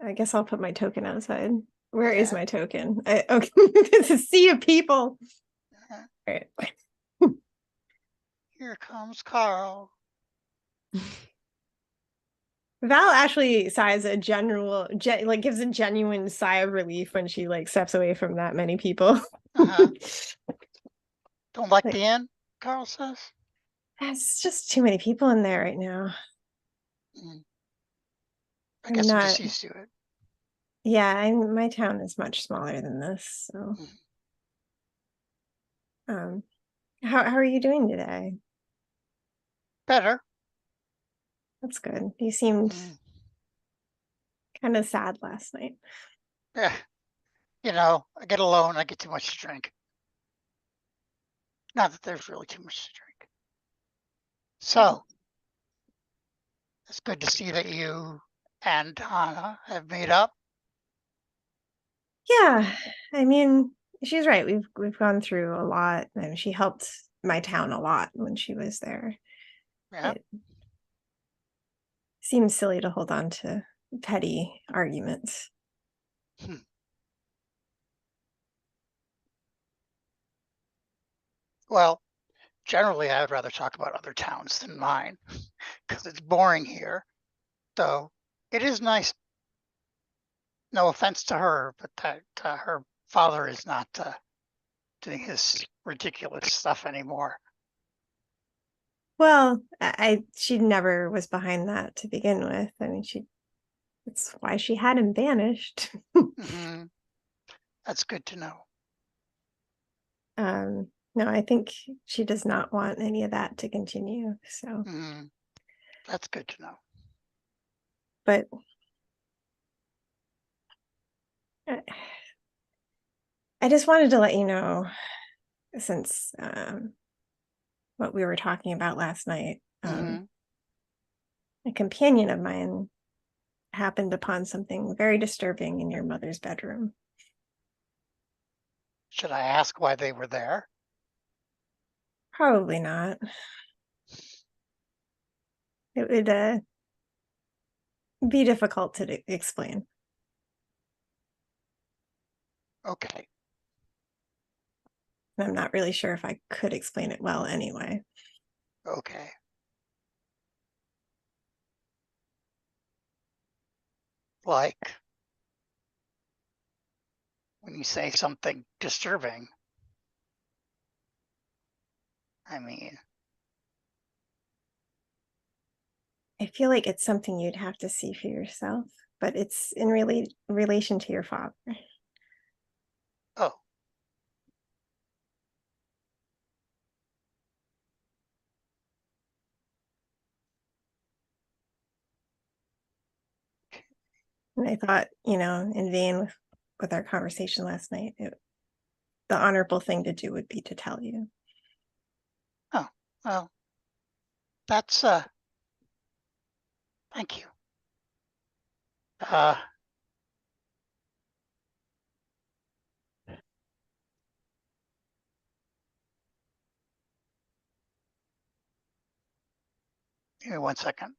I guess I'll put my token outside. Where is my token? Okay, it's a sea of people. All right. Here comes Carl. Val actually sighs a like gives a genuine sigh of relief when she like steps away from that many people. Uh-huh. Don't like Like- the inn, Carl says. It's just too many people in there right now. Mm. I I'm guess I'm not. just used to it. Yeah, my town is much smaller than this. So, how are you doing today? Better. That's good. You seemed Mm. kind of sad last night. Yeah. You know, I get alone, I get too much to drink. Not that there's really too much to drink. So, it's good to see that you and Hannah have made up. Yeah, I mean, she's right. We've gone through a lot, and she helped my town a lot when she was there. Yeah. It seems silly to hold on to petty arguments. Well, generally, I would rather talk about other towns than mine because it's boring here. So, it is nice. No offense to her, but that her father is not doing his ridiculous stuff anymore. Well, she never was behind that to begin with. I mean, that's why she had him banished. Mm-hmm. That's good to know. No, I think she does not want any of that to continue. So, Mm-hmm. That's good to know. but I just wanted to let you know, since what we were talking about last night, Mm-hmm. a companion of mine happened upon something very disturbing in your mother's bedroom. Should I ask why they were there? Probably not. It would be difficult to explain. Okay. I'm not really sure if I could explain it well anyway. Okay. Like when you say something disturbing, I mean, I feel like it's something you'd have to see for yourself, but it's in relation to your father. oh, And I thought, in vain with our conversation last night, the honorable thing to do would be to tell you. oh, well, that's thank you. Give me 1 second.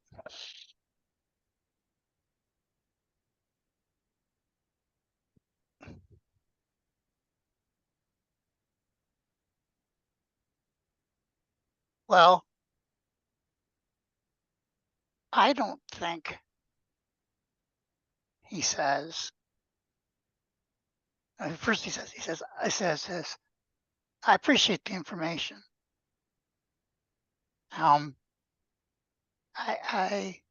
Well, I don't think, he says. First he says, I appreciate the information. I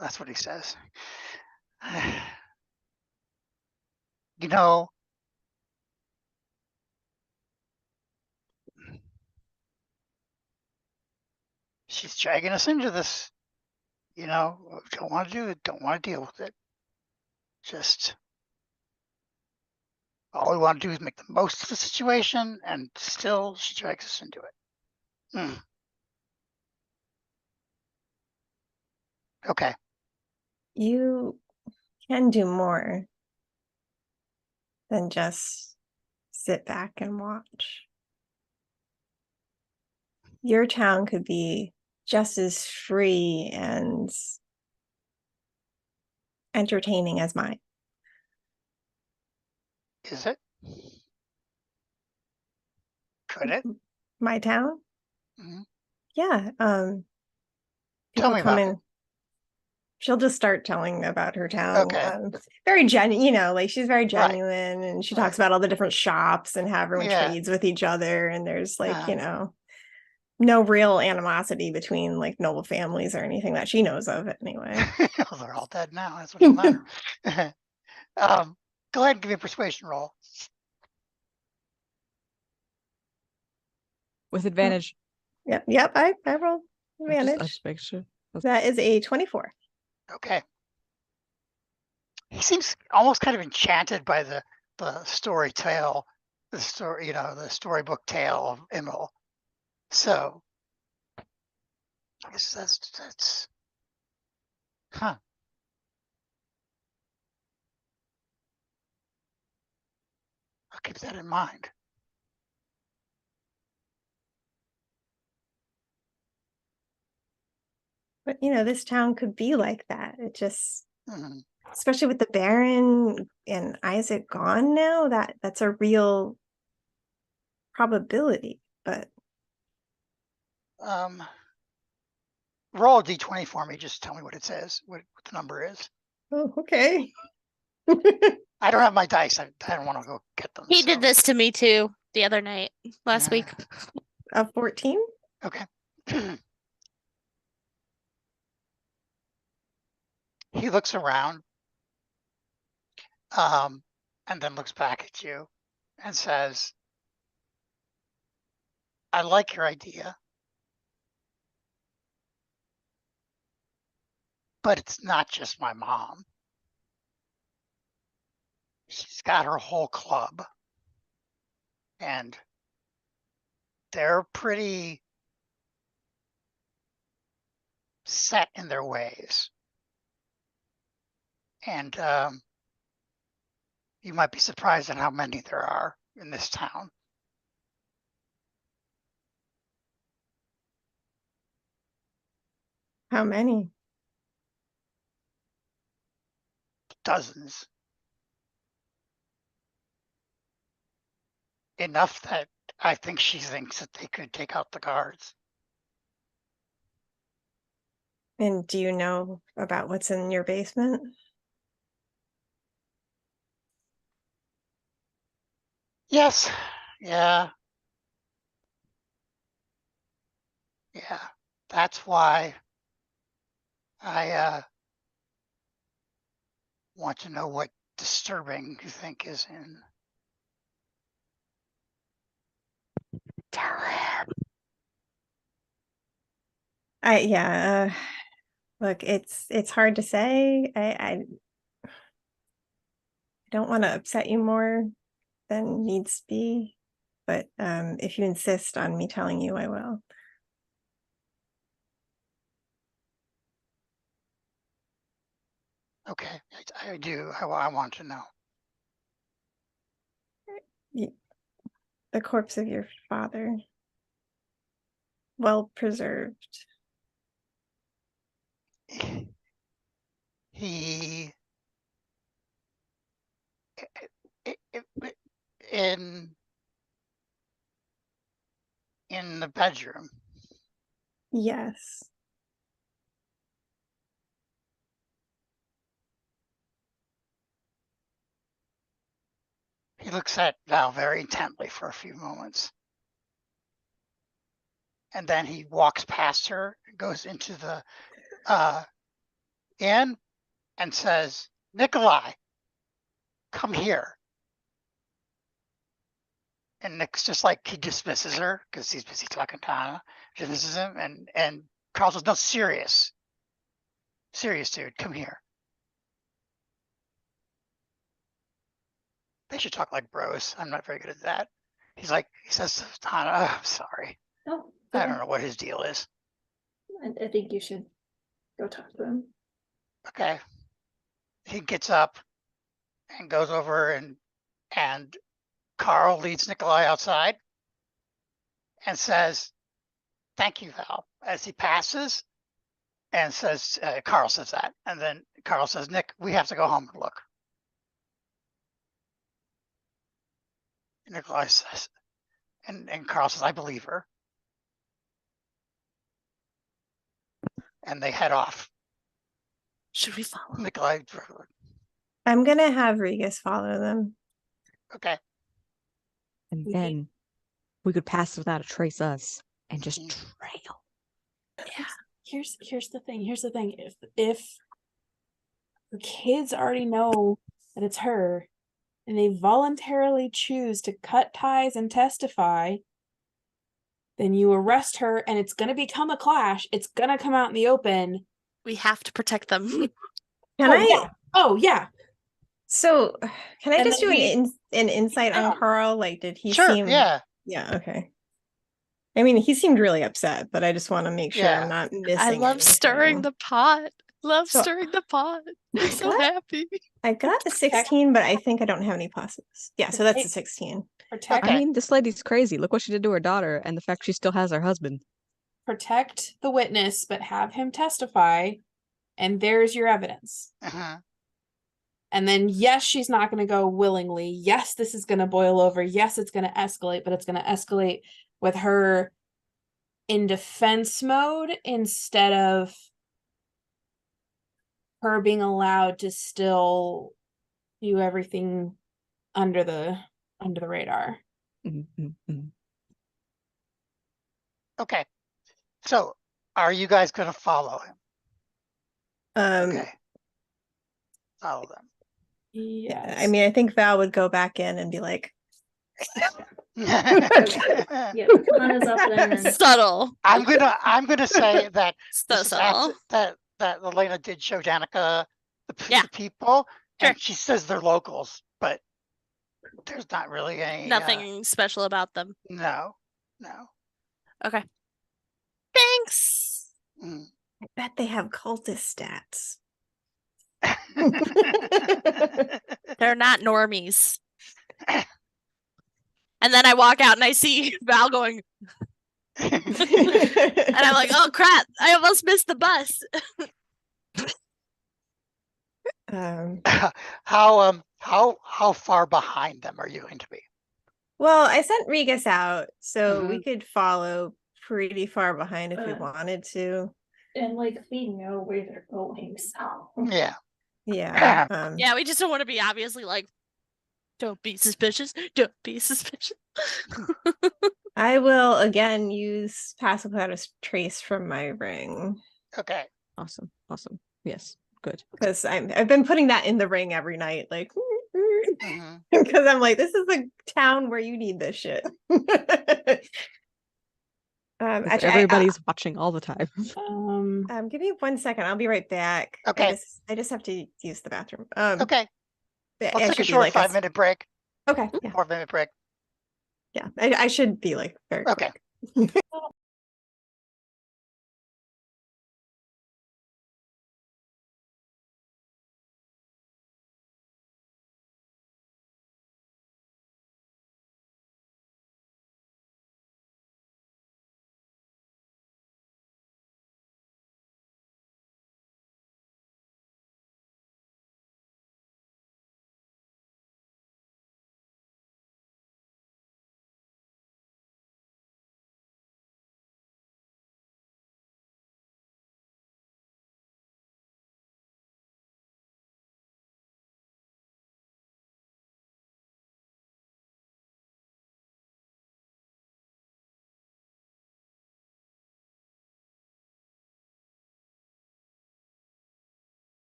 that's what he says. You know, she's dragging us into this. Don't want to do it, don't want to deal with it. Just all we want to do is make the most of the situation, and still she drags us into it. Okay. You can do more than just sit back and watch. Your town could be just as free and entertaining as mine. Is it? Could it? My town? Mhm. Yeah. Tell People me come about in. it. She'll just start telling about her town. Okay. Very genuine, like she's very Right. genuine, and she Right. talks about all the different shops and how everyone Yeah. trades with each other, and there's like, Uh-huh. no real animosity between like noble families or anything that she knows of anyway. Well, they're all dead now. That's what's the matter. Go ahead and give me a persuasion roll. With advantage. Yep, I rolled I advantage. just make sure. That is a 24. Okay. He seems almost kind of enchanted by the story tale, the story, the storybook tale of Immel. So I guess that's huh. I'll keep that in mind. But this town could be like that. It just, Mhm. especially with the Baron and Isaac gone now, that's a real probability. But Roll a d20 for me. Just tell me what it says, what the number is. oh, okay. I don't have my dice. I don't want to go get them. He did this to me too the other night, last week. A 14? Okay. He looks around, and then looks back at you and says, I like your idea, but it's not just my mom. She's got her whole club, and they're pretty set in their ways. And you might be surprised at how many there are in this town. How many? Dozens. Enough that I think she thinks that they could take out the guards. And do you know about what's in your basement? Yes. Yeah. That's why I want to know what disturbing you think is in. Tell him. Look, it's hard to say. I don't want to upset you more than needs to be, but if you insist on me telling you, I will. Okay, I do. I want to know. The corpse of your father, well preserved. He in the bedroom. Yes. He looks at Val very intently for a few moments. And then he walks past her, goes into the inn and says, Nikolai, come here. And Nick's just like, he dismisses her because he's busy talking to Anna, dismisses him. And Carl says, no, serious, dude, come here. They should talk like bros. I'm not very good at that. He says to Anna, oh, I'm sorry. Oh, I don't know what his deal is. I think you should go talk to him. Okay. He gets up and goes over and Carl leads Nikolai outside and says, thank you, Val, as he passes and says, Carl says that. And then Carl says, Nick, we have to go home and look. Nikolai says, and Carl says, I believe her. And they head off. Should we follow? Nikolai, I'm gonna have Regus follow them. okay. And then we could pass without a trace us and just Mhm. trail. Here's the thing. Here's the thing. If the kids already know that it's her, and they voluntarily choose to cut ties and testify, then you arrest her, and it's gonna become a clash. It's gonna come out in the open. We have to protect them. Can Oh, I? yeah. Oh yeah. So, can I And just then do we- an insight on Carl? Like, did he Sure, seem? yeah. Yeah. Okay. I mean, he seemed really upset, but I just want to make sure Yeah. I'm not missing. I love stirring anything. the pot. Love So, stirring the pot. I'm so What? happy. I got a 16, but I think I don't have any positives. Yeah, so that's a 16. Protect Okay. I mean, this lady's crazy. Look what she did to her daughter and the fact she still has her husband. protect the witness, but have him testify, and there's your evidence. Uh-huh. And then, yes, she's not going to go willingly. Yes, this is going to boil over. Yes, it's going to escalate, but it's going to escalate with her in defense mode instead of her being allowed to still do everything under the radar. Okay. So, are you guys going to follow him? Okay. Follow them. Yes. I mean, I think Val would go back in and be like, Yeah, Hannah's up there and Subtle. I'm gonna say that So this is after, subtle. that Elena did show Danica Yeah. the people, Sure. and she says they're locals, but there's not really any Nothing special about them. No. Okay. Thanks. Mm. I bet they have cultist stats. They're not normies. And then I walk out and I see Val going, and I'm like, oh crap, I almost missed the bus. How far behind them are you going to be? Well, I sent Regus out, so we Mhm. could follow pretty far behind if we wanted to. and like we know where they're going, so Yeah. Yeah. Yeah, we just don't want to be obviously like, don't be suspicious. Don't be suspicious. I will again use pass without a trace from my ring Okay. Awesome. Yes, good. because I've been putting that in the ring every night, like Mhm. because I'm like, this is a town where you need this shit. Actually, Everybody's watching all the time. give me 1 second. I'll be right back. Okay. I just have to use the bathroom. Okay. I Let's take a should be short like 5-minute break. Okay. Yeah. 4-minute break. Yeah. I should be like very Okay. quick.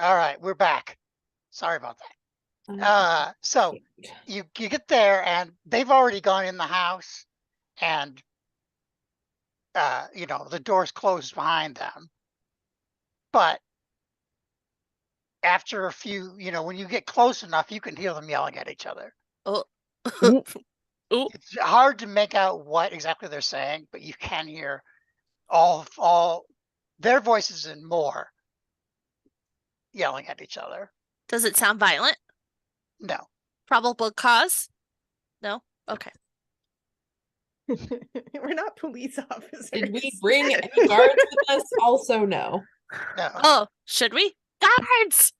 All right, we're back. Sorry about that. So you get there and they've already gone in the house, and the door's closed behind them. But after a few, when you get close enough, you can hear them yelling at each other. Oh. Ooh. Ooh. It's hard to make out what exactly they're saying, but you can hear all their voices and more yelling at each other. Does it sound violent? No. Probable cause? No? Okay. We're not police officers. Did we bring any guards with us? Also, no. No. Oh, should we? Guards!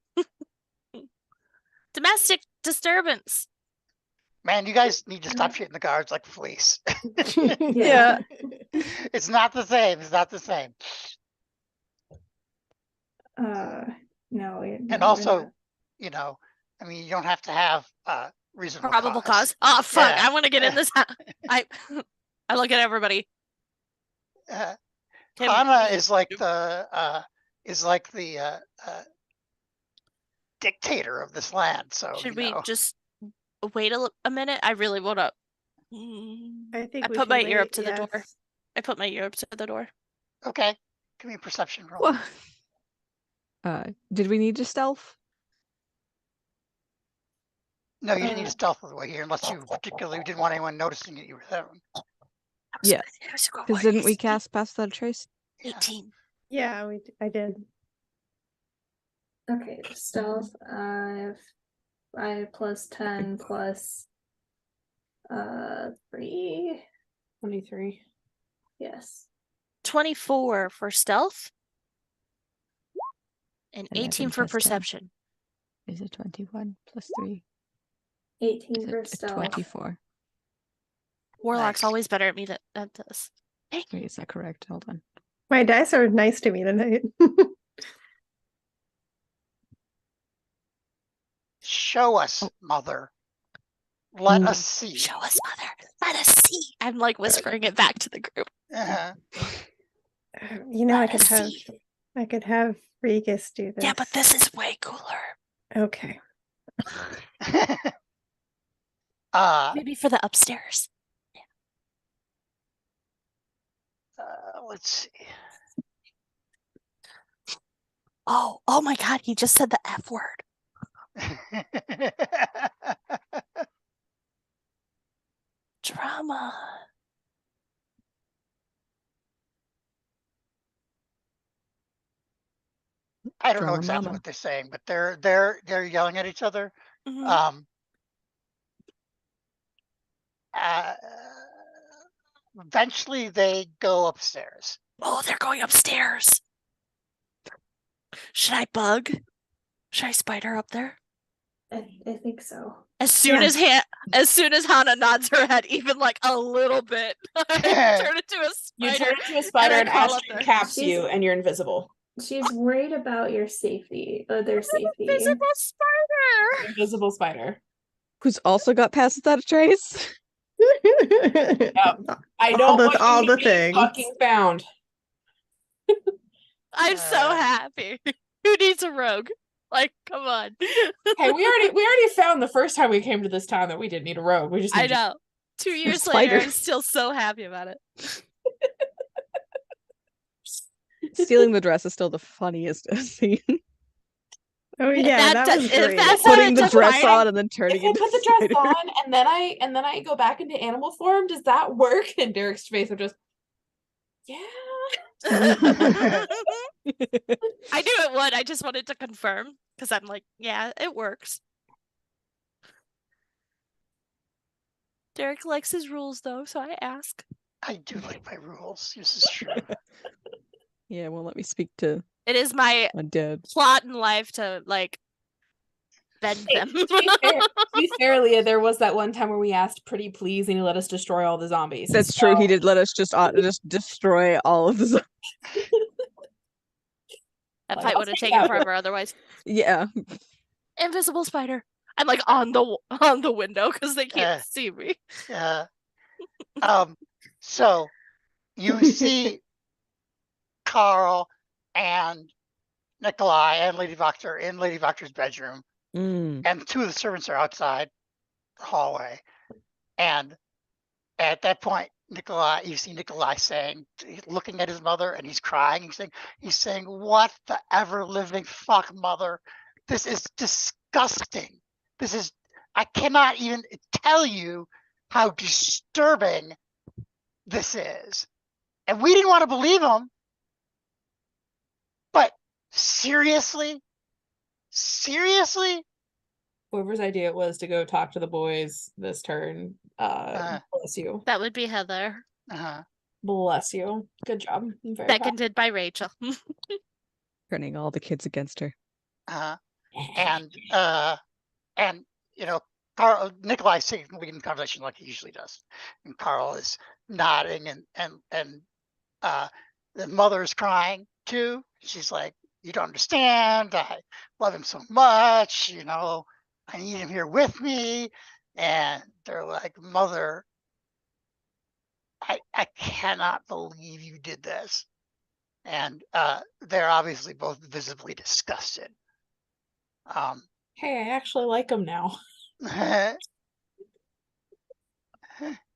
Domestic disturbance. Man, you guys need to stop shooting the guards like police. Yeah. It's not the same. It's not the same. No. And also, you don't have to have reasonable Probable cause. cause. Oh fuck! Yeah. I want to get in this. I look at everybody. Tim, Hana is like the dictator of this land. So should we just wait a minute? I really want to. I think I we put should my ear up wait, to the door. yes. I put my ear up to the door. Okay, give me a perception roll. Did we need to stealth? No, you didn't need to stealth all the way here unless you particularly didn't want anyone noticing that you were there. Yeah. Because didn't we cast Pass Without a Trace? 18. Yeah, I did. Okay, stealth. I plus 10 plus 3. 23. Yes. 24 for stealth. And 11 18 for plus 10. perception. Is it 21 plus 3? 18 Is for it stealth. 24? Warlock's Nice. always better at me than this. Hey, Wait, is that correct? Hold on. My dice are nice to me tonight. Show us, mother. Let us see. show us, mother. Let us see. I'm like whispering it back to the group. Uh-huh. I could have Regis do this. Yeah, but this is way cooler. Okay. Maybe for the upstairs. Let's see. Oh my God! He just said the F word. Drama. I don't know Drama exactly mama. what they're saying, but they're yelling at each other. Mhm. Eventually they go upstairs. Oh, they're going upstairs. Should I bug? Should I spider up there? I think so. As soon as Hana nods her head, even like a little bit, I turn into a You spider. turn into a spider and I crawl up Astrid there. caps you, and you're invisible. She's worried about your safety. Their safety. Invisible spider. Invisible spider. Who's also got Pass Without a Trace? I don't want all you the to be things. fucking found. I'm so happy. Who needs a rogue? Like, come on. Hey, we already found the first time we came to this town that we didn't need a rogue. We just I need know. 2 years spider. later, I'm still so happy about it. Stealing the dress is still the funniest scene. Oh yeah, that was if great. that's how Putting it the took dress writing- on and then turning If I into put the a dress spider. on and then I go back into animal form, does that work? And Derek's face would just, yeah. I knew it would. I just wanted to confirm because I'm like, yeah, it works. Derek likes his rules though, so I ask. I do like my rules. This is true. Yeah, won't let me speak to It is my my dad. plot in life to like bend them. To be fair, Leah, there was that one time where we asked pretty please and he let us destroy all the zombies. That's true. He did let us just destroy all of the zombies. That Like, fight I'll would have take taken that. forever otherwise. Yeah. Invisible spider. I'm like on the window because they can't see me. So you see Carl and Nikolai and Lady Voctor in Lady Voctor's bedroom, and two of the servants are outside the hallway. And at that point, you see Nikolai saying, looking at his mother, and he's crying. He's saying, "What the ever living fuck, mother? This is disgusting. I cannot even tell you how disturbing this is." And we didn't want to believe him. But seriously? Whoever's idea it was to go talk to the boys this turn, bless you. That would be Heather. Bless you. Good job. I'm very proud. Seconded by Rachel. Turning all the kids against her. And Nikolai's taking the lead in the conversation like he usually does. And Carl is nodding and the mother's crying too. She's like, "You don't understand. I love him so much. I need him here with me." And they're like, "Mother, I cannot believe you did this." And they're obviously both visibly disgusted. Hey, I actually like him now.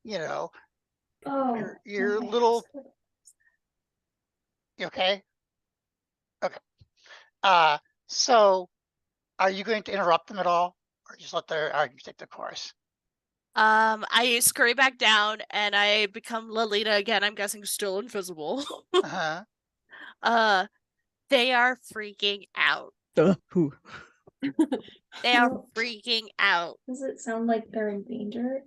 Your little. You okay? Okay. So are you going to interrupt them at all, or just let their argument take the course? I scurry back down and I become Lolita again. I'm guessing still invisible. They are freaking out. Who? They are freaking out. Does it sound like they're in danger?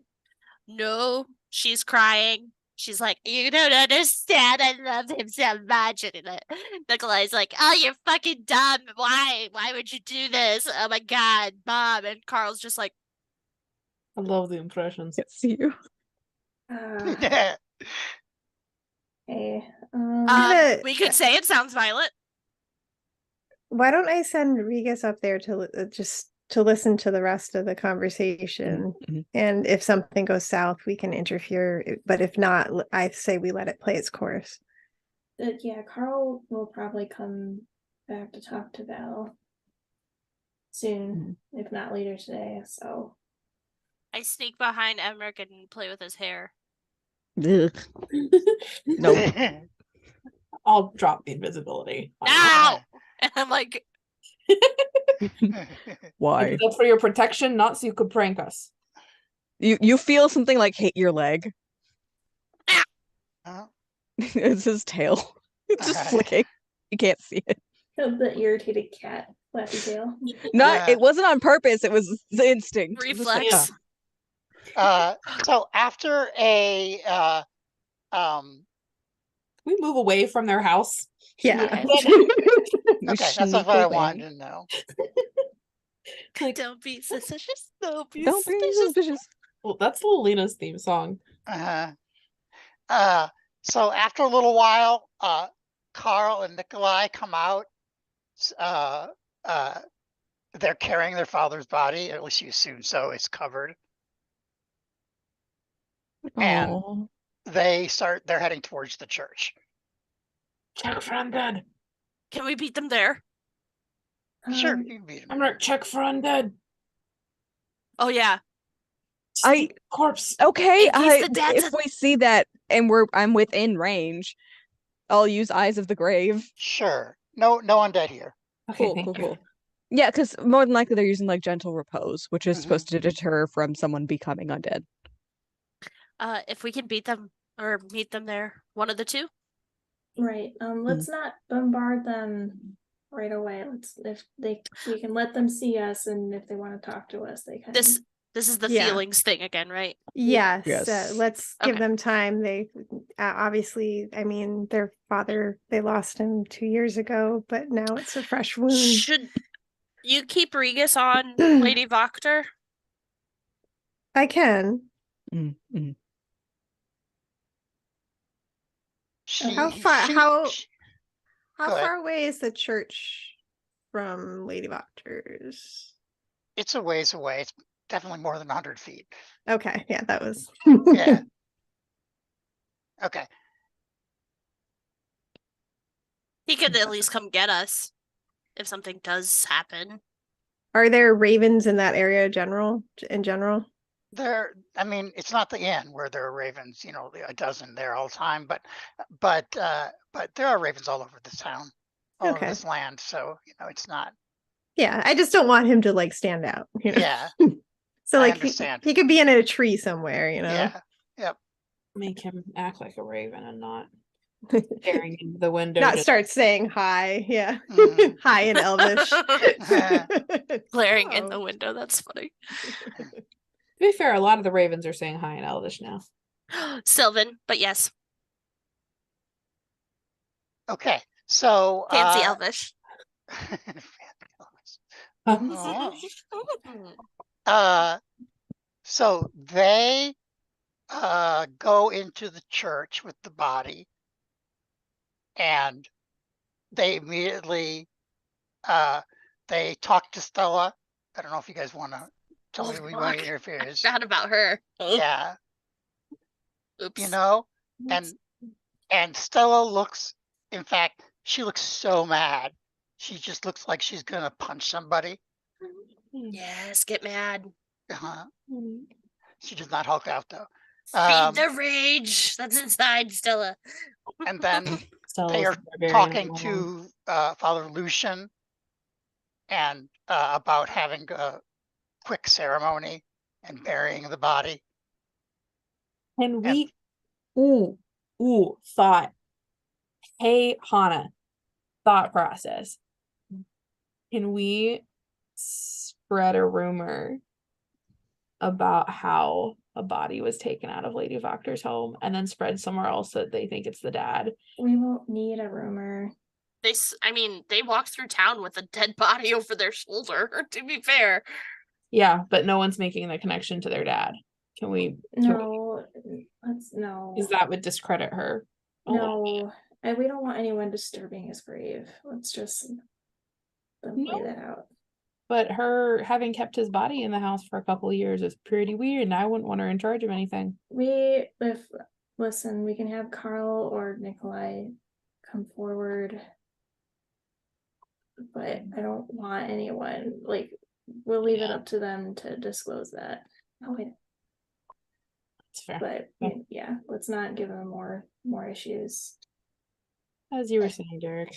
No, she's crying. She's like, "You don't understand. I love him so much." And Nikolai's like, "Oh, you're fucking dumb. Why? Why would you do this? Oh my God, Mom." And Carl's just like, I love the impressions. It's you. Yeah. Hey, we could say it sounds violent. Why don't I send Regus up there to just to listen to the rest of the conversation? And if something goes south, we can interfere. But if not, I say we let it play its course. Yeah, Carl will probably come back to talk to Val soon, if not later today. So I sneak behind Emmerich and play with his hair. No. I'll drop the invisibility. Ow! And I'm like, Why? That's for your protection, not so you could prank us. You feel something like hit your leg. Huh? It's his tail. It's just flicking. You can't see it. the irritated cat, flappy tail. It wasn't on purpose. It was the instinct. reflex. So after a We move away from their house. Yeah. okay, that's what I wanted to know. Don't be suspicious. Don't be Don't be suspicious. Well, that's Lolita's theme song. So after a little while, Carl and Nikolai come out. They're carrying their father's body, at least you assume so. It's covered. And Aw. they're heading towards the church. Check for undead. Can we beat them there? Sure, you can beat him. I'm gonna check for undead. Oh yeah. Corpse. Okay, In case the dad's if we see that and I'm within range, I'll use Eyes of the Grave. Sure. No undead here. Okay, Cool. Yeah, because more than likely they're using like Gentle Repose, which is supposed to deter from someone becoming undead. If we can beat them or meet them there, one of the two. Right. Let's not bombard them right away. We can let them see us, and if they want to talk to us, they can. This is the feelings thing again, right? Yes. Yes. Let's give Okay. them time. They obviously, I mean, their father, they lost him 2 years ago, but now it's a fresh wound. Should you keep Regus on Lady Voctor? I can. How Go ahead. far away is the church from Lady Voctor's? It's a ways away. It's definitely more than 100 feet. Okay, yeah, that was. Yeah. Okay. He could at least come get us if something does happen. Are there ravens in that area in general? I mean, it's not the inn where there are ravens, a dozen there all the time, but there are ravens all over this town, all over Okay. this land. So, it's not. Yeah, I just don't want him to like stand out, Yeah, So I like understand. he could be in a tree somewhere, Yeah. Yep. Make him act like a raven and not staring into the window. Not just- start saying hi. Yeah. Mhm. Hi in Elvish. Glaring in Oh. the window. That's funny. To be fair, a lot of the ravens are saying hi in Elvish now. Sylvan, but yes, Okay. So fancy Elvish. Oh. So they go into the church with the body, and they immediately they talk to Stella. I don't know if you guys want to tell me what fuck. interferes. Forgot about her. Yeah, Oops. and Stella looks. In fact, she looks so mad. She just looks like she's gonna punch somebody. Yes, get mad. Uh-huh. She does not Hulk out though. Feed the rage that's inside Stella. And then Stella's they are barbarian talking as to Father Lucian and about having a quick ceremony and burying the body. Can we thought. Hey Hana, thought process. Can we spread a rumor about how a body was taken out of Lady Voctor's home and then spread somewhere else that they think it's the dad? We won't need a rumor. They walked through town with a dead body over their shoulder, to be fair. Yeah, but no one's making the connection to their dad. Can we? No. Because that would discredit her. No. And we don't want anyone disturbing his grave. Let's just lay that out. But her having kept his body in the house for a couple of years is pretty weird, and I wouldn't want her in charge of anything. Listen, we can have Carl or Nikolai come forward, but I don't want anyone, we'll leave it up to them to disclose that. Oh, wait. That's fair. But yeah, let's not give them more issues. As you were saying, Derek.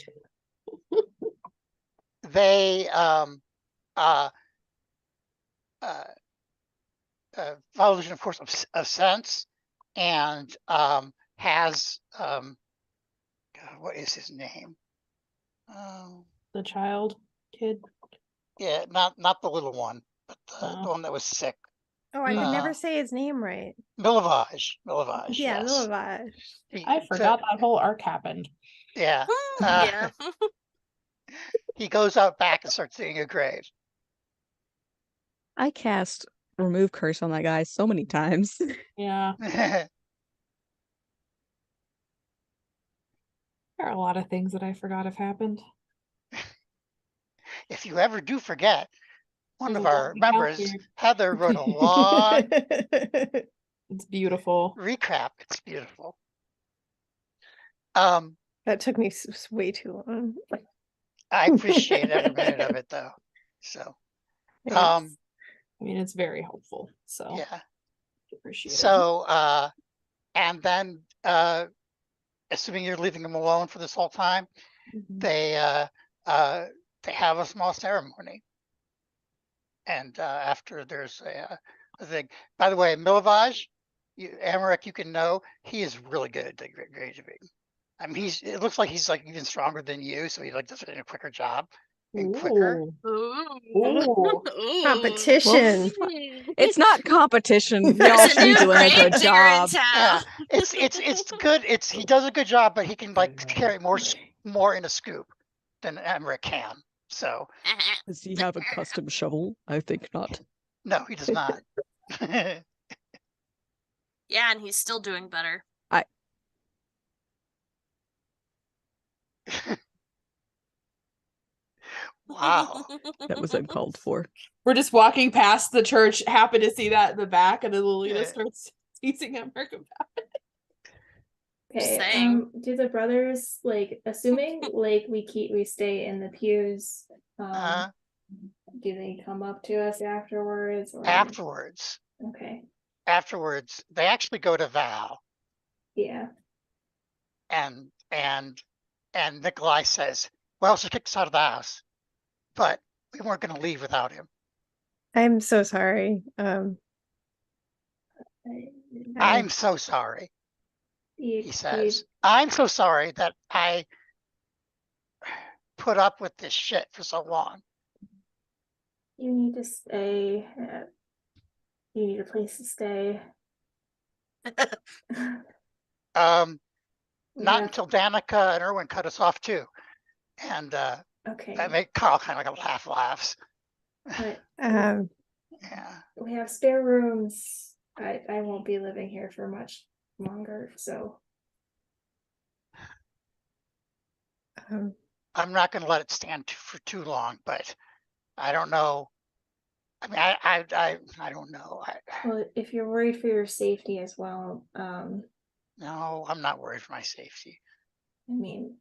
They Evolution, of course, of sense, and has what is his name? The child kid. Yeah, not the little one, but the one that was sick. Oh, I could never say his name right. Milovage. Yeah, Yes. Milovage. I forgot that whole arc happened. Yeah. Yeah. He goes out back and starts digging a grave. I cast remove curse on that guy so many times. Yeah. There are a lot of things that I forgot have happened. If you ever do forget, one There's of a our lot to members, count here. Heather, wrote a long It's beautiful. recap. It's beautiful. That took me way too long. I appreciate every minute of it, though. So, I mean, it's very helpful. So yeah. Appreciate it. So, and then, assuming you're leaving them alone for this whole time, they have a small ceremony. And after there's a thing. By the way, Milovage, Amaric, you can know he is really good at graving. I mean, it looks like he's like even stronger than you, so he does it in a quicker job and quicker. Ooh. Competition. It's not competition. We all should be doing a good job. It's good. He does a good job, but he can carry more in a scoop than Amaric can. So Does he have a custom shovel? I think not. no, he does not. Yeah, and he's still doing better. Wow. That was uncalled for. We're just walking past the church, happen to see that in the back, and then Lolita Yeah. starts teasing him about it. Okay, saying. do the brothers, like, assuming, like, we stay in the pews, Uh, do they come up to us afterwards, or? afterwards, Okay, they actually go to Val, yeah, and Nikolai says, "Well, she kicked us out of the house, but we weren't going to leave without him." I'm so sorry. I'm so sorry, you, he says. I'm so sorry that I put up with this shit for so long. you need to stay, you need a place to stay. Not have- until Danica and Erwin cut us off too. And that Okay, made Carl kind of like laughs. but Um, Yeah. we have spare rooms. I won't be living here for much longer, so. I'm not going to let it stand for too long, but I don't know. I mean, I don't know. Well, if you're worried for your safety as well, No, I'm not worried for my safety. I mean.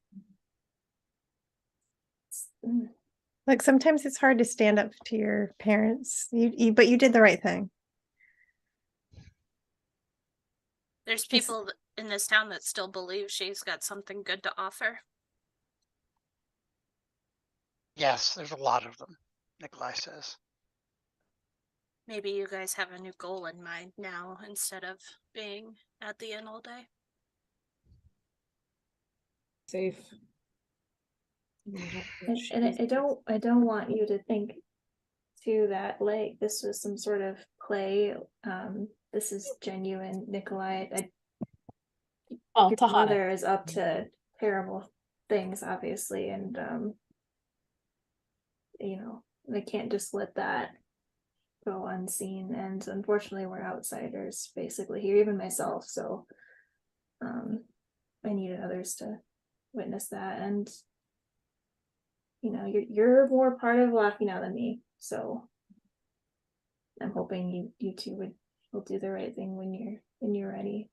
like sometimes it's hard to stand up to your parents. But you did the right thing. There's people in this town that still believe she's got something good to offer. Yes, there's a lot of them, Nikolai says. Maybe you guys have a new goal in mind now instead of being at the inn all day. Safe. And I don't want you to think too that like this was some sort of play. This is genuine, Nikolai. Your mother is up to terrible things, obviously, and you know, they can't just let that go unseen. And unfortunately, we're outsiders basically here, even myself. So, I needed others to witness that, and you know, you're more part of Lucky now than me. So, I'm hoping you two will do the right thing when you're ready.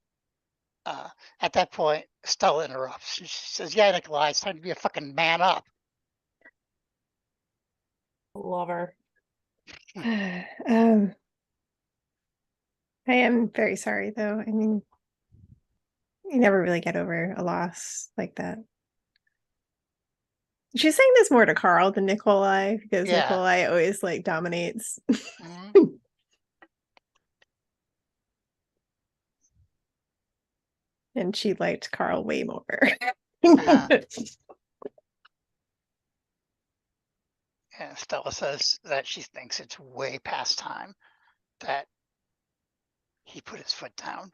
At that point, Stella interrupts. She says, "Yeah, Nikolai, it's time to be a fucking man up." Love her. I am very sorry though. I mean, you never really get over a loss like that. She's saying this more to Carl than Nikolai because Yeah. Nikolai always like dominates. Mhm. And she liked Carl way more. And Stella says that she thinks it's way past time that he put his foot down.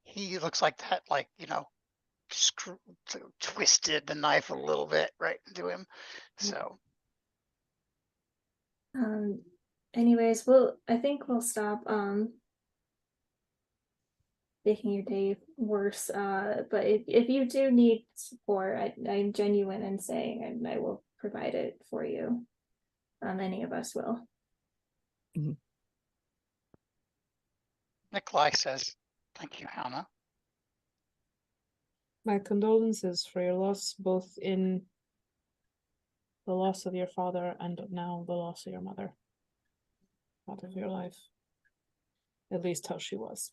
He looks like that, like, you know, twisted the knife a little bit right into him. So Anyways, I think we'll stop making your day worse. But if you do need support, I'm genuine in saying, and I will provide it for you. Any of us will. Nikolai says, "Thank you, Hannah." My condolences for your loss, both in the loss of your father and now the loss of your mother. Out of your life. At least how she was.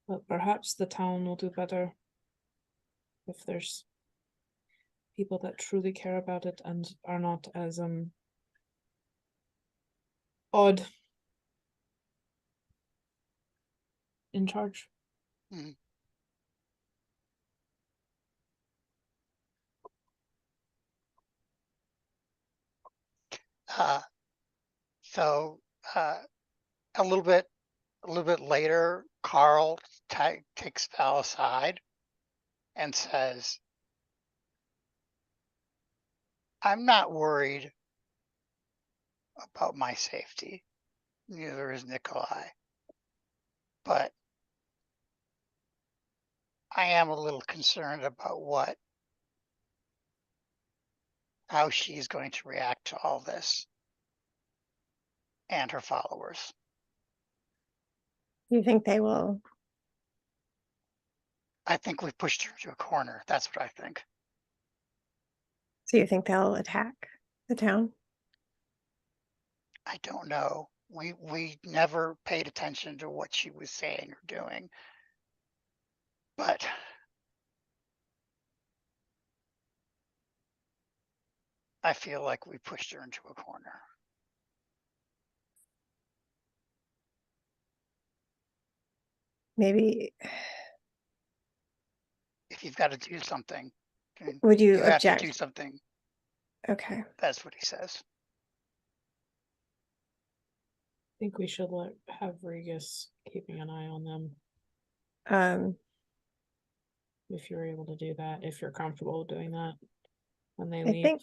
But perhaps the town will do better if there's people that truly care about it and are not as odd in charge. Mm-hmm. So a little bit later, Carl takes Val aside and says, "I'm not worried about my safety. Neither is Nikolai. But I am a little concerned about what how she's going to react to all this and her followers. You think they will? I think we've pushed her into a corner. That's what I think. So you think they'll attack the town? I don't know. We never paid attention to what she was saying or doing. But I feel like we pushed her into a corner. Maybe. If you've got to do something, Would you have to object? do something. Okay. That's what he says. I think we should have Regis keeping an eye on them Um, if you're able to do that, if you're comfortable doing that when they I leave.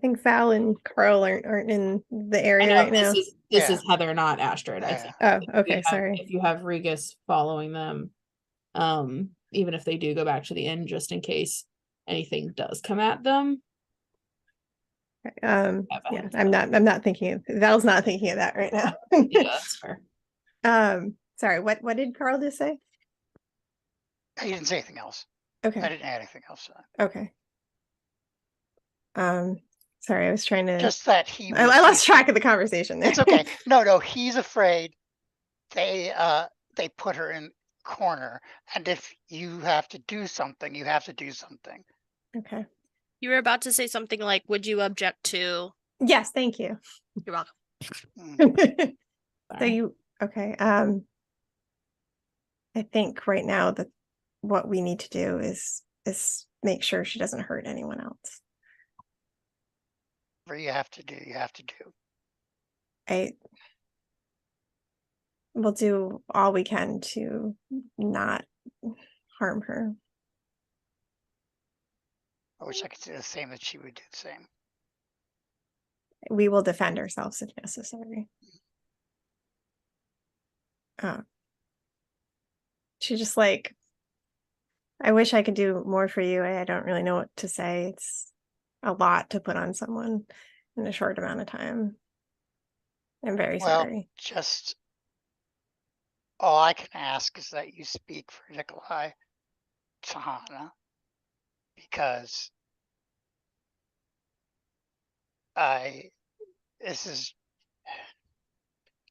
think Val and Carl aren't in the I area know right now. this Yeah. is Heather, not Astrid. I Yeah. think Oh, if okay, sorry. if you have Regis following them, even if they do go back to the inn, just in case anything does come at them. Yeah, I'm not thinking of Val's not thinking of that right now. Yeah, that's fair. Sorry, what did Carl just say? He didn't say anything else. Okay. I didn't add anything else. Okay. Sorry, I was trying to Just that I lost track of the conversation there. It's okay. No, he's afraid they put her in corner, and if you have to do something, you have to do something. Okay. You were about to say something like, would you object to? Yes, thank you. You're welcome. So okay. I think right now that what we need to do is make sure she doesn't hurt anyone else. Whatever you have to do, you have to do. We'll do all we can to not harm her. I wish I could say the same, that she would do the same. We will defend ourselves if necessary. She just like, I wish I could do more for you. I don't really know what to say. It's a lot to put on someone in a short amount of time. I'm very sorry. Just all I can ask is that you speak for Nikolai to Hannah, because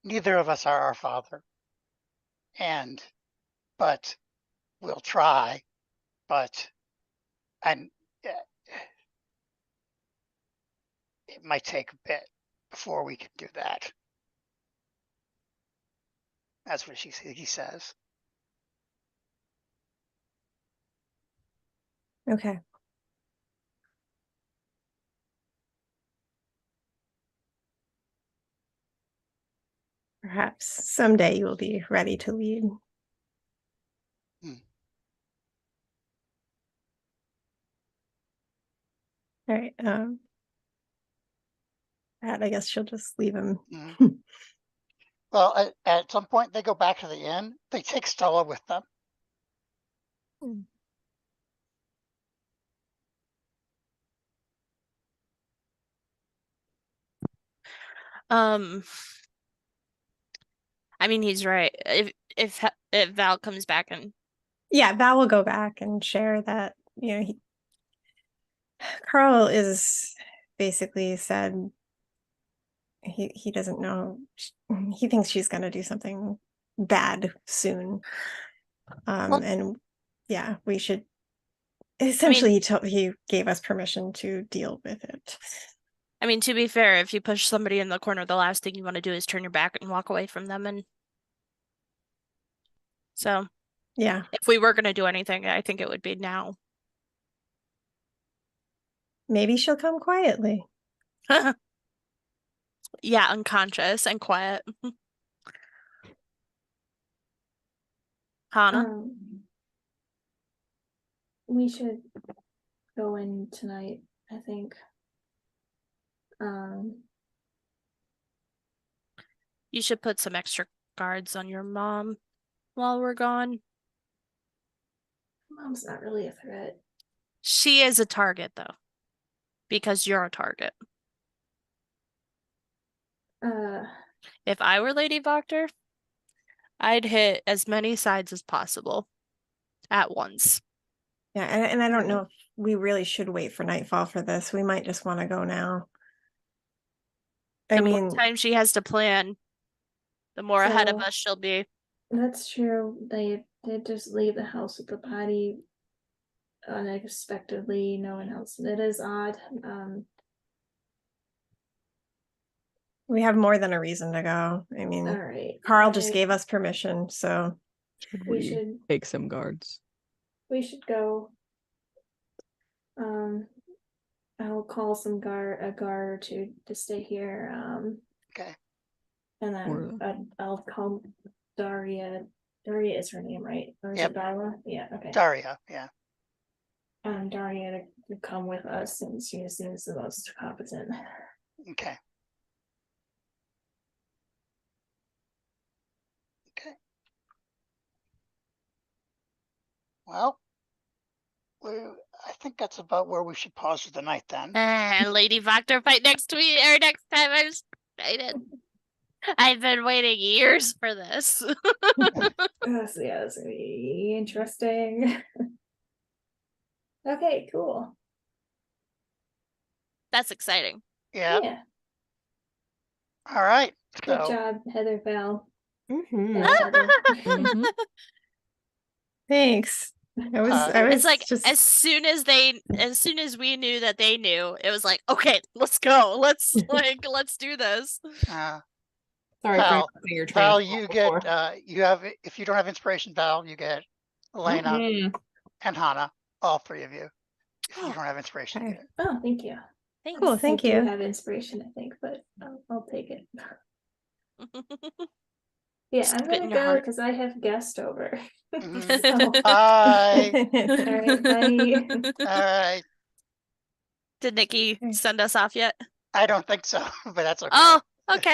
neither of us are our father, but we'll try, and it might take a bit before we can do that. That's what he says. Okay. Perhaps someday you will be ready to lead. All right. I guess she'll just leave him. Well, at some point they go back to the inn. They take Stella with them. I mean, he's right. If Val comes back and Val will go back and share that, Carl is basically said he doesn't know. He thinks she's going to do something bad soon. And we should essentially, he gave us permission to deal with it. I mean, to be fair, if you push somebody in the corner, the last thing you want to do is turn your back and walk away from them. And so, if we were going to do anything, I think it would be now. Maybe she'll come quietly. Yeah, unconscious and quiet. Hannah? We should go in tonight, I think. You should put some extra guards on your mom while we're gone. Mom's not really a threat. She is a target, though. because you're a target. Uh, If I were Lady Voctor, I'd hit as many sides as possible at once. Yeah, and I don't know if we really should wait for nightfall for this. We might just want to go now. I The mean, more time she has to plan, the more ahead of So- us she'll be. that's true. They did just leave the house with the body unexpectedly. No one else. It is odd. we have more than a reason to go. I mean, All right. Carl just gave us permission, so Should We we should take some guards? we should go. I'll call a guard or two to stay here. Okay. And then I'll call Daria. Daria is her name, right? Or is Yep. it Darla? Yeah, okay. Daria, yeah. Daria to come with us since she seems the most competent. Okay. Okay. Well, I think that's about where we should pause for the night then. Lady Voctor fight next week or next time. I'm excited. I've been waiting years for this. So yeah, it's gonna be interesting. Okay, cool. That's exciting. Yeah. Yeah. All right. Good So job, Heather Val. mhm. Heather. Mhm. Thanks. I was It's like just as soon as we knew that they knew, it was like, okay, let's go. Let's do this. Sorry Val, for your train. Val, of you thought get you have, if you don't have inspiration, Val, you get Elena before. and Hannah, all three of you. If you don't have inspiration, you Okay. get it. Oh, thank you. Thanks. cool. Thank I do you. have inspiration, I think, but I'll take it. Yeah, Just I'm keep it in gonna your go heart. because I have guest over. Mhm. So, Bye. all right, bye. All right. Did Nikki Okay. send us off yet? I don't think so, but that's okay. Oh, okay.